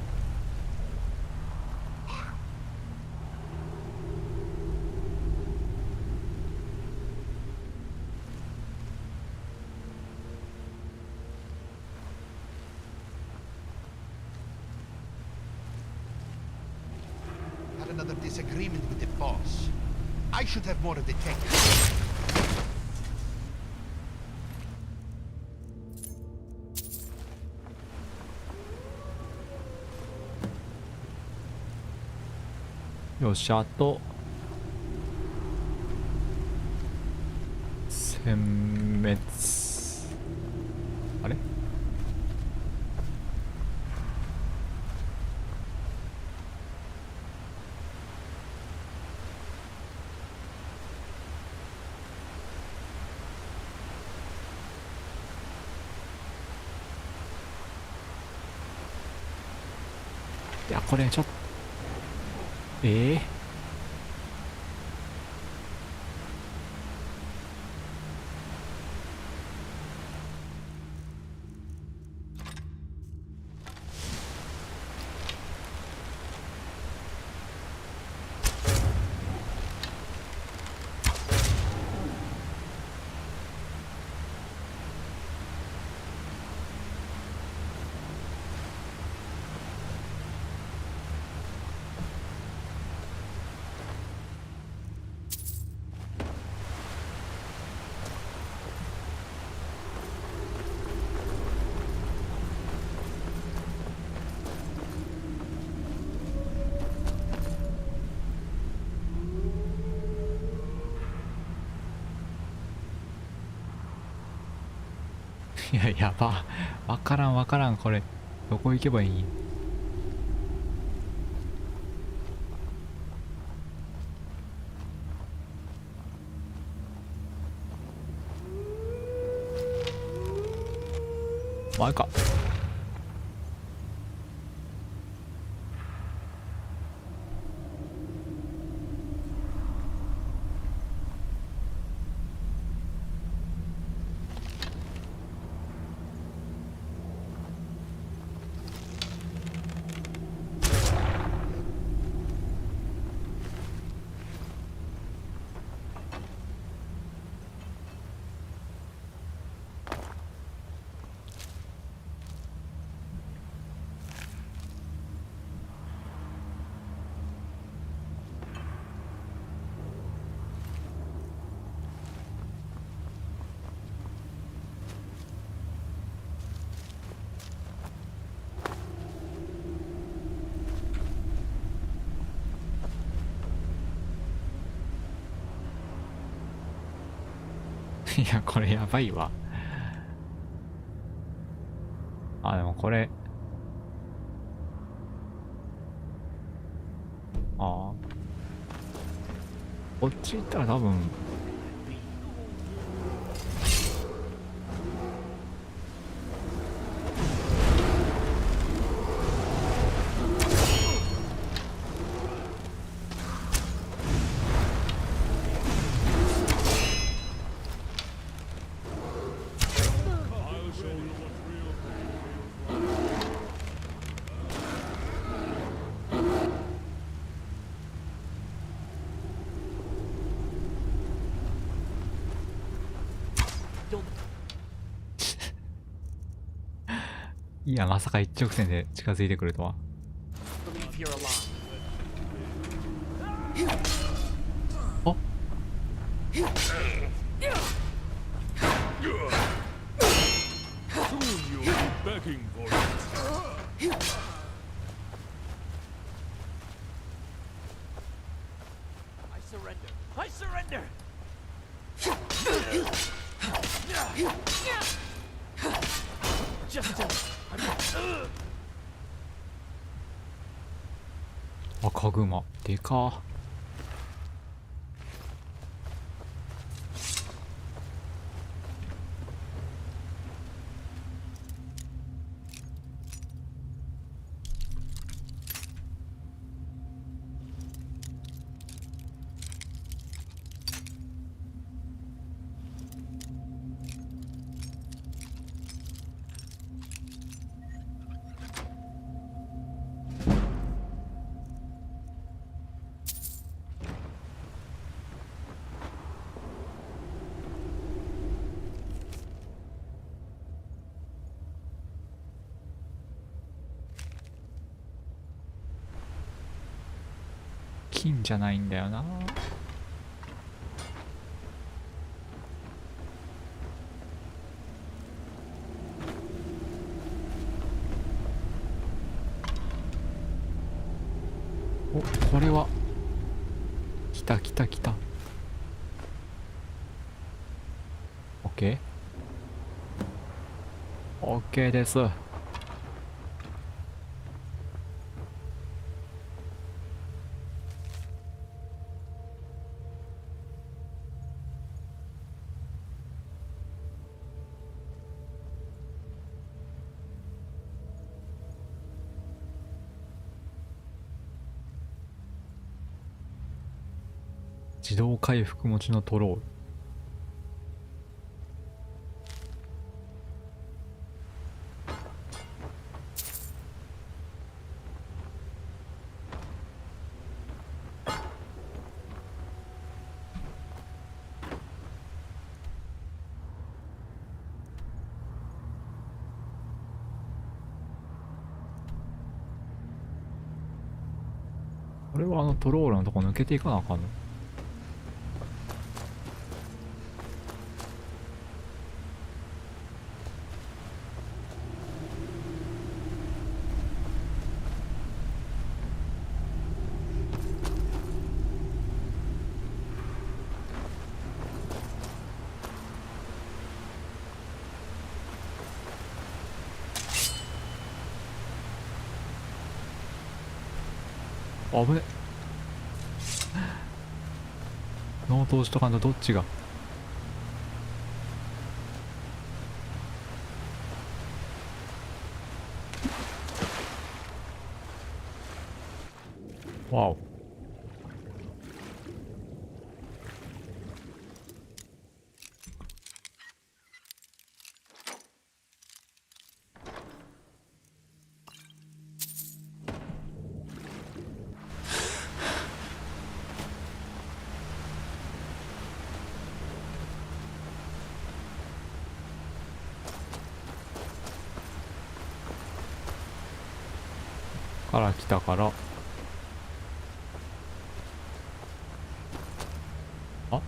？Another disagreement with the boss. I should have more detectives. よっしゃ、あと殲滅。あれ？いや、これちょっといや、やば。わからんわからん、これ。どこ行けばいい？前か。いや、これやばいわ。あ、でもこれ。ああ。こっち行ったら多分。いや、まさか一直線で近づいてくるとは。あっ。赤グマでか。金じゃないんだよな。お、これは来た来た来た。オッケーオッケーです。自動回復持ちのトロール。これはトロールのとこ抜けていかなあかんの？危ね。脳通しとかのどっちが。わお。から来たから。あ、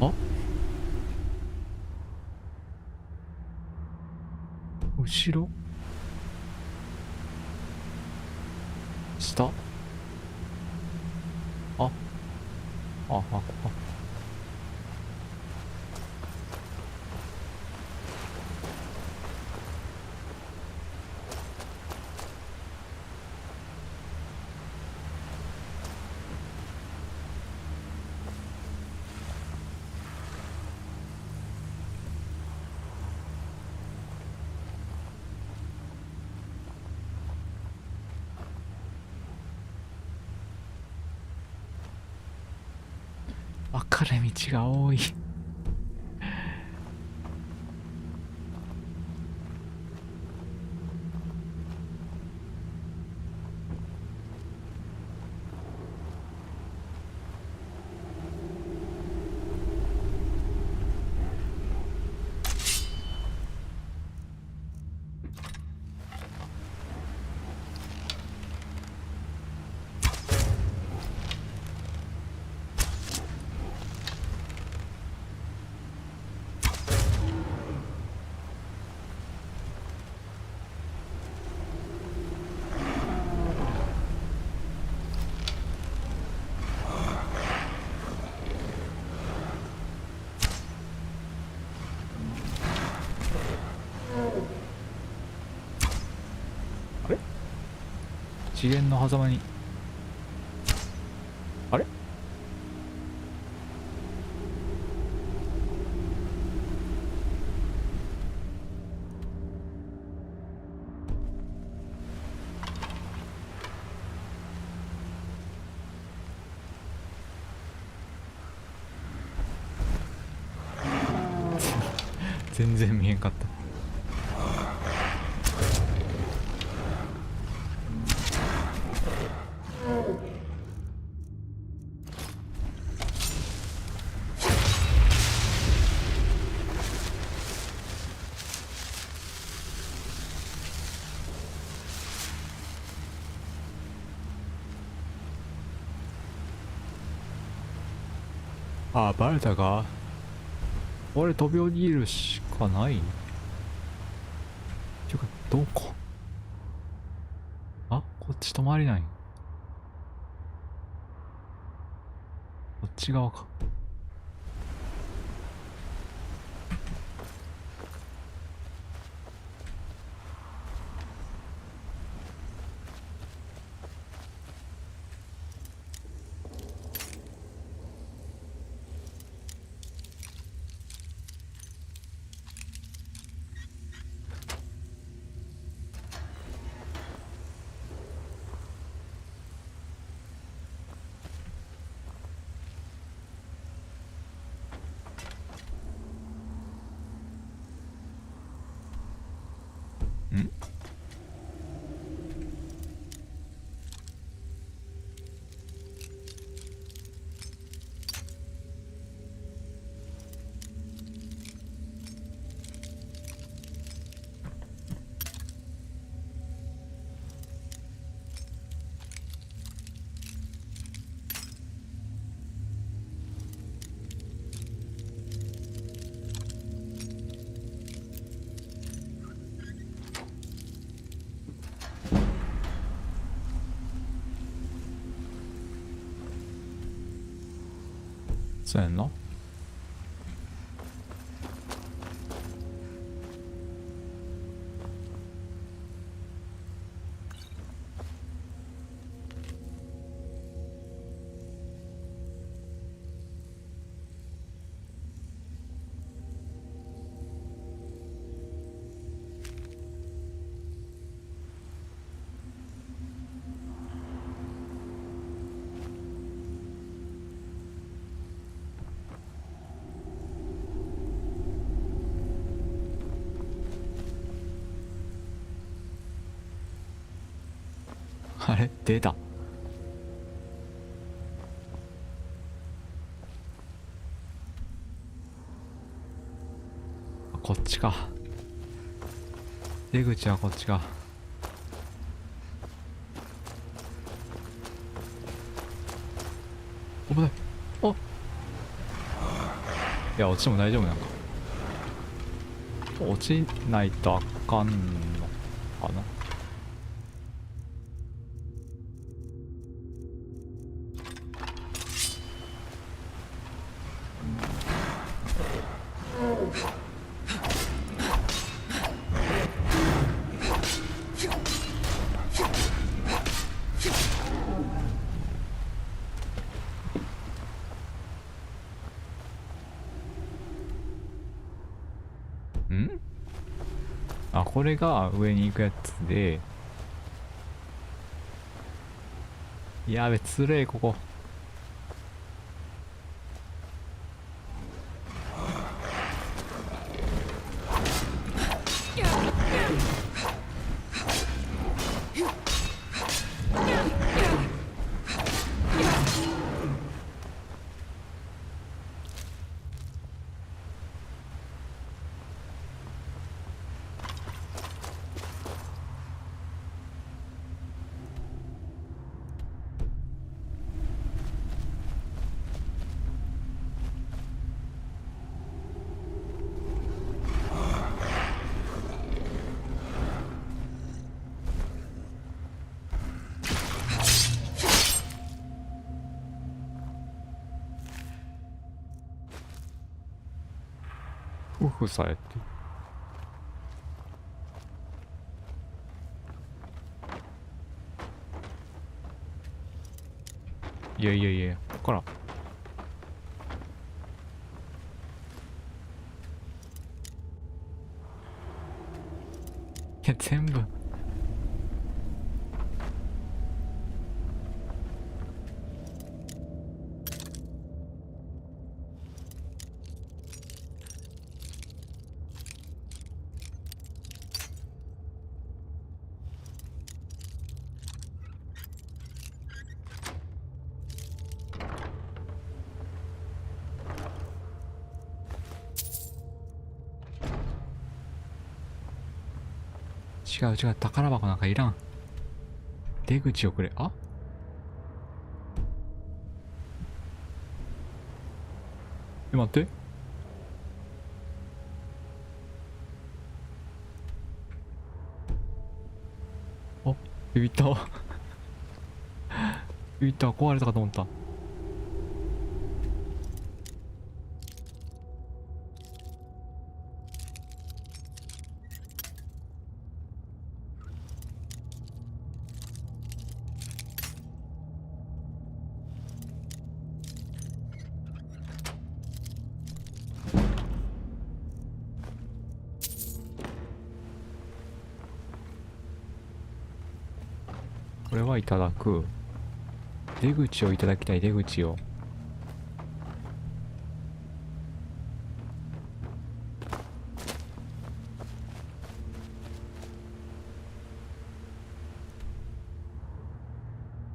あ、後ろ下、あ、あ、あ、分かれ道が多い。次元の狭間に、あれ、全然見えんかった。ああ、バレたか。俺飛び降りるしかない。てか、どこ。あ、こっち止まりない。こっち側か。そうやんな。あれ出た。こっちか。出口はこっちか。危ない。あ、いや落ちても大丈夫なんか。落ちないとあかんのかな。あ、これが上に行くやつで、やべ、つれえ、ここ。夫婦されて。いやいやいや、こっから。いや、全部。違う違う、宝箱なんかいらん。出口をくれ。あ、待って。あ、ビビったわ。ビビったわ、壊れたかと思った。これはいただく。出口をいただきたい、出口を。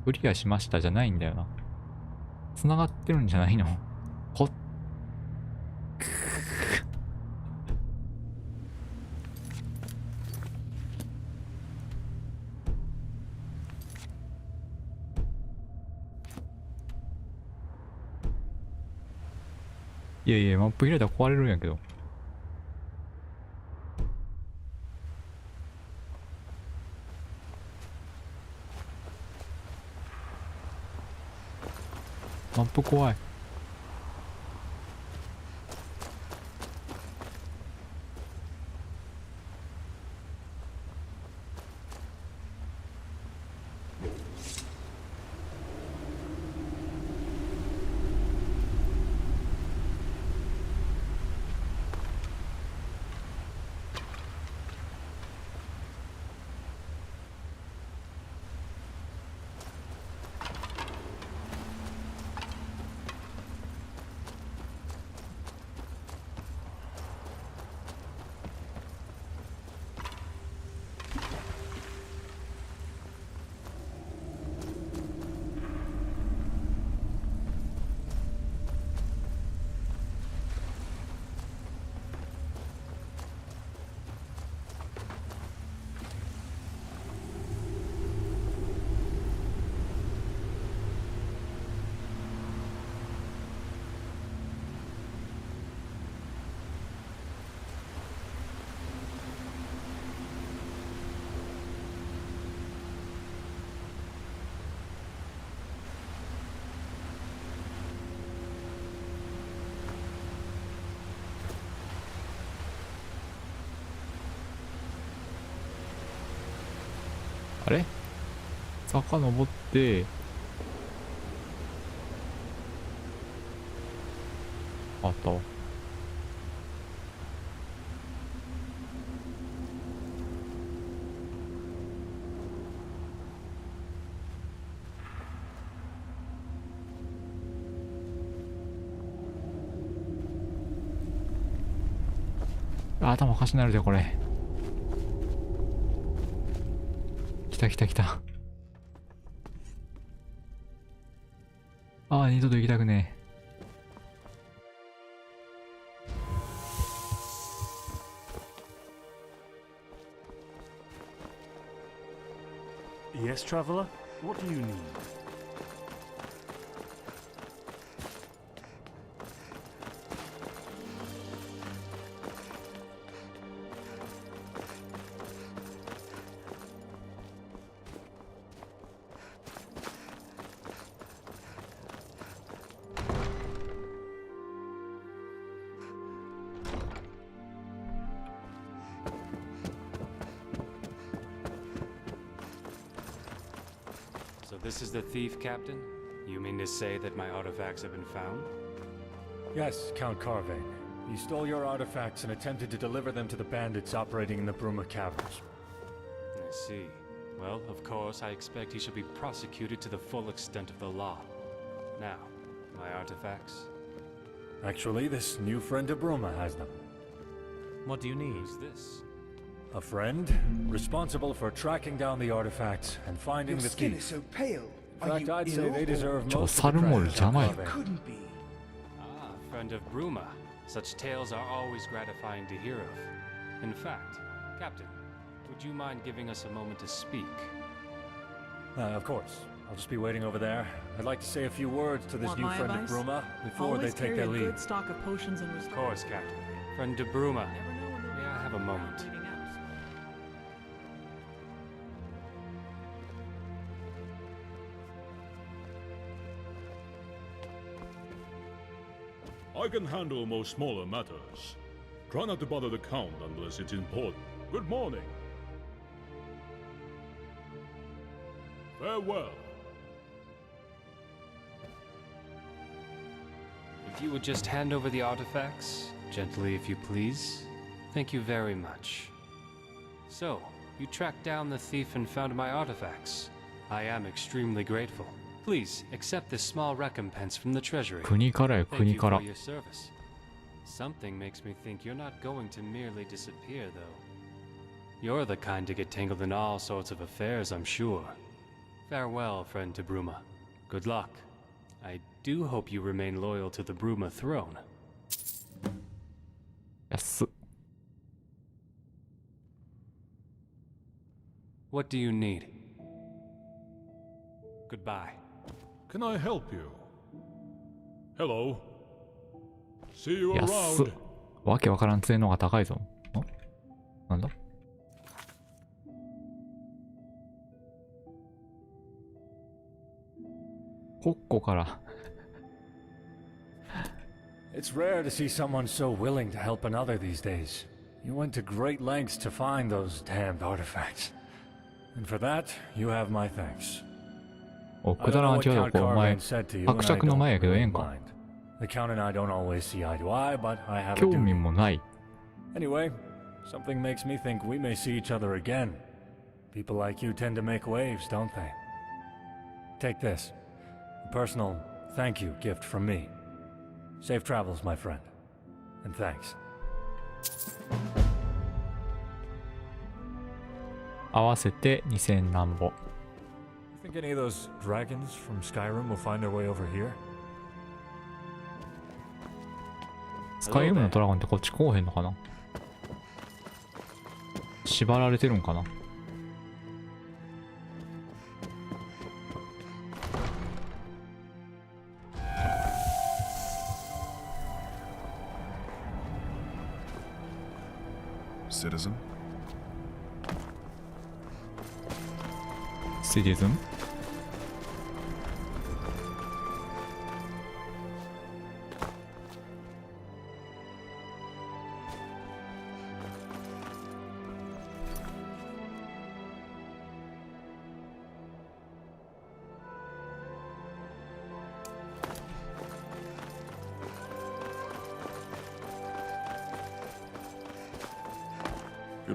クリアしましたじゃないんだよな。繋がってるんじゃないの？いやいや、マップ開いたら壊れるんやけど。マップ怖い。あれ坂登ってあったわ。頭おかしなるでこれ。来た来た来た。ああ、二度と行きたくねYes, traveler? What do you need? So this is the thief, Captain? You mean to say that my artifacts have been found? Yes, Count Carvane. He stole your artifacts and attempted to deliver them to the bandits operating in the Bruma caverns. I see. Well, of course, I expect he shall be prosecuted to the full extent of the law. Now, my artifacts? Actually, this new friend of Bruma has them. What do you need? Who's this? A friend responsible for tracking down the artifacts and finding Your the skin thief. is so pale. In fact, I'd say they deserveちょ、 most 猿 of the も credit, 邪魔や。 Count Carvane. Couldn't be. Ah, friend of Bruma. Such tales are always gratifying to hear of. In fact, Captain, would you mind giving us a moment to speak? Of course. I'll just be waiting over there. I'd like to say a few words to this Want new my friend advice? of Bruma before Always they take carry their a leave. good stock of potions and Of course, Captain. Friend de Bruma, may I have a moment? I can handle most smaller matters. Try not to bother the Count unless it's important. Good morning. Farewell. If you would just hand over the artifacts, gently if you please. Thank you very much. So, you tracked down the thief and found my artifacts. I am extremely grateful. Please accept this small recompense from the treasury. 国からよ、 Thank 国 you から for your service. Something makes me think you're not going to merely disappear, though. You're the kind to get tangled in all sorts of affairs, I'm sure. Farewell, friend to Bruma. Good luck. I do hope you remain loyal to the Bruma throne. 安っ。 What do you need? Goodbye. Can I help you? Hello. See you 安っ。 around. わけわからん性能が高いぞ。んなんだコッコから。It's rare to see someone so willing to help another these days. You went to great lengths to find those damned artifacts. And for that, you have my thanks. お、くだらん今日お前、伯爵の前やけどええんか。 The Count and I don't always see eye to eye, but I have a 興味 duty. もない。 Anyway, something makes me think we may see each other again. People like you tend to make waves, don't they? Take this. A personal thank you gift from me. Safe travels, my friend. And thanks. 合わせて2000何ぼ。 Think any of those dragons from Skyrim will find their way over here? スカイリムのドラゴンってこっち来おへんのかな。縛られてるんかな。Citizen? Citizen?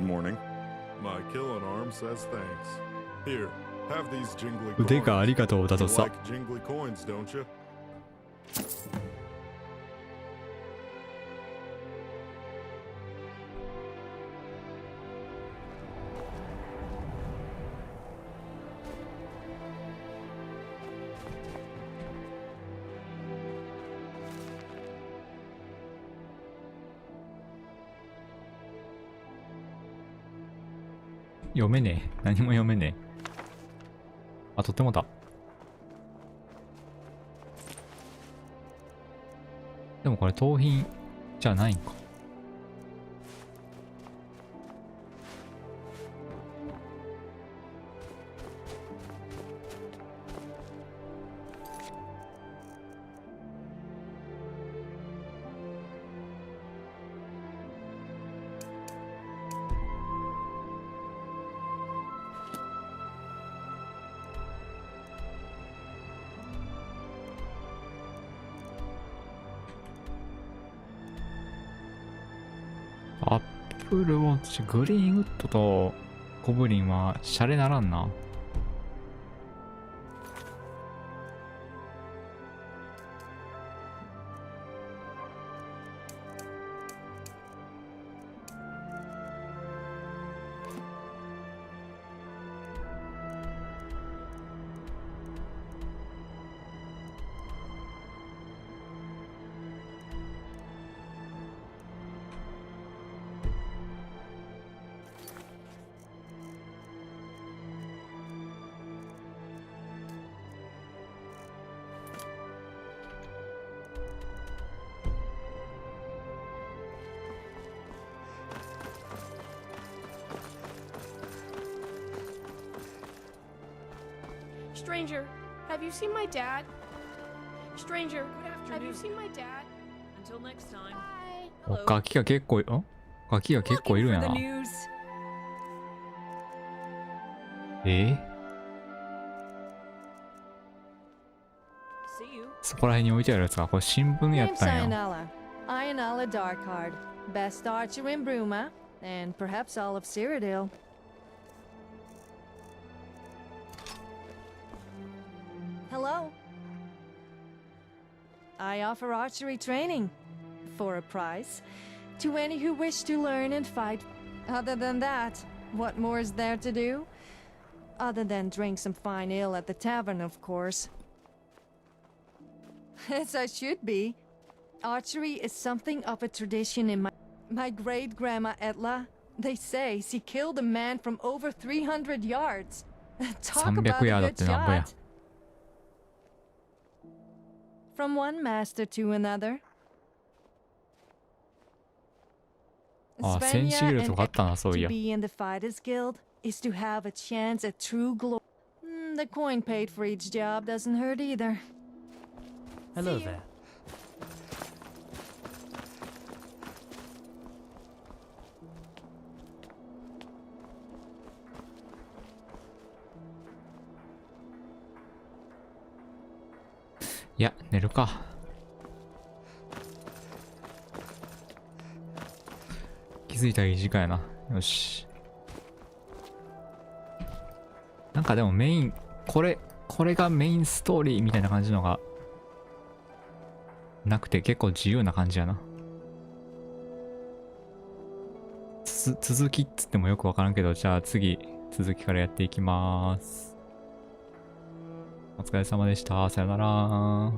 morning. My killing arm says thanks. Here, have these jingly 腕がありがとうだ coins. と You さ。 like jingly coins, don't you? 読めねえ。何も読めねえ。あ、とってもだ。でもこれ盗品じゃないんか。アップルウォッチ、グリーンウッドとゴブリンはシャレならんな。Stranger, have you seen my dad? Stranger, have you seen my dad? Until next time. お、ガキが結構ガキが結構いるんやな。そこら辺に置いてあるやつがこれ新聞やったんや。Ionala Darkheart, best archer in Bruma, and perhaps all of Cyrodiil. Hello. I offer archery training for a price to any who wish to learn and fight. Other than that, what more is there to do? Other than drink some fine ale at the tavern, of course. As I should be. Archery is something of a tradition in my great-grandma Etla. They say she killed a man from over 300 yards. Talk about a good shot. From one master to another. あ、戦士ギルドとかあったな、そういや。 To be in the Fighters Guild is to have a chance at true glory. The coin paid for each job doesn't hurt either. Hello there. いや、寝るか。気づいたらいい時間やな。よし。なんかでもメイン、これがメインストーリーみたいな感じのがなくて結構自由な感じやな。続きっつってもよくわからんけど、じゃあ次、続きからやっていきます。お疲れ様でした。さよなら。